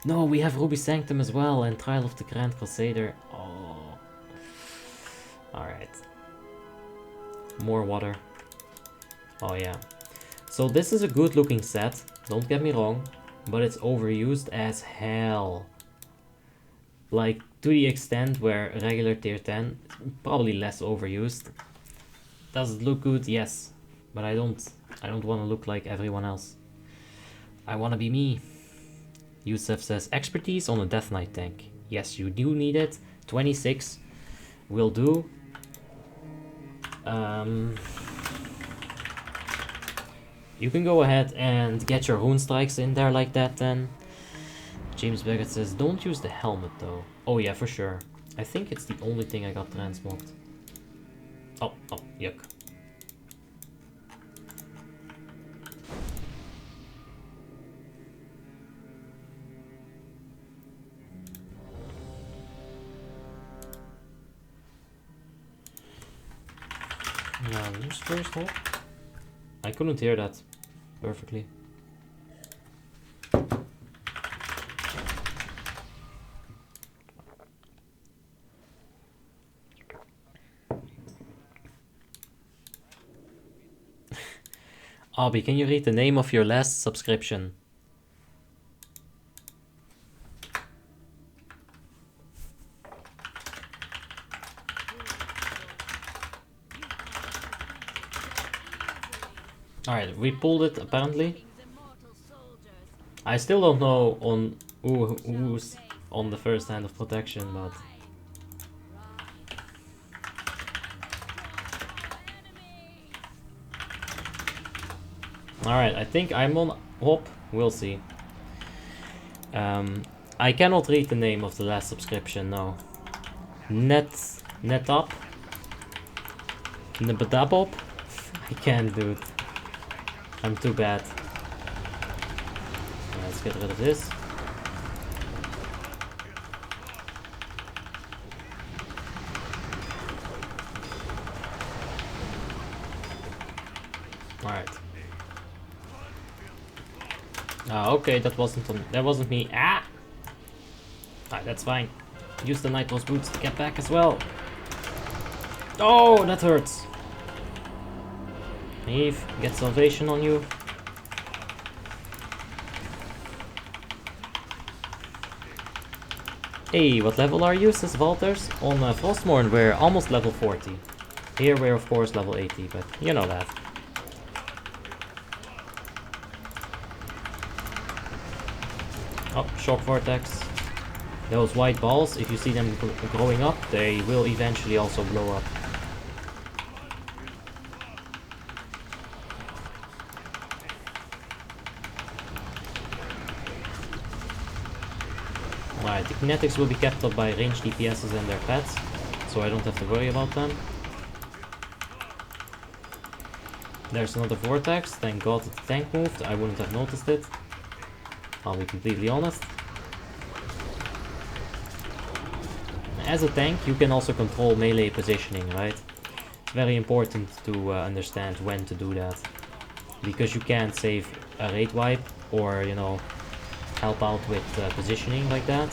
No, we have Ruby Sanctum as well and Trial of the Grand Crusader. Oh, More water. Oh yeah. So this is a good looking set, don't get me wrong, but it's overused as hell. Like, to the extent where regular tier 10 is probably less overused. Does it look good? Yes. But I don't want to look like everyone else. I want to be me. Yusef says, expertise on a Death Knight tank. Yes, you do need it. 26 will do. You can go ahead and get your rune strikes in there like that then. James Beckett says, don't use the helmet though. Oh yeah, for sure. I think it's the only thing I got transmogged. Oh, yuck. Now, who's first hop? I couldn't hear that perfectly. Abby, can you read the name of your last subscription? Alright, we pulled it apparently. I still don't know on who's on the first hand of protection, but... Alright, I think I'm on hop, we'll see. I cannot read the name of the last subscription, no. Netop? Nebadabop? I can't do it. I'm too bad. Let's get rid of this. Alright. Okay, that wasn't me. Ah! Alright, that's fine. Use the Nitros boots to get back as well. Oh, that hurts. Eve, get salvation on you. Hey, what level are you, says Walters? On Frostmourne, we're almost level 40. Here we're of course level 80, but you know that. Oh, shock vortex. Those white balls, if you see them growing up, they will eventually also blow up. Alright, the kinetics will be kept up by ranged DPSs and their pets, so I don't have to worry about them. There's another vortex, thank god the tank moved, I wouldn't have noticed it. I'll be completely honest. As a tank, you can also control melee positioning, right? It's very important to understand when to do that. Because you can't save a raid wipe or, you know, help out with positioning like that.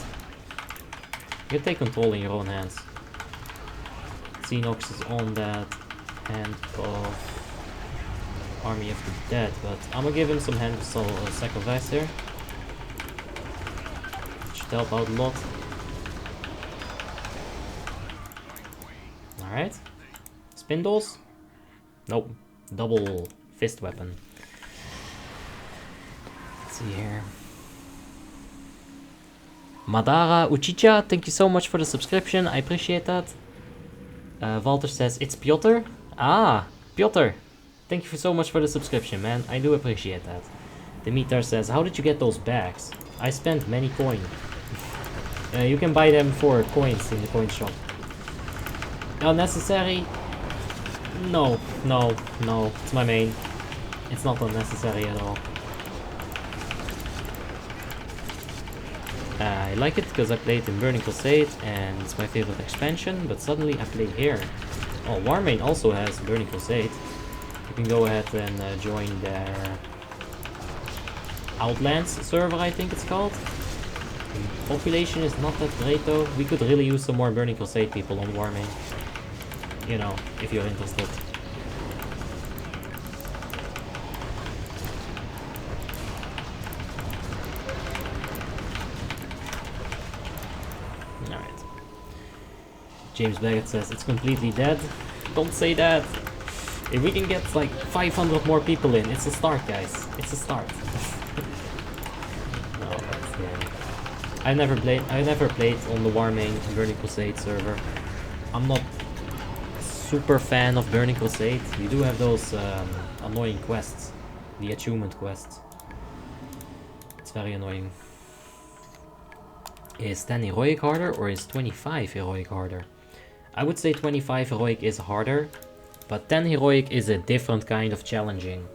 You can take control in your own hands. Xenox is on that hand of Army of the Dead, but I'm gonna give him some hand sacrifice here. Should help out a lot. Alright. Spindles? Nope. Double fist weapon. Let's see here. Madara Uchicha, thank you so much for the subscription. I appreciate that. Walter says, it's Piotr? Ah, Piotr. Thank you so much for the subscription, man. I do appreciate that. Dimitar says, how did you get those bags? I spent many coins. You can buy them for coins in the coin shop. Unnecessary? No. It's my main. It's not unnecessary at all. I like it because I played in Burning Crusade and it's my favorite expansion, but suddenly I play here. Oh, Warmane also has Burning Crusade. You can go ahead and join their Outlands server, I think it's called. Population is not that great though. We could really use some more Burning Crusade people on Warmane. You know, if you're interested. Alright. James Baggett says it's completely dead. Don't say that. If we can get like 500 more people in, it's a start, guys. It's a start. No, that's, yeah. I never played on the Warmanes Burning Crusade server. I'm not super fan of Burning Crusade. You do have those annoying quests, the achievement quests. It's very annoying. Is 10 heroic harder or is 25 heroic harder? I would say 25 heroic is harder, but 10 heroic is a different kind of challenging.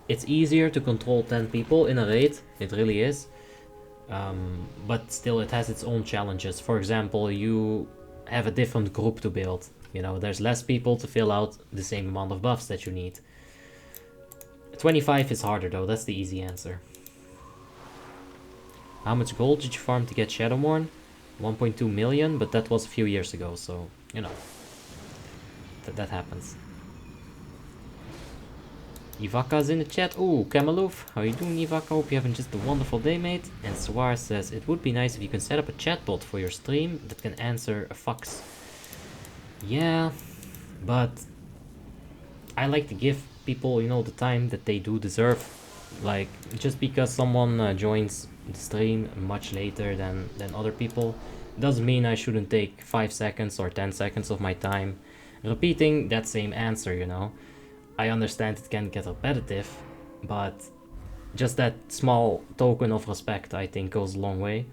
It's easier to control 10 people in a raid, it really is. But still it has its own challenges. For example, you have a different group to build. You know, there's less people to fill out the same amount of buffs that you need. 25 is harder though, that's the easy answer. How much gold did you farm to get Shadowmourne? 1.2 million, but that was a few years ago, so, you know, that happens. Ivaka's in the chat. Ooh, Kamaloof, how you doing, Ivaka? Hope you're having just a wonderful day, mate. And Swar says, it would be nice if you can set up a chatbot for your stream that can answer a fax. Yeah, but I like to give people, you know, the time that they do deserve. Like, just because someone joins the stream much later than other people doesn't mean I shouldn't take 5 seconds or 10 seconds of my time repeating that same answer, you know. I understand it can get repetitive, but just that small token of respect I think goes a long way.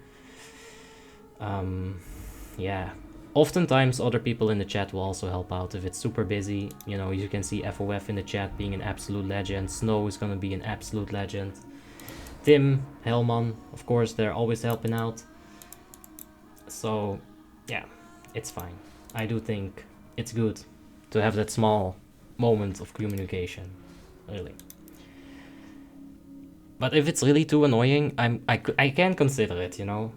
Yeah, oftentimes other people in the chat will also help out if it's super busy. You know, you can see FOF in the chat being an absolute legend, Snow is gonna be an absolute legend, Tim, Hellman, of course, they're always helping out. So yeah, it's fine. I do think it's good to have that small moment of communication, really. But if it's really too annoying, I can consider it, you know.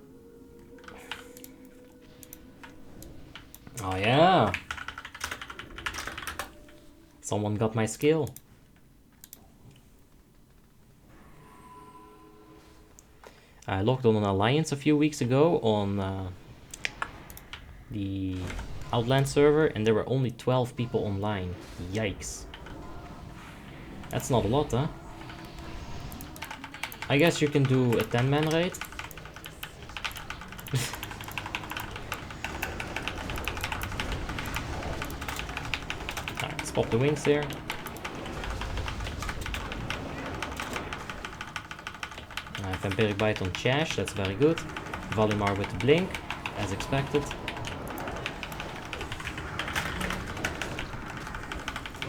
Oh yeah, someone got my skill. I logged on an alliance a few weeks ago on the Outland server, and there were only 12 people online. Yikes. That's not a lot, huh? I guess you can do a 10-man raid. Alright, let's pop the wings here. Vampiric Bite on Chash, that's very good. Valimar with the blink, as expected.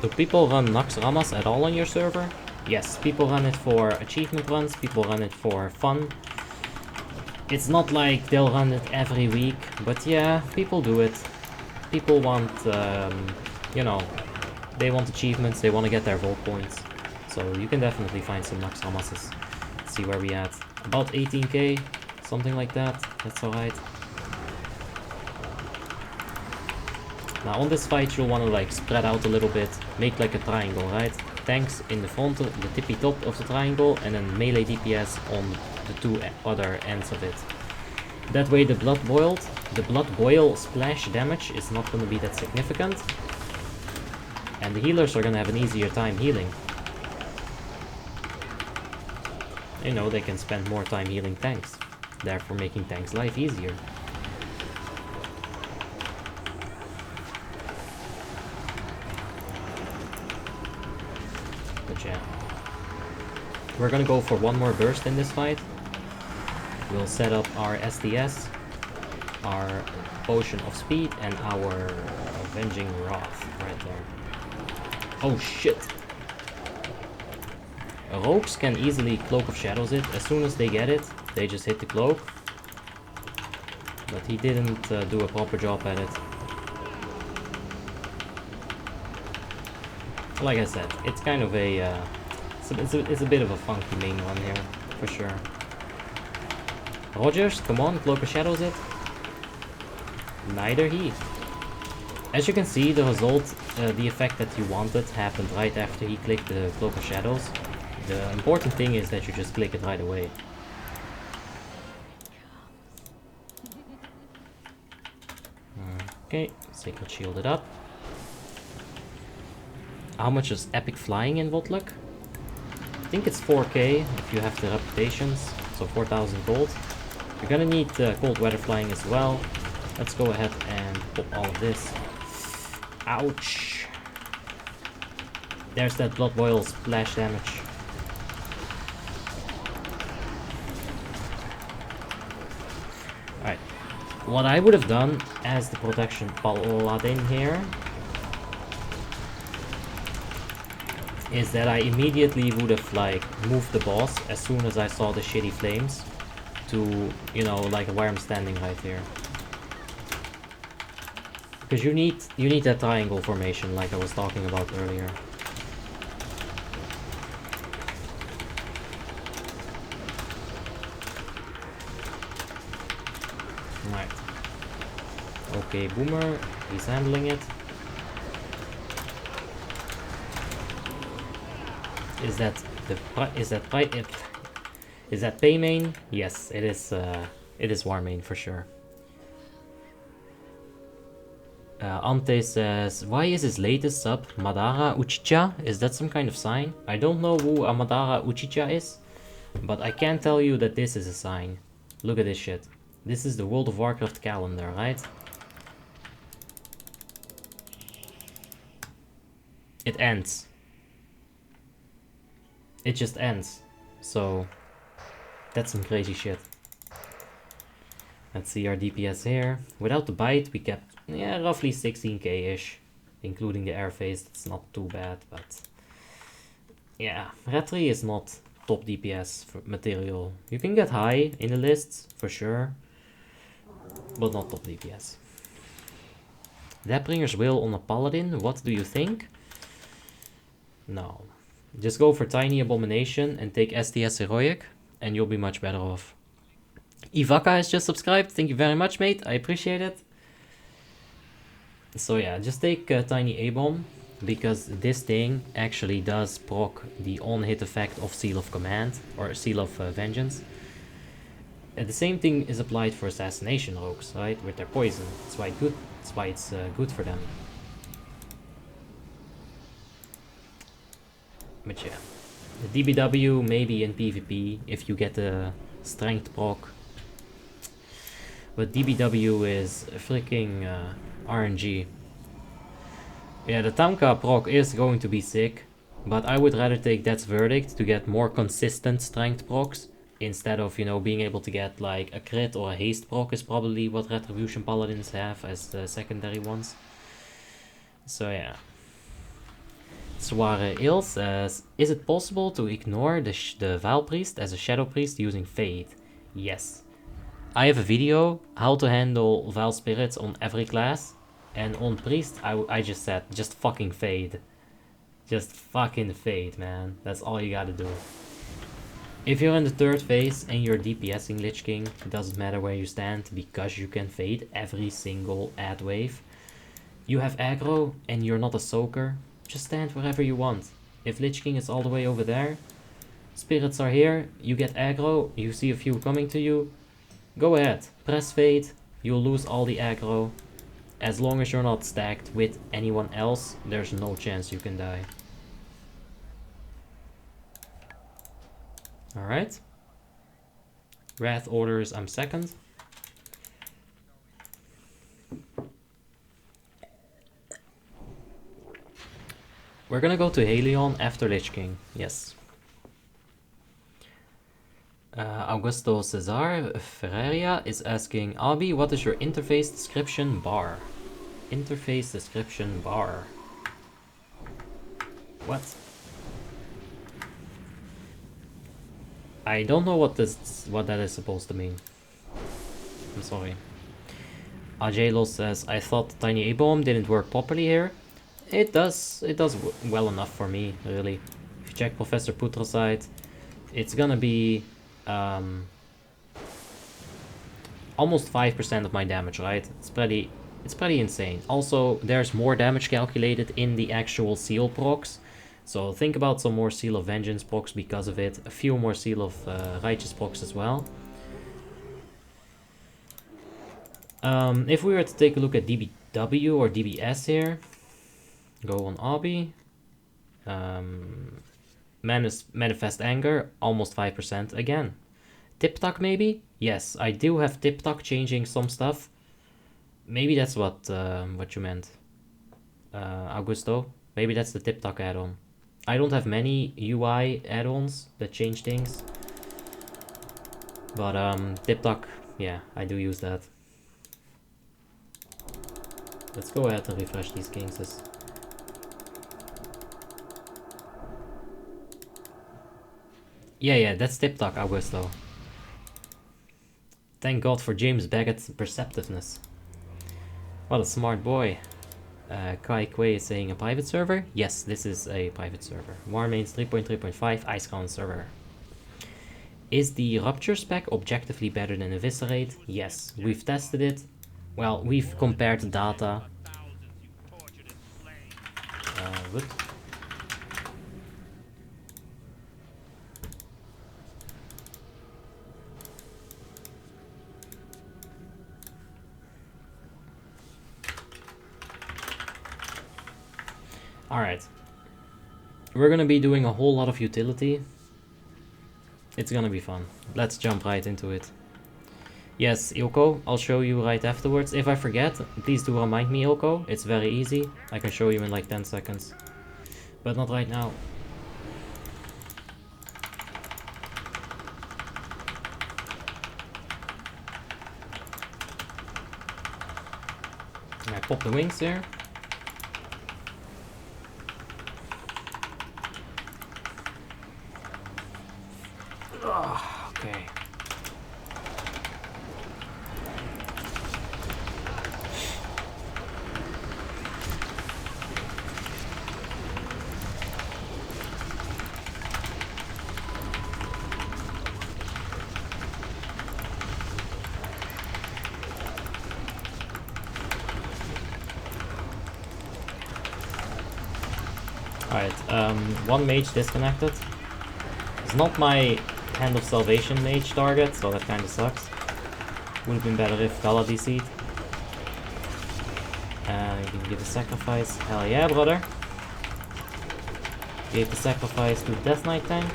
Do people run Nox Ramas at all on your server? Yes, people run it for achievement runs, people run it for fun. It's not like they'll run it every week, but yeah, people do it. People want, you know, they want achievements, they want to get their vote points. So you can definitely find some Nox Ramases. Let's see where we at. About 18k, something like that, that's alright. Now on this fight you'll want to like spread out a little bit, make like a triangle, right? Tanks in the front, the tippy top of the triangle, and then melee DPS on the two other ends of it. That way the blood boil splash damage is not going to be that significant. And the healers are going to have an easier time healing. You know, they can spend more time healing tanks, therefore making tanks' life easier. But yeah, we're gonna go for one more burst in this fight. We'll set up our SDS, our Potion of Speed, and our Avenging Wrath right there. Oh shit! Rogues can easily Cloak of Shadows it. As soon as they get it, they just hit the cloak. But he didn't do a proper job at it. Like I said, it's kind of a it's a bit of a funky main run here, for sure. Rogers, come on, Cloak of Shadows it. Neither he. As you can see, the result, the effect that you wanted happened right after he clicked the Cloak of Shadows. The important thing is that you just click it right away. Okay, Sacred shielded up. How much is epic flying in WoTLK? I think it's 4k if you have the reputations, so 4,000 gold. You're gonna need cold weather flying as well. Let's go ahead and pop all of this. Ouch! There's that blood boil splash damage. Alright. What I would have done as the protection Paladin here is that I immediately would have like moved the boss as soon as I saw the shitty flames to, you know, like where I'm standing right here. Because you need that triangle formation like I was talking about earlier. Right. Okay, Boomer, he's handling it. Is that Paymane? Yes, it is. It is Warmane for sure. Ante says, why is his latest sub Madara Uchicha? Is that some kind of sign? I don't know who a Madara Uchicha is, but I can tell you that this is a sign. Look at this shit. This is the World of Warcraft calendar, right? It ends. It just ends. So, that's some crazy shit. Let's see our DPS here. Without the bite, we kept, yeah, roughly 16k-ish. Including the air phase, that's not too bad, but... yeah, Retri is not top DPS for material. You can get high in the lists, for sure. But not top DPS. Deathbringer's Will on a Paladin, what do you think? No. Just go for Tiny Abomination and take STS Heroic, and you'll be much better off. Ivaka has just subscribed. Thank you very much, mate. I appreciate it. So yeah, just take Tiny A-Bomb, because this thing actually does proc the on-hit effect of Seal of Command, or Seal of Vengeance. And the same thing is applied for Assassination Rogues, right? With their poison. That's why it's good for them. But yeah, the DBW maybe in PvP if you get a strength proc. But DBW is freaking RNG. Yeah, the Tamka proc is going to be sick, but I would rather take Death's Verdict to get more consistent strength procs instead of, you know, being able to get like a crit or a haste proc is probably what Retribution Paladins have as the secondary ones. So yeah. Soare Il says, is it possible to ignore the Vile Priest as a Shadow Priest using Fade? Yes. I have a video how to handle Vile Spirits on every class, and on Priest I just said, just fucking Fade. Just fucking Fade, man. That's all you gotta do. If you're in the third phase and you're DPSing Lich King, it doesn't matter where you stand because you can Fade every single ad wave. You have aggro and you're not a soaker. Just stand wherever you want. If Lich King is all the way over there, spirits are here, you get aggro, you see a few coming to you, go ahead, press Fade, you'll lose all the aggro. As long as you're not stacked with anyone else, there's no chance you can die. Alright. Wrath orders, I'm second. We're gonna go to Helion after Lich King, yes. Augusto Cesar Ferreira is asking, Abi, what is your interface description bar? Interface description bar. What? I don't know what that is supposed to mean. I'm sorry. Ajelo says, I thought Tiny A-Bomb didn't work properly here. It does well enough for me, really. If you check Professor Putraside, it's gonna be almost 5% of my damage, right? It's pretty insane. Also, there's more damage calculated in the actual seal procs, so think about some more Seal of Vengeance procs because of it, a few more Seal of Righteous procs as well. If we were to take a look at W or DBS here. Go on Obby. Manifest Anger, almost 5% again. TikTok maybe? Yes, I do have TikTok changing some stuff. Maybe that's what you meant, Augusto. Maybe that's the TikTok add-on. I don't have many UI add-ons that change things. But TikTok, yeah, I do use that. Let's go ahead and refresh these kingses. Yeah, that's TikTok, Augusto. Thank God for James Baggett's perceptiveness. What a smart boy. Kai Quay is saying a private server. Yes, this is a private server. Warmanes 3.3.5 Icecrown server. Is the Rupture spec objectively better than Eviscerate? Yes, we've tested it. Well, we've compared data. What? Alright. We're gonna be doing a whole lot of utility. It's gonna be fun. Let's jump right into it. Yes, Ilko, I'll show you right afterwards. If I forget, please do remind me, Ilko. It's very easy. I can show you in like 10 seconds. But not right now. I pop the wings here. Okay. Alright, one mage disconnected. It's not my Hand of Salvation mage target, so that kinda sucks. Would have been better if Gala DC'd. You can give a sacrifice. Hell yeah, brother. Gave the sacrifice to Death Knight tank.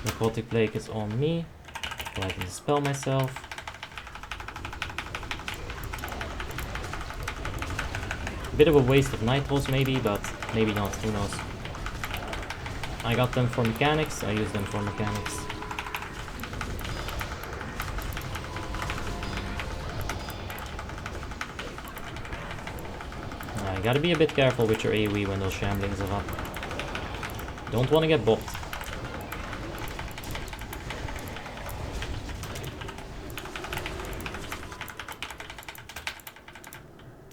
Necrotic Plague is on me, so I can dispel myself. A bit of a waste of nitros maybe, but maybe not, who knows. I got them for mechanics, I use them for mechanics. You gotta be a bit careful with your AoE when those shamblings are up. Don't wanna get bopped.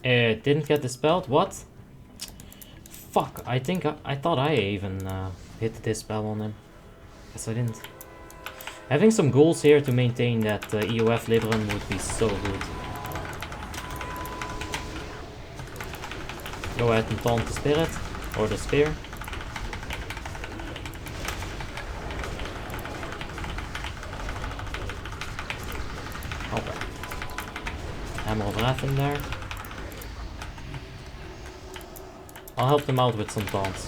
It didn't get dispelled? What? Fuck, I think I thought I even hit the dispel on him. Guess I didn't. Having some goals here to maintain that EOF Libram would be so good. Go ahead and taunt the spirit, or the spear. Okay. Hammer of Wrath in there. I'll help them out with some taunts.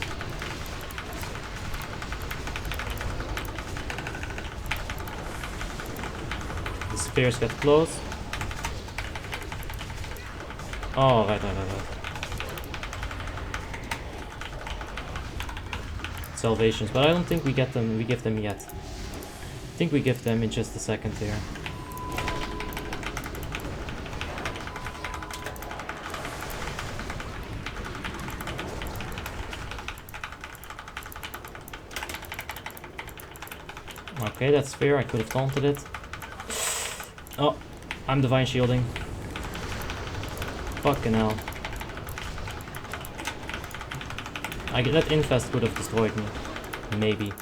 The spears get close. Oh, right. Salvations, but I don't think we give them yet. I think we give them in just a second here. Okay, that's fair, I could have taunted it. Oh, I'm divine shielding. Fucking hell. That infest could have destroyed me. Maybe.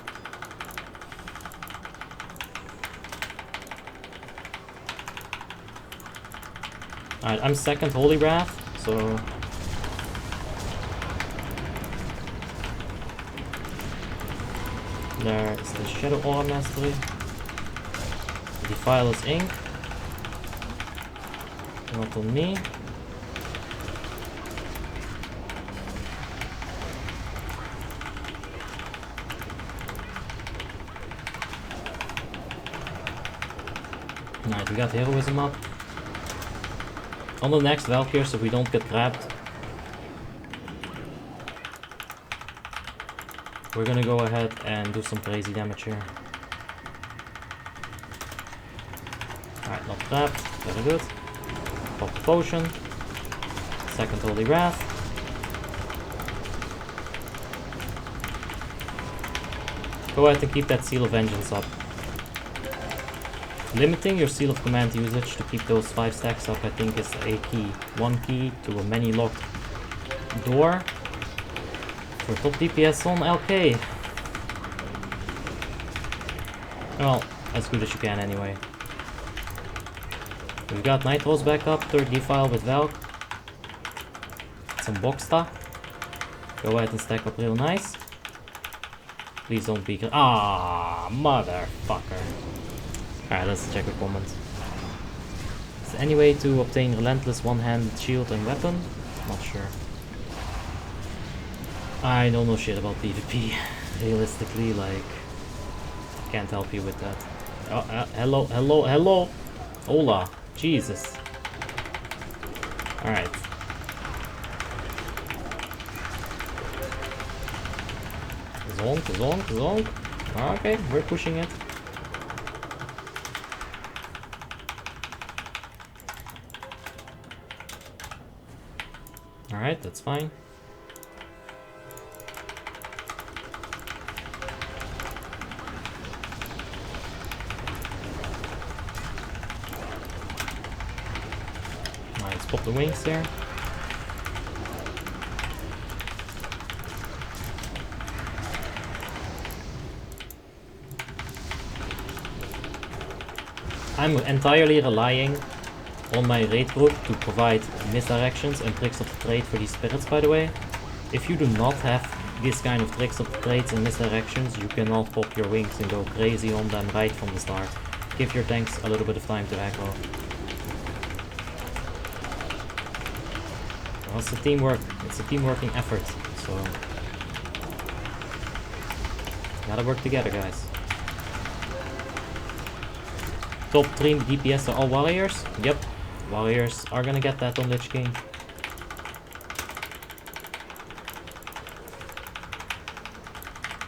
Alright, I'm second Holy Wrath, so... There is the Shadow Aura Mastery. Defile is Ink. Not on me. Alright, we got heroism up. On the next Valkyrie, so we don't get grabbed. We're gonna go ahead and do some crazy damage here. Alright, not grabbed. Very good. Pop the potion. Second Holy Wrath. Go ahead and keep that Seal of Vengeance up. Limiting your Seal of Command usage to keep those 5 stacks up, I think, is a key. One key to a many locked door for top DPS on LK. Well, as good as you can anyway. We've got Nitros back up, 3rd defile with Valk. Some Boxta. Go ahead and stack up real nice. Please don't be... Ah, motherfucker. Alright, let's check a comment. Is there any way to obtain Relentless one-handed shield and weapon? Not sure. I don't know shit about PvP. Realistically, like... Can't help you with that. Oh, hello, hello, hello! Hola! Jesus. Alright. Zonk, zonk, zonk. Okay, we're pushing it. Alright, that's fine. Alright, let's pop the wings there. I'm entirely relying on my raid group to provide misdirections and tricks of the trade for these spirits, by the way. If you do not have this kind of tricks of the trades and misdirections, you cannot pop your wings and go crazy on them right from the start. Give your tanks a little bit of time to echo. Well, it's a teamwork. It's a team working effort, so... Gotta work together, guys. Top 3 DPS are all warriors? Yep. Warriors are gonna get that on Lich King.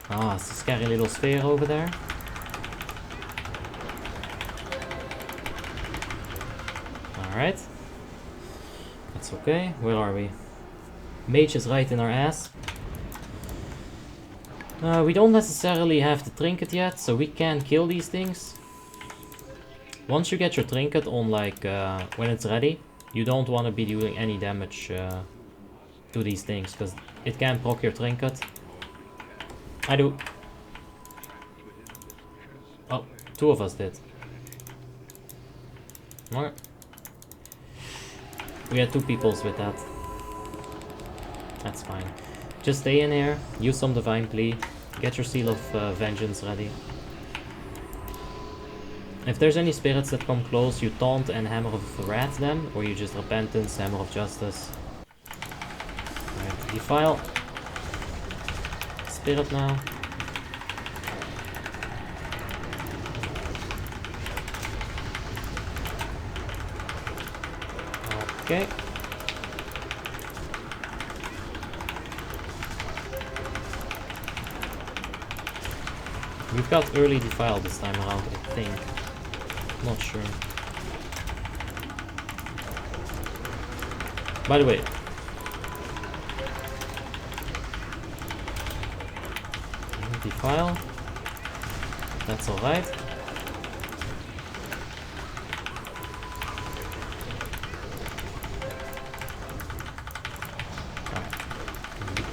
Ah, it's a scary little sphere over there. Alright. That's okay. Where are we? Mage is right in our ass. We don't necessarily have the trinket yet, so we can kill these things. Once you get your trinket on, like, when it's ready, you don't want to be doing any damage to these things, because it can proc your trinket. I do. Oh, 2 of us did. Alright. We had 2 peoples with that. That's fine. Just stay in here, use some Divine Plea, get your Seal of Vengeance ready. If there's any spirits that come close, you taunt and Hammer of Wrath them, or you just Repentance, Hammer of Justice. Alright, defile. Spirit now. Okay. We've got early defile this time around, I think. Not sure. By the way, defile. That's alright.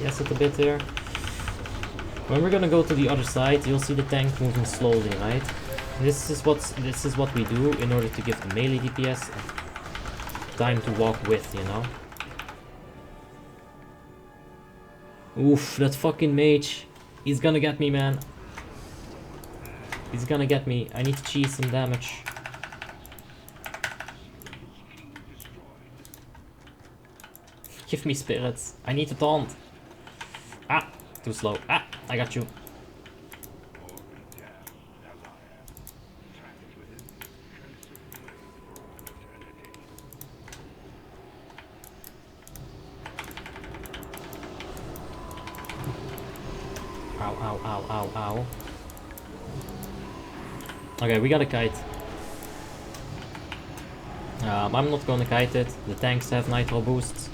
Yes, it a bit here. When we're gonna go to the other side, you'll see the tank moving slowly, right? This is what we do in order to give the melee DPS time to walk with, you know? Oof, that fucking mage. He's gonna get me, man. He's gonna get me. I need to cheese some damage. Give me spirits. I need to taunt. Ah, too slow. Ah, I got you. Ow, ow, ow, ow, ow. Okay, we got a kite. I'm not gonna kite it. The tanks have nitro boosts.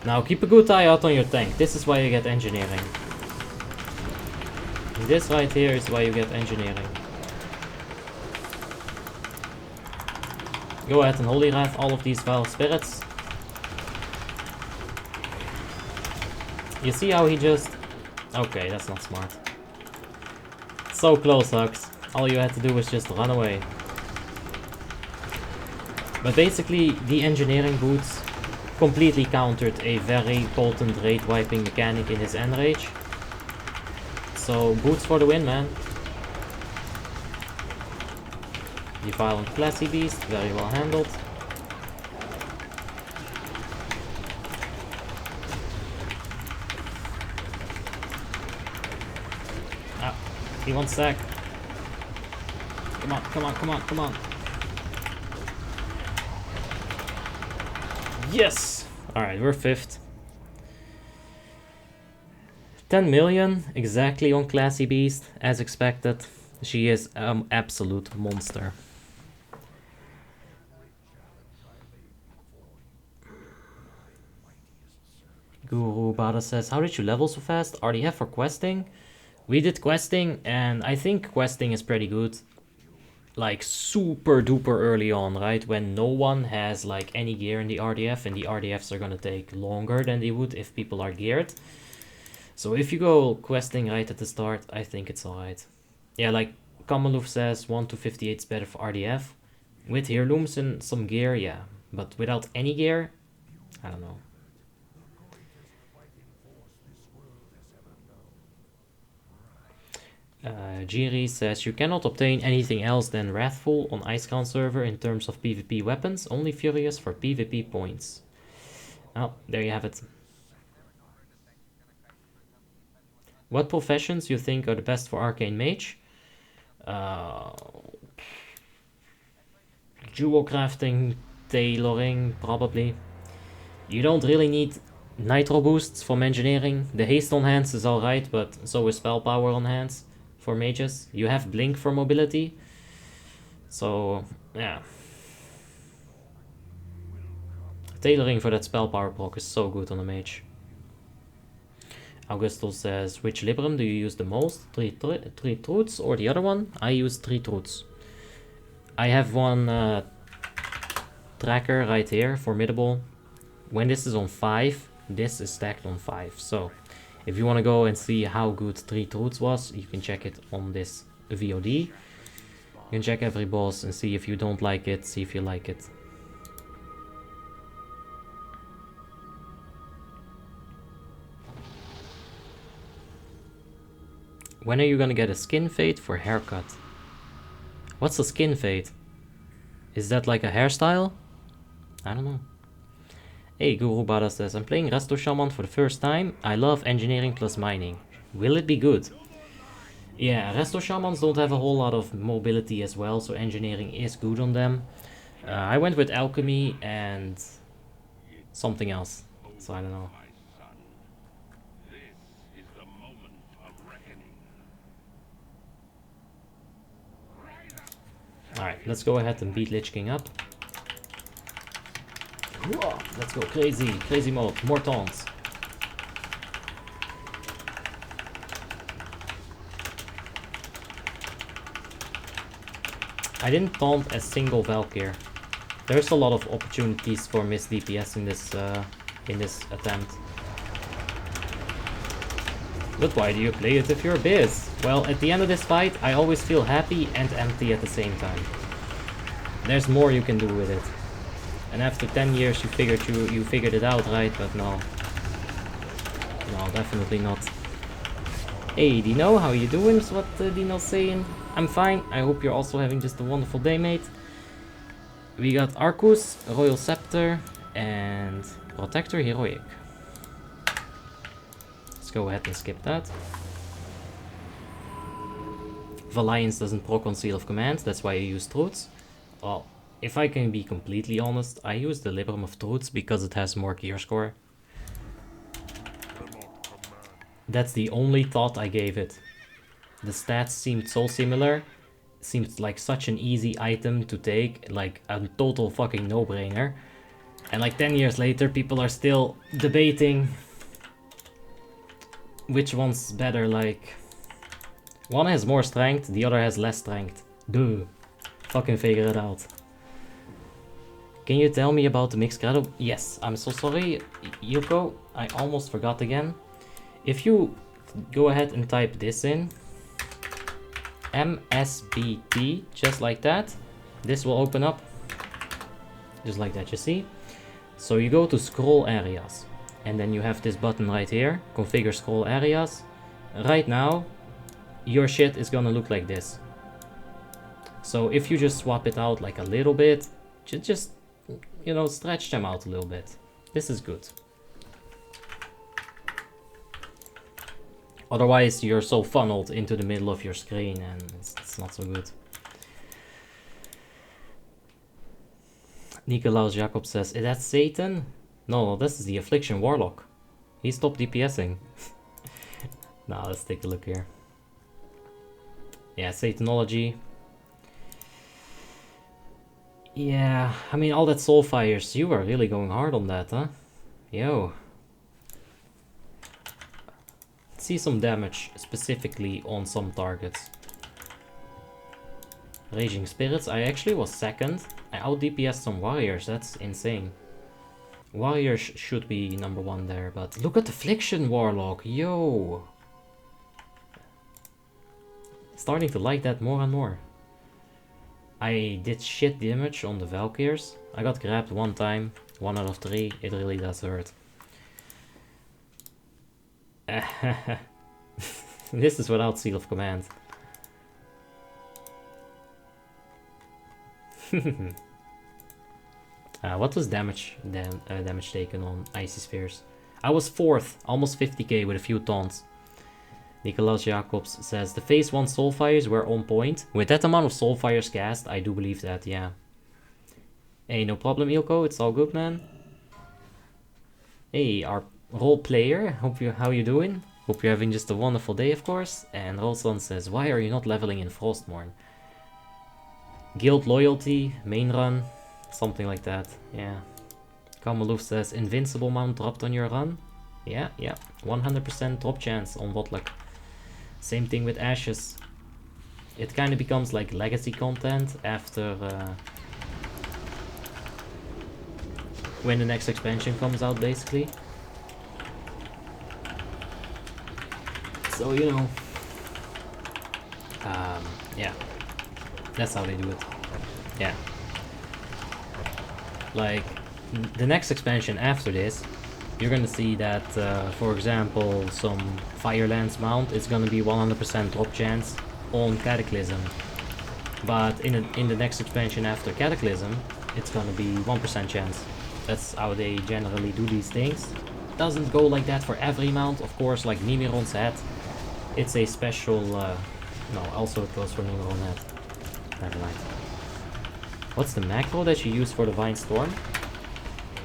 Now keep a good eye out on your tank. This is why you get engineering. This right here is why you get engineering. Go ahead and holy wrath all of these vile spirits. You see how he just... Okay, that's not smart. So close, Hux. All you had to do was just run away. But basically, the engineering boots completely countered a very potent raid wiping mechanic in his end rage. So, boots for the win, man. The violent classy beast, very well handled. Ah, he wants sack. Come on, come on, come on, come on. Yes! Alright, we're 5th. 10 million, exactly on Classy Beast, as expected. She is an absolute monster. Guru Bada says, how did you level so fast? RDF for questing? We did questing, and I think questing is pretty good. Like super duper early on, right? When no one has like any gear in the RDF, and the RDFs are gonna take longer than they would if people are geared. So if you go questing right at the start, I think it's alright. Yeah, like Kamaluf says, 1 to 58 is better for RDF. With heirlooms and some gear, yeah. But without any gear, I don't know. Jiri says, you cannot obtain anything else than Wrathful on Icecrown server in terms of PvP weapons, only Furious for PvP points. Oh, there you have it. What professions you think are the best for Arcane Mage? Jewel crafting, tailoring, probably. You don't really need nitro boosts from engineering. The haste on hands is alright, but so is spell power on hands. For mages, you have blink for mobility, so yeah. Tailoring for that spell power proc is so good on a mage. Augusto says, which Libram do you use the most? Three truths or the other one? I use 3 truths. I have one tracker right here, formidable. When this is on 5, this is stacked on 5, so if you want to go and see how good 3 truths was, you can check it on this VOD. You can check every boss and see if you don't like it, see if you like it. When are you gonna get a skin fade for haircut? What's a skin fade? Is that like a hairstyle? I don't know. Hey, Guru Bada says, I'm playing Resto Shaman for the first time. I love engineering plus mining. Will it be good? Yeah, Resto Shamans don't have a whole lot of mobility as well, so engineering is good on them. I went with alchemy and something else, so I don't know. Alright, let's go ahead and beat Lich King up. Whoa, let's go crazy, crazy mode, more taunts. I didn't taunt a single Valkyr. There's a lot of opportunities for miss DPS in this attempt. But why do you play it if you're Biz? Well, at the end of this fight, I always feel happy and empty at the same time. There's more you can do with it. And after 10 years you figured it out, right? But no. No, definitely not. Hey Dino, how you doing is what Dino's saying. I'm fine, I hope you're also having just a wonderful day, mate. We got Arcus, Royal Scepter, and Protector Heroic. go ahead and skip that. Valiance doesn't proc on Seal of Command, that's why I use Truths. Well, if I can be completely honest, I use the Liberum of Truths because it has more gear score. That's the only thought I gave it. The stats seemed so similar, seemed like such an easy item to take, like a total fucking no-brainer. And like 10 years later, people are still debating which one's better, like... One has more strength, the other has less strength. Duh. Fucking figure it out. Can you tell me about the mixed grado? Yes, I'm so sorry, Yuko. I almost forgot again. If you go ahead and type this in, MSBT, just like that, this will open up. Just like that, you see? So you go to scroll areas, and then you have this button right here, configure scroll areas. Right now, your shit is gonna look like this. So if you just swap it out like a little bit, just you know, stretch them out a little bit. This is good. Otherwise, you're so funneled into the middle of your screen and it's not so good. Nicolaus Jacob says, is that Satan? No, this is the Affliction Warlock. He stopped DPSing. Now let's take a look here. Yeah, Satanology. Yeah, I mean, all that Soulfires, you are really going hard on that, huh? Yo. Let's see some damage, specifically on some targets. Raging Spirits, I actually was second. I out DPS'd some Warriors, that's insane. Warriors should be number one there, but look at the Affliction Warlock, yo! Starting to like that more and more. I did shit damage on the Valkyrs. I got grabbed one time, 1 out of 3, it really does hurt. This is without Seal of Command. What was damage taken on Icy Spheres? I was 4th, almost 50k with a few taunts. Nicolaus Jacobs says, the phase 1 Soulfires were on point. With that amount of Soulfires cast, I do believe that, yeah. Hey, no problem, Ilko, it's all good, man. Hey, our role player, how you doing? Hope you're having just a wonderful day, of course. And Rolson says, why are you not leveling in Frostmourne? Guild loyalty, main run, something like that, yeah. Kamaloof says, invincible mount dropped on your run? Yeah, 100% drop chance on WoTLK. Same thing with Ashes. It kind of becomes like legacy content after when the next expansion comes out, basically. So, you know, yeah, that's how they do it. Yeah. Like, the next expansion after this, you're gonna see that, for example, some Firelands mount is gonna be 100% drop chance on Cataclysm. But in the next expansion after Cataclysm, it's gonna be 1% chance. That's how they generally do these things. Doesn't go like that for every mount, of course, like Nimiron's hat. It's a special, no, also it goes for Nimiron hat. Never mind. What's the macro that you use for Divine Storm?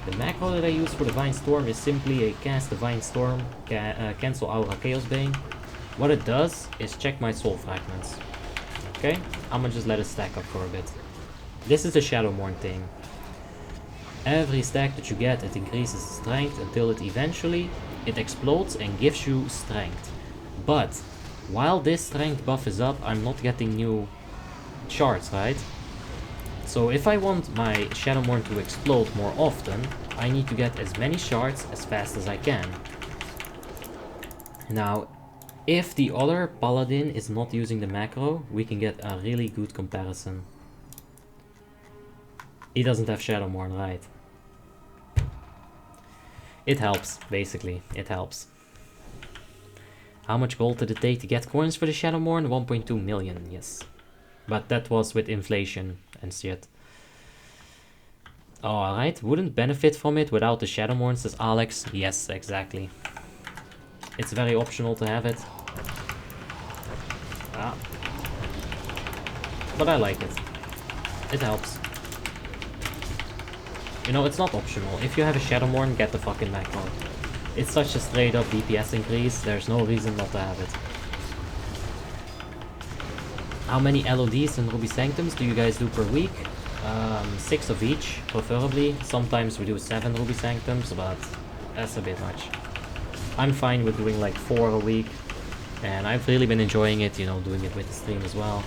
The macro that I use for Divine Storm is simply a cast Divine Storm, cancel Aura Chaos Bane. What it does is check my soul fragments. Okay, I'm gonna just let it stack up for a bit. This is the Shadowmourne thing. Every stack that you get, it increases strength until it eventually explodes and gives you strength. But while this strength buff is up, I'm not getting new shards, right? So if I want my Shadowmourne to explode more often, I need to get as many shards as fast as I can. Now, if the other Paladin is not using the macro, we can get a really good comparison. He doesn't have Shadowmourne, right? It helps, basically. It helps. How much gold did it take to get coins for the Shadowmourne? 1.2 million, yes. But that was with inflation and shit. Oh, alright. Wouldn't benefit from it without the Shadowmourne, says Alex. Yes, exactly. It's very optional to have it. Ah. But I like it. It helps. You know, it's not optional. If you have a Shadowmourne, get the fucking backbone. It's such a straight up DPS increase, there's no reason not to have it. How many LODs and Ruby Sanctums do you guys do per week? 6 of each, preferably. Sometimes we do 7 Ruby Sanctums, but that's a bit much. I'm fine with doing like 4 a week, and I've really been enjoying it, you know, doing it with the stream as well.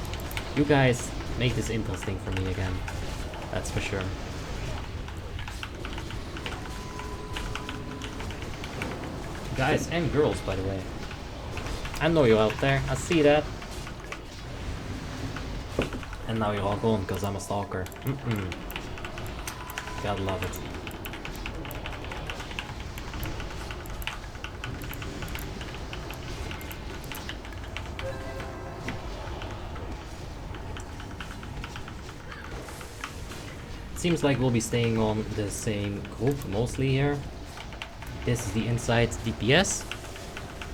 You guys make this interesting for me again, that's for sure. Guys and girls, by the way. I know you're out there, I see that. And now you're all gone because I'm a stalker. Gotta love it. Seems like we'll be staying on the same group mostly here. This is the Inside DPS.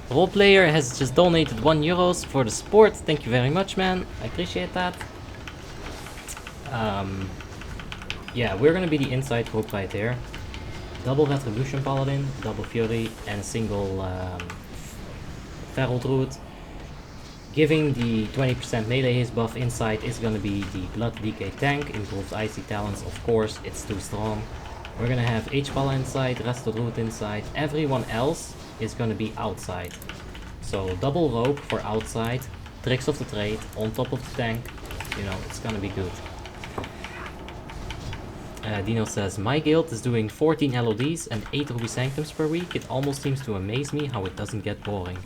Roleplayer has just donated €1 for the support. Thank you very much, man. I appreciate that. Yeah, we're gonna be the Inside group right here. Double Retribution Paladin, double Fury, and single Feral Druid. Giving the 20% melee haste buff inside is gonna be the Blood Decay tank, improved Icy Talents, of course, it's too strong. We're gonna have H-Pala inside, Resto Druid inside, everyone else is gonna be outside. So double Rogue for outside, Tricks of the Trade on top of the tank, you know, it's gonna be good. Dino says, my guild is doing 14 LODs and 8 Ruby Sanctums per week. It almost seems to amaze me how it doesn't get boring.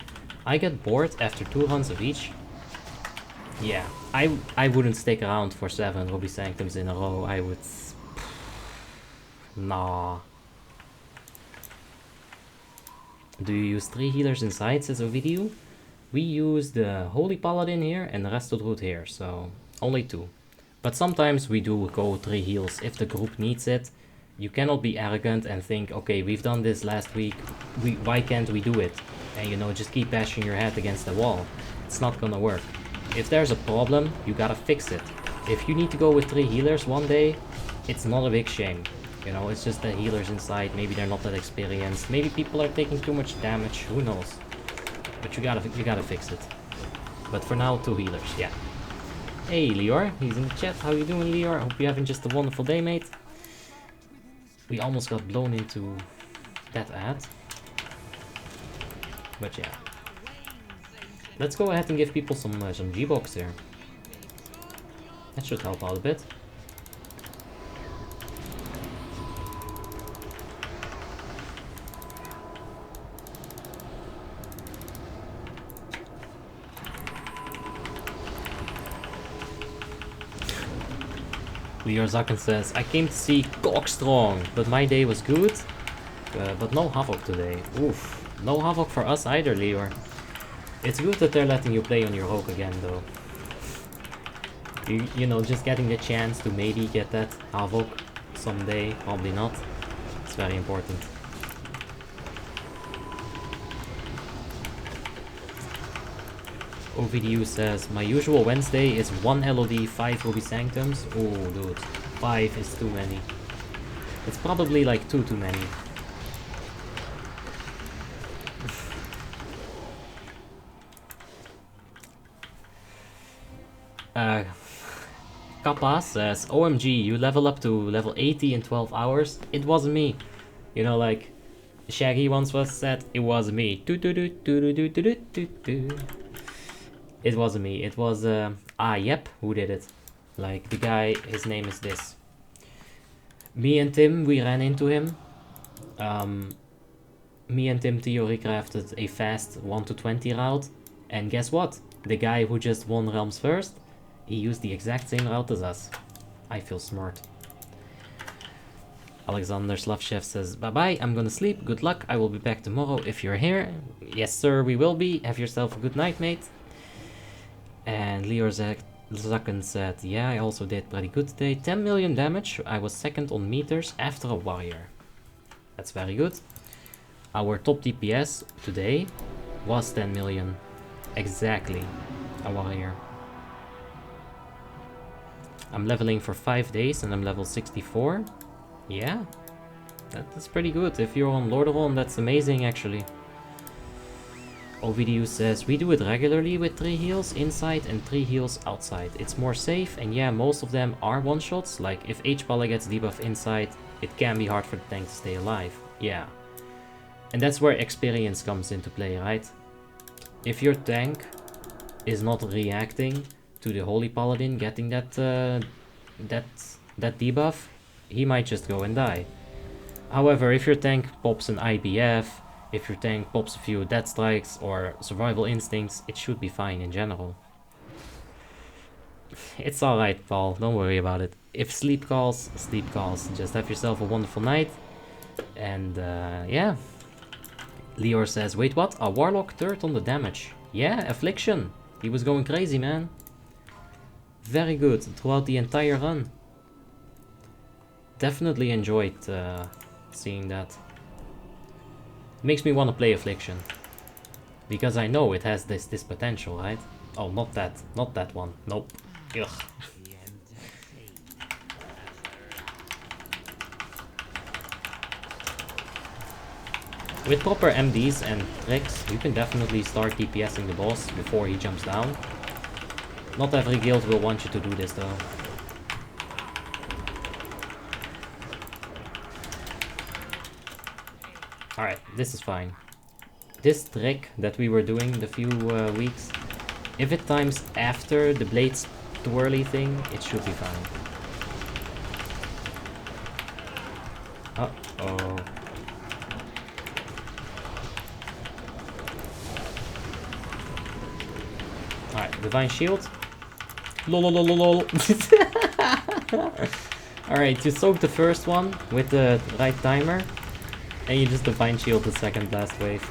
I get bored after 2 runs of each. Yeah, I wouldn't stick around for 7 Ruby Sanctums in a row. I would... Nah. Do you use 3 healers inside, says Ovidio? We use the Holy Paladin here and the Resto Druid here, so only 2. But sometimes we do go 3 heals if the group needs it. You cannot be arrogant and think, okay, we've done this last week, why can't we do it? And you know, just keep bashing your head against the wall. It's not gonna work. If there's a problem, you gotta fix it. If you need to go with 3 healers one day, it's not a big shame. You know, it's just the healers inside, maybe they're not that experienced, maybe people are taking too much damage, who knows. But you gotta fix it. But for now, 2 healers, yeah. Hey Lior, he's in the chat. How you doing, Lior? Hope you're having just a wonderful day, mate. We almost got blown into that ad. But yeah. Let's go ahead and give people some G-Box here. That should help out a bit. Lior Zakken says, I came to see Cockstrong, but my day was good. But no Havoc today. Oof. No Havoc for us either, Lior. It's good that they're letting you play on your Rogue again, though. You know, just getting the chance to maybe get that Havoc someday, probably not. It's very important. OVDU says, my usual Wednesday is 1 LOD, 5 Ruby Sanctums. Oh, dude. 5 is too many. It's probably like 2 too many. Kappa says, OMG, you level up to level 80 in 12 hours? It wasn't me. You know, like Shaggy once was said, it was me. It wasn't me, it was, yep, who did it? Like, the guy, his name is this. Me and Tim, we ran into him. Me and Tim theory crafted a fast 1 to 20 route. And guess what? The guy who just won Realms first, he used the exact same route as us. I feel smart. Alexander Slavchev says, bye-bye, I'm gonna sleep, good luck, I will be back tomorrow if you're here. Yes, sir, we will be. Have yourself a good night, mate. And Lior Zakken said, yeah, I also did pretty good today. 10 million damage. I was second on meters after a warrior. That's very good. Our top DPS today Was 10 million. Exactly. A warrior. I'm leveling for 5 days and I'm level 64. Yeah. That's pretty good. If you're on Lordaeron, that's amazing actually. OVDU says, we do it regularly with 3 heals inside and 3 heals outside. It's more safe, and yeah, most of them are one-shots. Like, if H-Pala gets debuff inside, it can be hard for the tank to stay alive. Yeah. And that's where experience comes into play, right? If your tank is not reacting to the Holy Paladin getting that debuff, he might just go and die. However, if your tank pops an IBF, if your tank pops a few death strikes or survival instincts, it should be fine in general. It's alright, Paul, don't worry about it. If sleep calls, sleep calls. Just have yourself a wonderful night. And yeah. Leor says, wait, what? A Warlock third on the damage. Yeah, Affliction. He was going crazy, man. Very good throughout the entire run. Definitely enjoyed seeing that. Makes me want to play Affliction. Because I know it has this potential, right? Oh, not that one. Nope. Ugh. With proper MDs and tricks, you can definitely start DPSing the boss before he jumps down. Not every guild will want you to do this though. Alright, this is fine. This trick that we were doing the few weeks, if it times after the blades twirly thing, it should be fine. Uh-oh. Alright, Divine Shield. Lololololol. Alright, you soak the first one with the right timer, and you just Divine Shield the second last wave.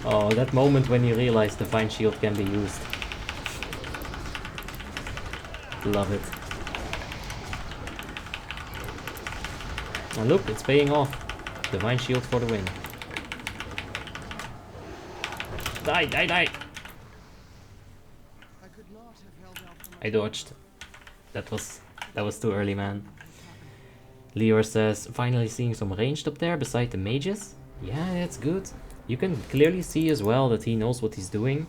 Oh, that moment when you realize Divine Shield can be used. Love it. And look, it's paying off. Divine Shield for the win. Die, die, die! I dodged. That was too early, man. Leor says, finally seeing some ranged up there beside the mages. Yeah, that's good. You can clearly see as well that he knows what he's doing.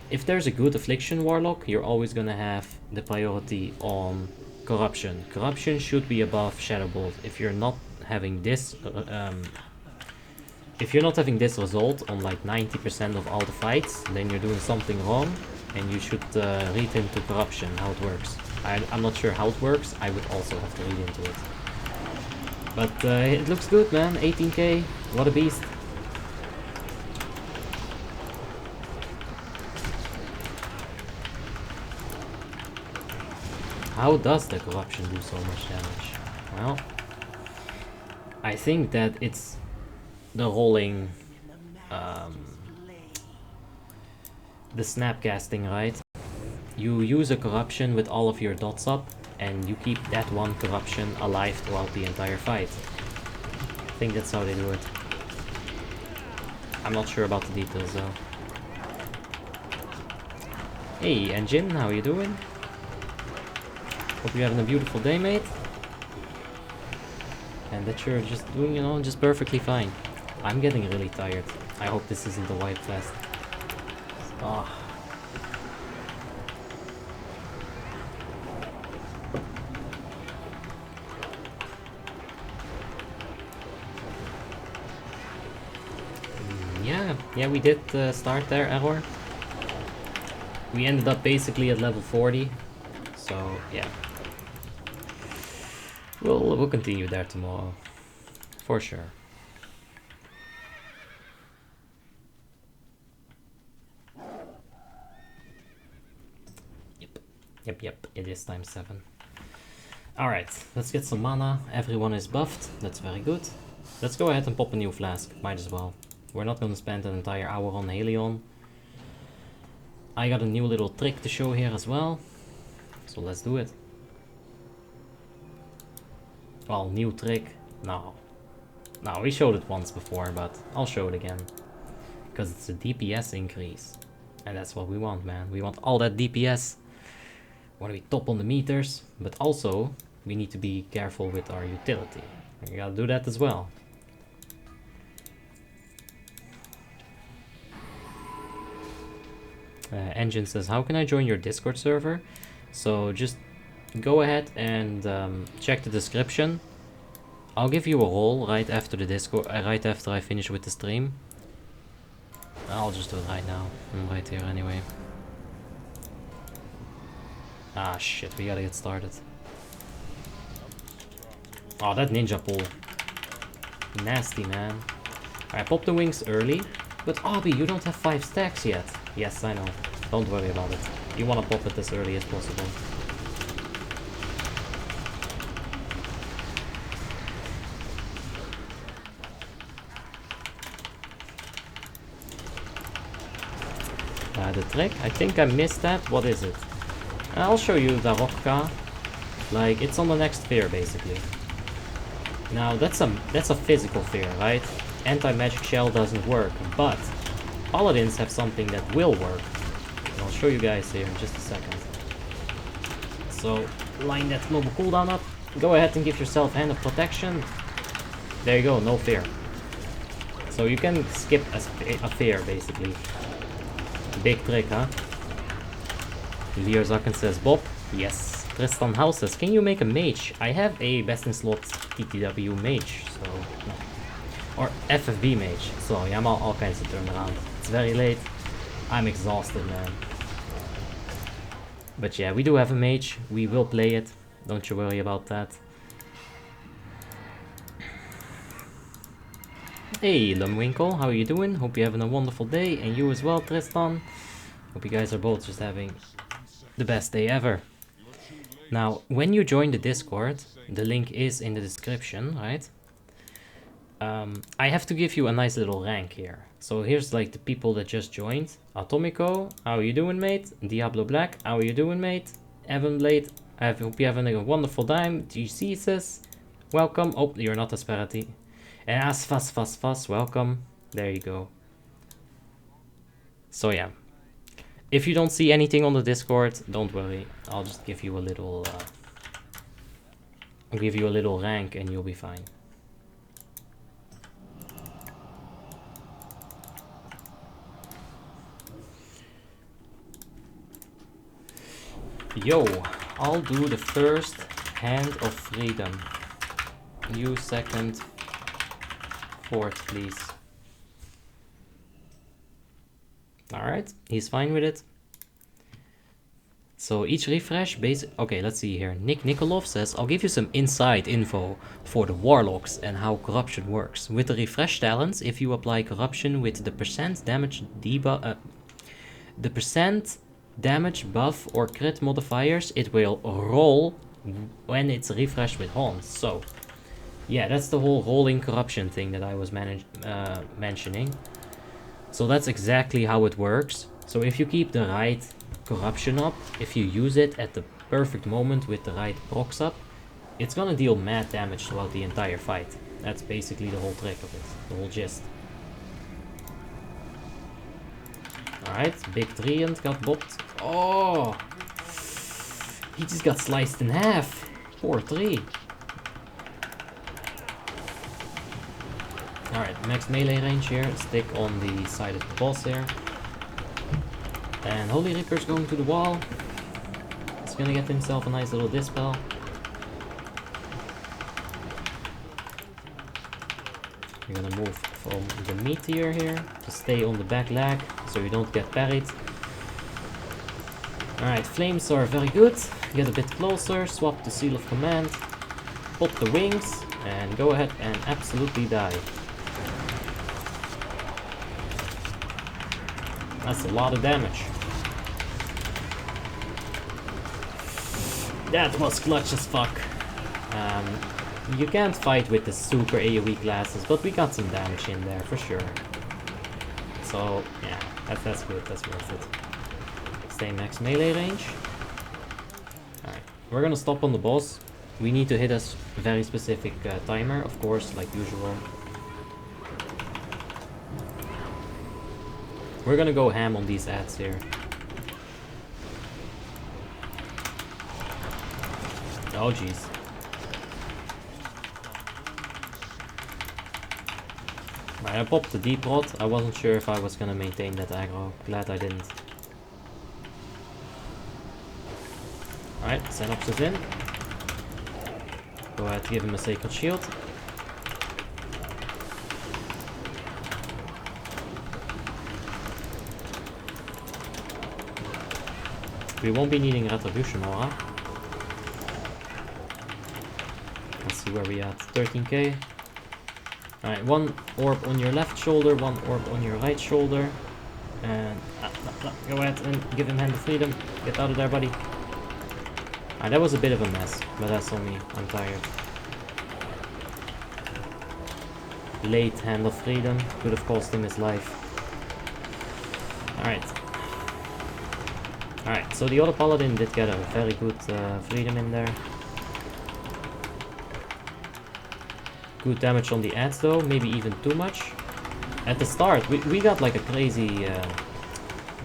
If there's a good Affliction Warlock, you're always gonna have the priority on Corruption. Corruption should be above Shadowbolt. If you're not having this result on like 90% of all the fights, then you're doing something wrong, and you should read into Corruption, how it works. I'm not sure how it works, I would also have to read into it. But it looks good, man. 18k, what a beast. How does the Corruption do so much damage? Well, I think that it's the rolling, the snap casting, right? You use a Corruption with all of your dots up, and you keep that one Corruption alive throughout the entire fight. I think that's how they do it. I'm not sure about the details though. Hey Engine, how you doing? Hope you're having a beautiful day, mate. And that you're just doing, you know, just perfectly fine. I'm getting really tired. I hope this isn't the wipe fest. Ah. Yeah, we did start there, Error. We ended up basically at level 40. So, yeah. We'll continue there tomorrow. For sure. Yep, it is times 7. Alright, let's get some mana. Everyone is buffed, that's very good. Let's go ahead and pop a new flask, might as well. We're not gonna spend an entire hour on Helion. I got a new little trick to show here as well. So let's do it. Well, new trick. No. No, we showed it once before, but I'll show it again. Because it's a DPS increase. And that's what we want, man. We want all that DPS. We want to be top on the meters. But also, we need to be careful with our utility. We gotta do that as well. Engine says, how can I join your Discord server? So just go ahead and check the description. I'll give you a role right after the Discord, right after I finish with the stream. I'll just do it right now. I'm right here anyway. Ah shit, we gotta get started. Oh, that ninja pull. Nasty, man. Alright, pop the wings early. But Abby, you don't have 5 stacks yet. Yes, I know. Don't worry about it. You wanna pop it as early as possible. The trick? I think I missed that. What is it? I'll show you the Rokka. Like, it's on the next sphere, basically. Now, that's a physical fear, right? Anti-magic shell doesn't work, but Paladins have something that will work. And I'll show you guys here in just a second. So, line that noble cooldown up. Go ahead and give yourself Hand of Protection. There you go, no fear. So you can skip a fear, basically. Big trick, huh? Leo Zakken says, Bob, yes. Tristan House says, can you make a mage? I have a best in slot TTW mage, so no. Or FFB mage, so yeah, I'm all kinds of turn around. It's very late. I'm exhausted, man. But yeah, we do have a mage. We will play it. Don't you worry about that. Hey, Lumwinkle, how are you doing? Hope you're having a wonderful day, and you as well, Tristan. Hope you guys are both just having the best day ever. Now, when you join the Discord, the link is in the description, right? I have to give you a nice little rank here. So here's like the people that just joined. Atomico, how are you doing, mate? Diablo Black, how are you doing, mate? Evan Blade, I hope you're having a wonderful time. GC says, welcome. Oh, you're not Asperity. And Asfas, welcome. There you go. So yeah. If you don't see anything on the Discord, don't worry. I'll just give you a little rank and you'll be fine. Yo, I'll do the first Hand of Freedom. You second, fourth, please. Alright, he's fine with it. So each refresh okay, let's see here. Nick Nikolov says, I'll give you some inside info for the warlocks and how corruption works. With the refresh talents, if you apply corruption with the percent damage debuff, the percent damage buff or crit modifiers, it will roll when it's refreshed with horns. So yeah, that's the whole rolling corruption thing that I was mentioning. So that's exactly how it works. So if you keep the right corruption up, if you use it at the perfect moment with the right procs up, it's gonna deal mad damage throughout the entire fight. That's basically the whole trick of it, the whole gist. Alright, big Treant got bopped. Oh! He just got sliced in half. Poor Tree. Alright, max melee range here. Stick on the side of the boss here. And Holy Reaper's going to the wall. He's gonna get himself a nice little dispel. You're gonna move from the meteor here to stay on the back leg so you don't get parried. Alright, flames are very good. Get a bit closer, swap the seal of command, pop the wings, and go ahead and absolutely die. That's a lot of damage. That was clutch as fuck. You can't fight with the super AoE classes, but we got some damage in there for sure. So yeah, that's good, that's worth it. Stay max melee range. Alright, we're gonna stop on the boss. We need to hit a very specific timer, of course, like usual. We're gonna go ham on these ads here. Oh jeez. Right, I popped the deep rod. I wasn't sure if I was gonna maintain that aggro. Glad I didn't. Alright, Xenops is in. Go ahead, give him a Sacred Shield. We won't be needing Retribution Aura. Let's see where we at. 13k. Alright, one orb on your left shoulder, one orb on your right shoulder. And go ahead and give him Hand of Freedom. Get out of there, buddy. Alright, that was a bit of a mess, but that's on me. I'm tired. Late Hand of Freedom. Could have cost him his life. Alright. Alright, so the other Paladin did get a very good freedom in there. Good damage on the ads though, maybe even too much. At the start, we got like a crazy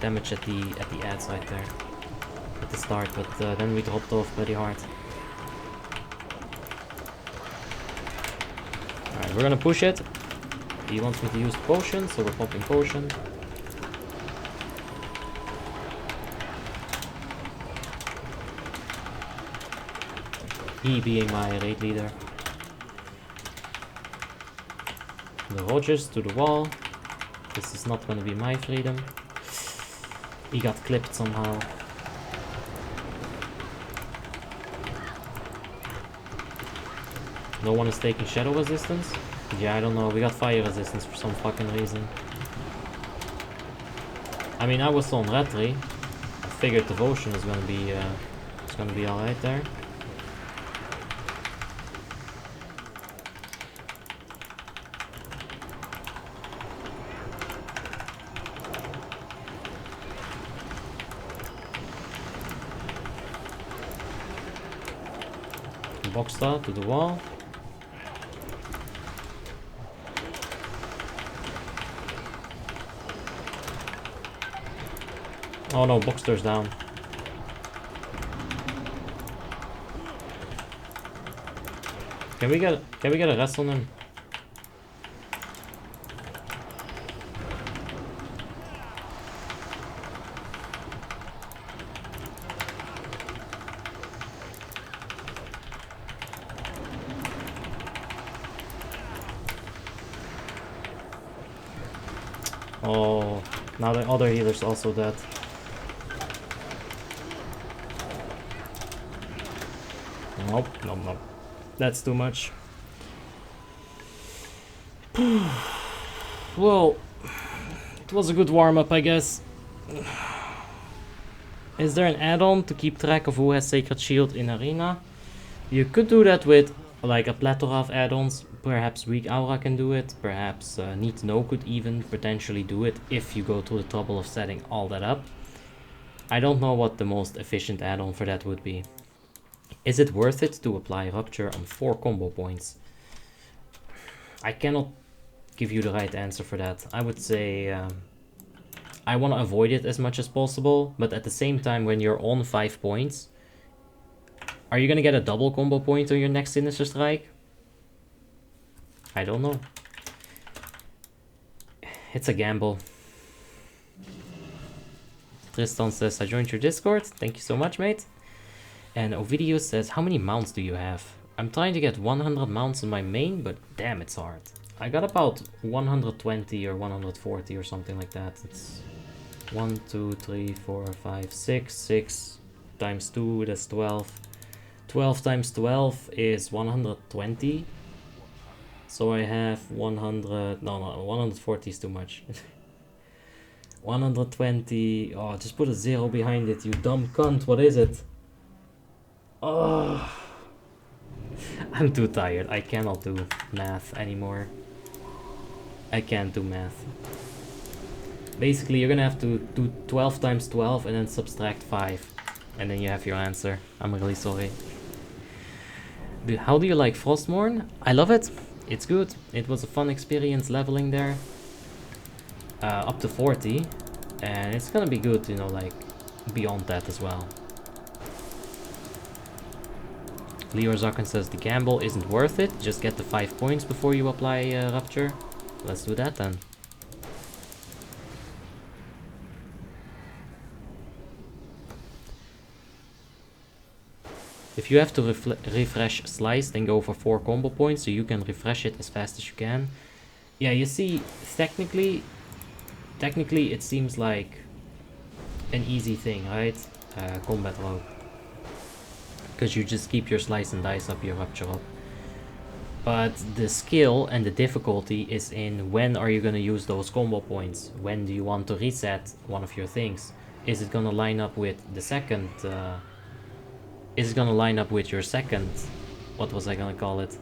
damage at the ads right there. At the start, but then we dropped off pretty hard. Alright, we're gonna push it. He wants me to use potion, so we're popping potion. He being my raid leader. The Rogers to the wall. This is not going to be my freedom. He got clipped somehow. No one is taking shadow resistance? Yeah, I don't know. We got fire resistance for some fucking reason. I mean, I was on Retri. I figured devotion is going to be alright there. Boxstar to the wall. Oh no, Boxstar's down. Can we get a rest on him? Oh, now the other healer's also dead. Nope, nope, nope. That's too much. Well, it was a good warm-up, I guess. Is there an add-on to keep track of who has Sacred Shield in Arena? You could do that with like a plethora of add-ons. Perhaps Weak Aura can do it. Perhaps Need to Know could even potentially do it if you go to the trouble of setting all that up. I don't know what the most efficient add-on for that would be. Is it worth it to apply Rupture on 4 combo points? I cannot give you the right answer for that. I would say I want to avoid it as much as possible, but at the same time, when you're on 5 points, are you going to get a double combo point on your next Sinister Strike? I don't know. It's a gamble. Tristan says, I joined your Discord. Thank you so much, mate. And Ovidio says, how many mounts do you have? I'm trying to get 100 mounts on my main, but damn, it's hard. I got about 120 or 140 or something like that. It's 1, 2, 3, 4, 5, 6. 6 times 2, that's 12. 12 times 12 is 120. So I have 100, no, 140 is too much. 120, oh, just put a 0 behind it, you dumb cunt, what is it? Oh, I'm too tired, I cannot do math anymore. I can't do math. Basically, you're gonna have to do 12 times 12 and then subtract 5. And then you have your answer. I'm really sorry. How do you like Frostmourne? I love it. It's good. It was a fun experience leveling there. Up to 40. And it's gonna be good, you know, like, beyond that as well. Leo Zakan says the gamble isn't worth it. Just get the 5 points before you apply Rupture. Let's do that then. If you have to refresh Slice, then go for 4 combo points so you can refresh it as fast as you can. Yeah, you see, technically it seems like an easy thing, right? Combat rogue. Because you just keep your Slice and Dice up, your Rupture up. But the skill and the difficulty is in when are you going to use those combo points? When do you want to reset one of your things? Is it going to line up with the second... is it going to line up with your second... What was I going to call it?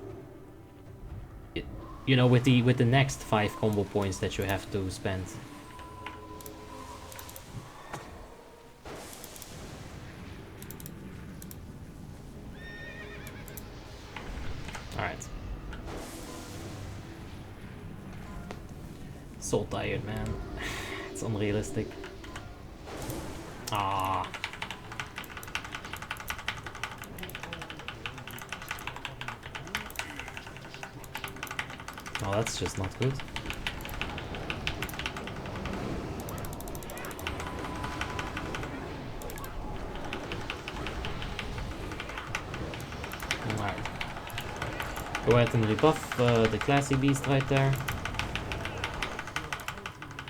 You know, with the next 5 combo points that you have to spend. Alright. So tired, man. It's unrealistic. Ah. Oh, that's just not good. Alright. Go ahead and rebuff the classy beast right there.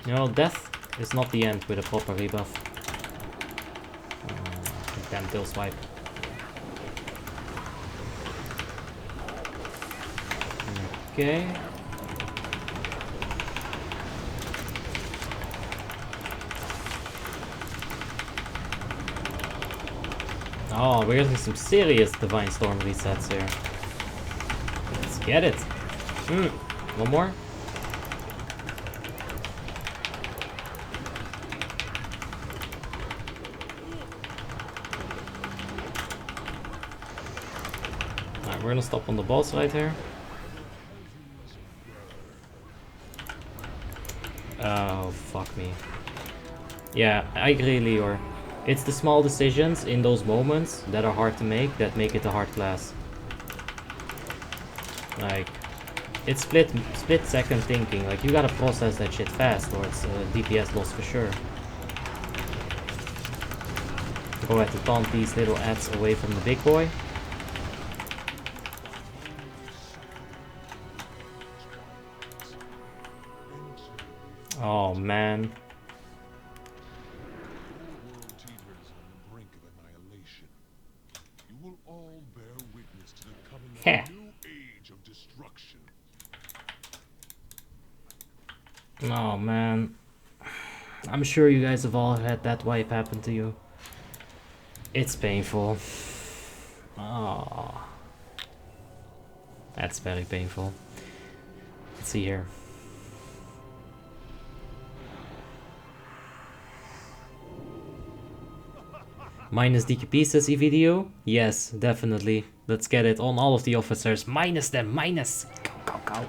You know, death is not the end with a proper rebuff. Damn tail swipe. Okay. Oh, we're getting some serious Divine Storm resets here. Let's get it. One more. Alright, we're gonna stop on the boss right here. Oh, fuck me. Yeah, I agree, Leor. It's the small decisions in those moments that are hard to make that make it a hard class. Like, it's split second thinking. Like, you gotta process that shit fast or it's a DPS loss for sure. Go ahead to taunt these little ads away from the big boy. Oh, man. Heh. Oh, man. I'm sure you guys have all had that wipe happen to you. It's painful. Oh. That's very painful. Let's see here. Minus DKP says video? Yes, definitely. Let's get it on all of the officers. Minus them, minus! Go.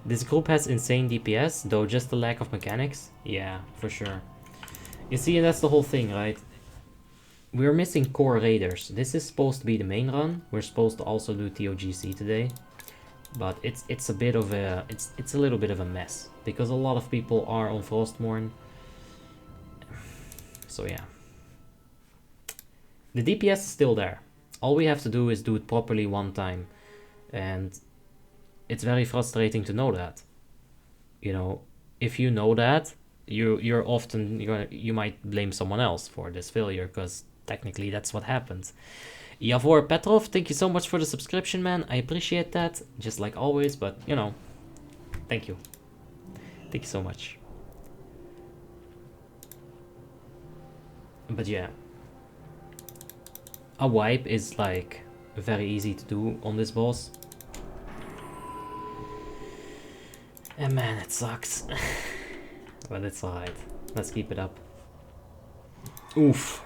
This group has insane DPS, though just the lack of mechanics? Yeah, for sure. You see, and that's the whole thing, right? We're missing core raiders. This is supposed to be the main run. We're supposed to also do TOGC today. But it's a bit of a... It's a little bit of a mess. Because a lot of people are on Frostmourne. So yeah. The DPS is still there. All we have to do is do it properly one time. And it's very frustrating to know that. You know, if you know that, you're often you might blame someone else for this failure, because technically that's what happens. Yavor Petrov, thank you so much for the subscription, man. I appreciate that, just like always, but you know, thank you. Thank you so much. But yeah, a wipe is like very easy to do on this boss. And man, it sucks. But it's alright. Let's keep it up. Oof.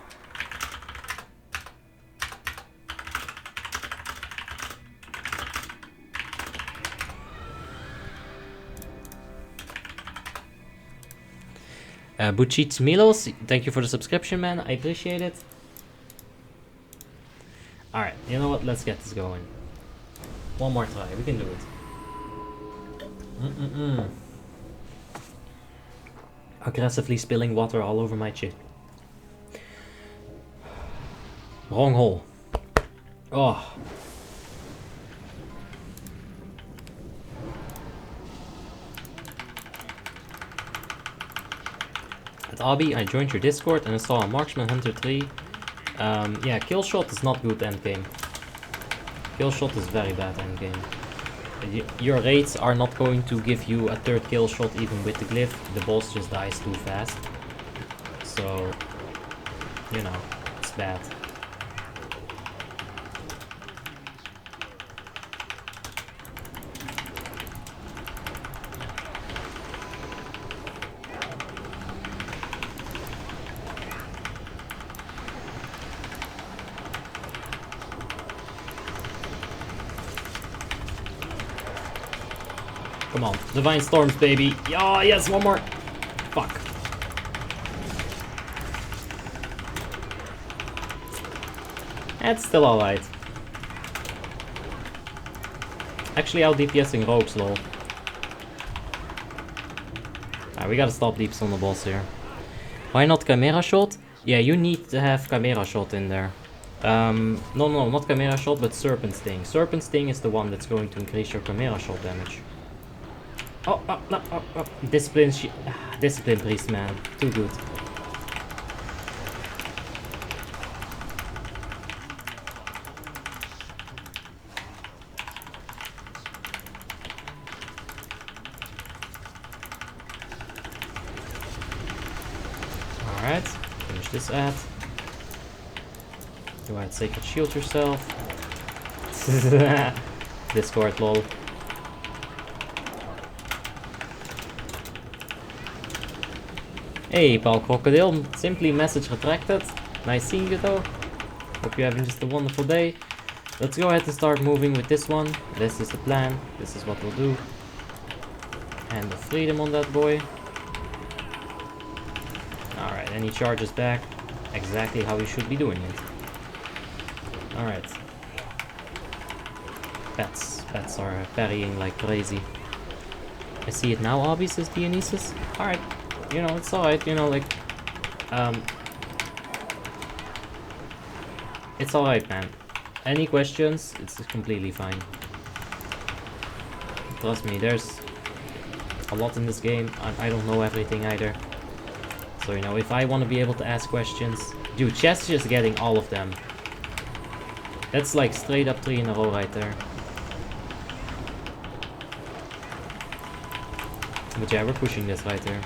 Buchit Milos, thank you for the subscription, man. I appreciate it. Alright, you know what? Let's get this going. One more try. We can do it. Aggressively spilling water all over my chin. Wrong hole. Oh. At Abi, I joined your Discord and I saw a Marksman Hunter 3. Yeah, Killshot is not good endgame. Killshot is very bad endgame. Your raids are not going to give you a third killshot even with the glyph. The boss just dies too fast. So, you know, it's bad. Come on, Divine Storms, baby. Yeah, yes, one more. Fuck. That's still alright. Actually, out DPSing rogues, lol. Alright, we gotta stop deeps on the boss here. Why not Chimera Shot? Yeah, you need to have Chimera Shot in there. No, not Chimera Shot, but Serpent Sting. Serpent Sting is the one that's going to increase your Chimera Shot damage. Oh, no. Discipline, Discipline Priest, man. Too good. Alright, finish this ad. Do I Sacred Shield yourself? Discord, lol. Hey, Paul Crocodile, simply message retracted. Nice seeing you though. Hope you're having just a wonderful day. Let's go ahead and start moving with this one. This is the plan. This is what we'll do. Hand of Freedom on that boy. Alright, and he charges back exactly how he should be doing it. Alright. Pets are parrying like crazy. I see it now, Obby, says Dionysus. Alright. You know, it's alright, you know, like, it's alright, man. Any questions, it's completely fine. Trust me, there's a lot in this game. I don't know everything either. So, you know, if I want to be able to ask questions... Dude, Chess is getting all of them. That's like straight up 3 in a row right there. But yeah, we're pushing this right there.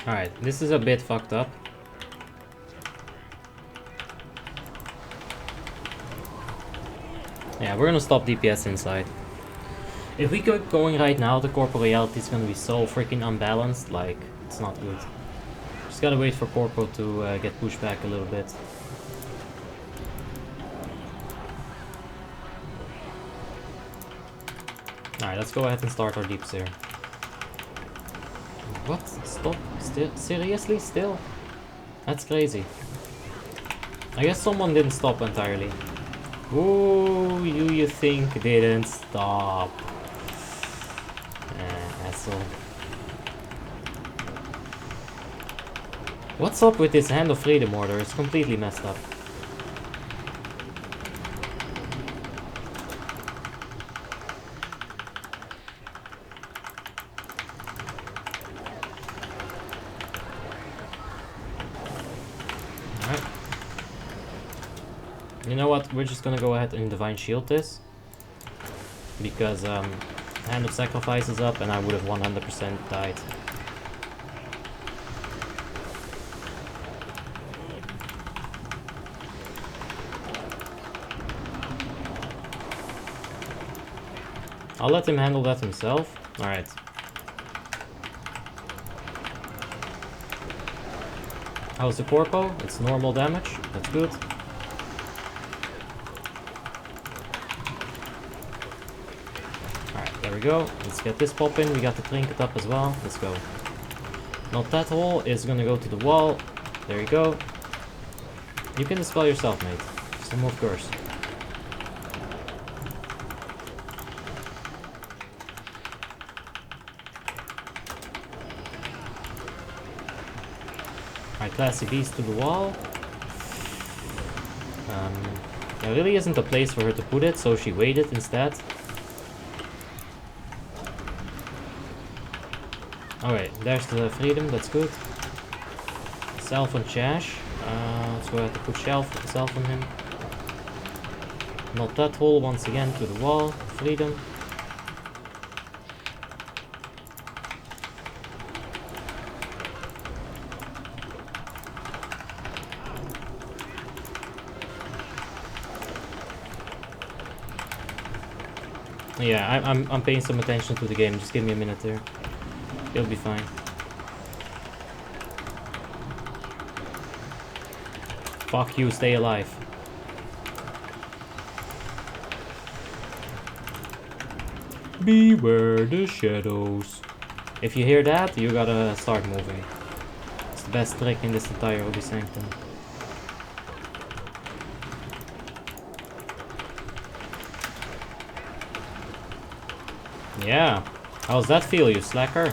Alright, this is a bit fucked up. Yeah, we're gonna stop DPS inside. If we keep going right now, the corporeality is gonna be so freaking unbalanced, like, it's not good. Just gotta wait for Corpo to get pushed back a little bit. Alright, let's go ahead and start our deeps here. What? Stop? Still? Seriously? Still? That's crazy. I guess someone didn't stop entirely. Who you think didn't stop? Asshole. What's up with this Hand of Freedom order? It's completely messed up. You know what, we're just gonna go ahead and Divine Shield this. Because Hand of Sacrifice is up and I would have 100% died. I'll let him handle that himself. Alright. How's the Corpo? It's normal damage, that's good. There we go. Let's get this popping. We got the trinket up as well. Let's go. Not that hole is gonna go to the wall. There you go. You can dispel yourself, mate. Just remove curse. Alright, classy beast to the wall. There really isn't a place for her to put it, so she waited instead. Alright, there's the freedom, that's good. Self on Chash. Let's go ahead and put self on him. Not that hole, once again to the wall. Freedom. Yeah, I'm paying some attention to the game. Just give me a minute there. It'll be fine. Fuck you, stay alive. Beware the shadows. If you hear that, you gotta start moving. It's the best trick in this entire Ruby Sanctum. Yeah. How's that feel, you slacker?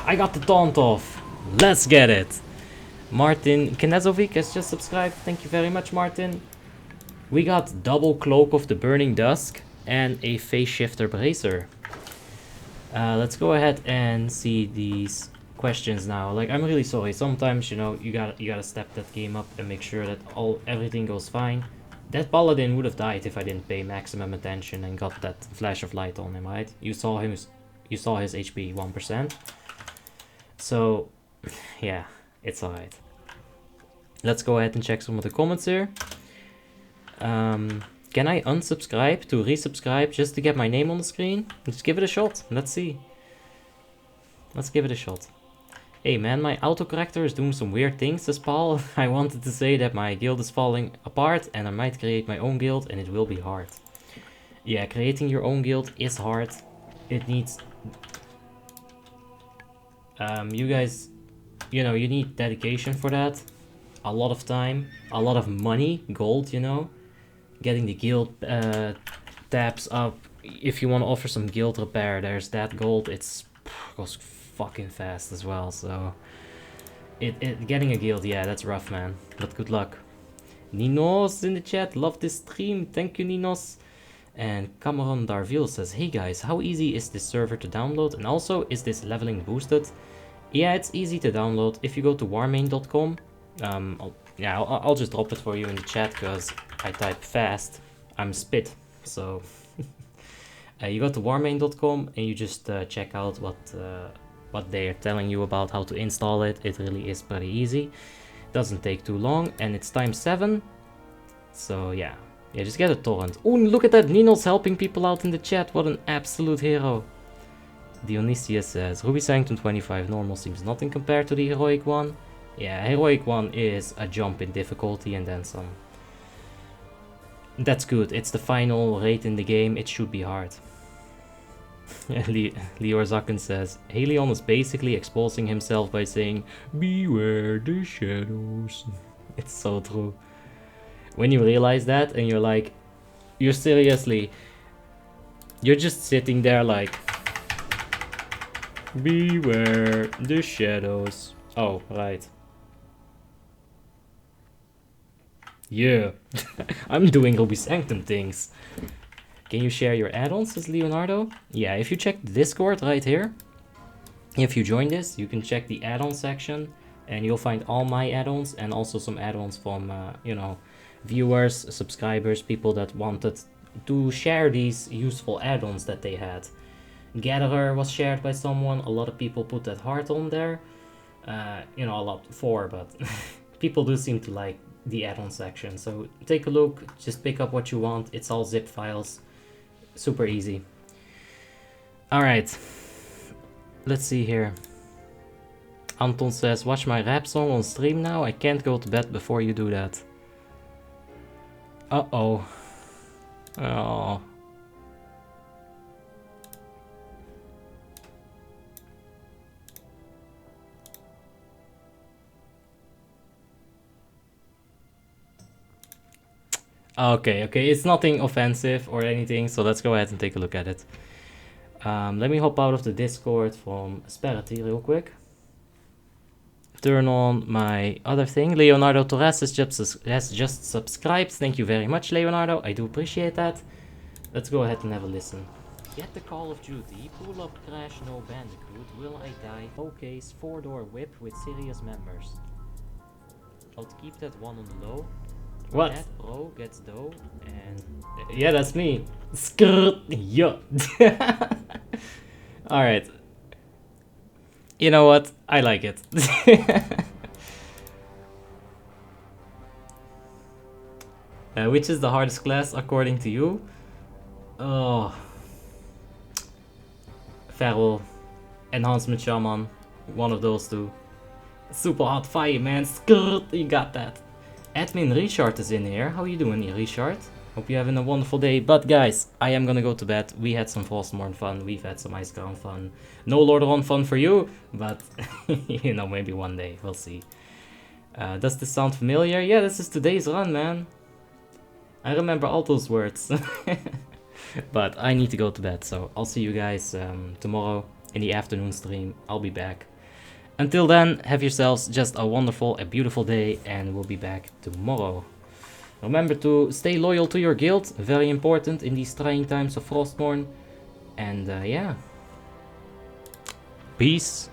I got the taunt off. Let's get it. Martin Knezovic has just subscribed. Thank you very much, Martin. We got double Cloak of the Burning Dusk and a Phase Shifter Bracer. Let's go ahead and see these questions now. Like, I'm really sorry. Sometimes, you know, you gotta step that game up and make sure that everything goes fine. That Paladin would have died if I didn't pay maximum attention and got that flash of light on him, right? You saw his HP 1%. So, yeah, it's alright. Let's go ahead and check some of the comments here. Can I unsubscribe to resubscribe just to get my name on the screen? Just give it a shot. Let's see. Let's give it a shot. Hey man, my autocorrector is doing some weird things, says Paul. I wanted to say that my guild is falling apart and I might create my own guild and it will be hard. Yeah, creating your own guild is hard. It needs... you guys, you know, you need dedication for that. A lot of time, a lot of money, gold, you know. Getting the guild tabs up. If you want to offer some guild repair, there's that gold. It goes fucking fast as well, so... Getting a guild, yeah, that's rough, man. But good luck. Ninos in the chat, love this stream. Thank you, Ninos. And Cameron Darville says, hey guys, how easy is this server to download? And also, is this leveling boosted? Yeah, it's easy to download. If you go to warmane.com, I'll just drop it for you in the chat because I type fast. I'm spit, so... you go to warmane.com and you just check out what they are telling you about how to install it. It really is pretty easy. Doesn't take too long, and it's times 7. So yeah. Yeah, just get a torrent. Oh, look at that! Nino's helping people out in the chat. What an absolute hero. Dionysius says, Ruby Sanctum 25 normal seems nothing compared to the heroic one. Yeah, heroic one is a jump in difficulty and then some. That's good. It's the final rate in the game. It should be hard. Lior Zakken says, Helion is basically exposing himself by saying, beware the shadows. It's so true. When you realize that and you're like, you're just sitting there like, beware the shadows. Oh, right. Yeah, I'm doing Ruby Sanctum things. Can you share your add-ons, says Leonardo? Yeah, if you check the Discord right here, if you join this, you can check the add-on section and you'll find all my add-ons and also some add-ons from, you know, viewers, subscribers, people that wanted to share these useful add-ons that they had. Gatherer was shared by someone. A lot of people put that heart on there. You know, a lot for, but people do seem to like the add-on section. So take a look, just pick up what you want. It's all zip files. Super easy. Alright. Let's see here. Anton says, watch my rap song on stream now. I can't go to bed before you do that. Uh-oh. Oh. Okay, okay, it's nothing offensive or anything, so let's go ahead and take a look at it. Let me hop out of the Discord from Asperity real quick. Turn on my other thing. Leonardo Torres has just subscribed. Thank you very much, Leonardo. I do appreciate that. Let's go ahead and have a listen. Get the Call of Duty, pull up Crash No Bandicoot, Will I Die, showcase 4-door whip with serious members. I'll keep that one on the low. What? That bro gets dough and... Yeah, that's me. Skrrt, yeah. Alright. You know what? I like it. Which is the hardest class according to you? Oh. Feral. Enhancement Shaman. One of those two. Super hot fire, man. Skrrt, you got that. Admin Richard is in here. How you doing, Richard? Hope you're having a wonderful day. But guys, I am gonna go to bed. We had some Frostmourne fun. We've had some Icecrown fun. No Lordaeron fun for you, but you know, maybe one day. We'll see. Does this sound familiar? Yeah, this is today's run, man. I remember all those words. But I need to go to bed, so I'll see you guys tomorrow in the afternoon stream. I'll be back. Until then, have yourselves just a wonderful, a beautiful day, and we'll be back tomorrow. Remember to stay loyal to your guild, very important in these trying times of Frostmourne. And yeah, peace.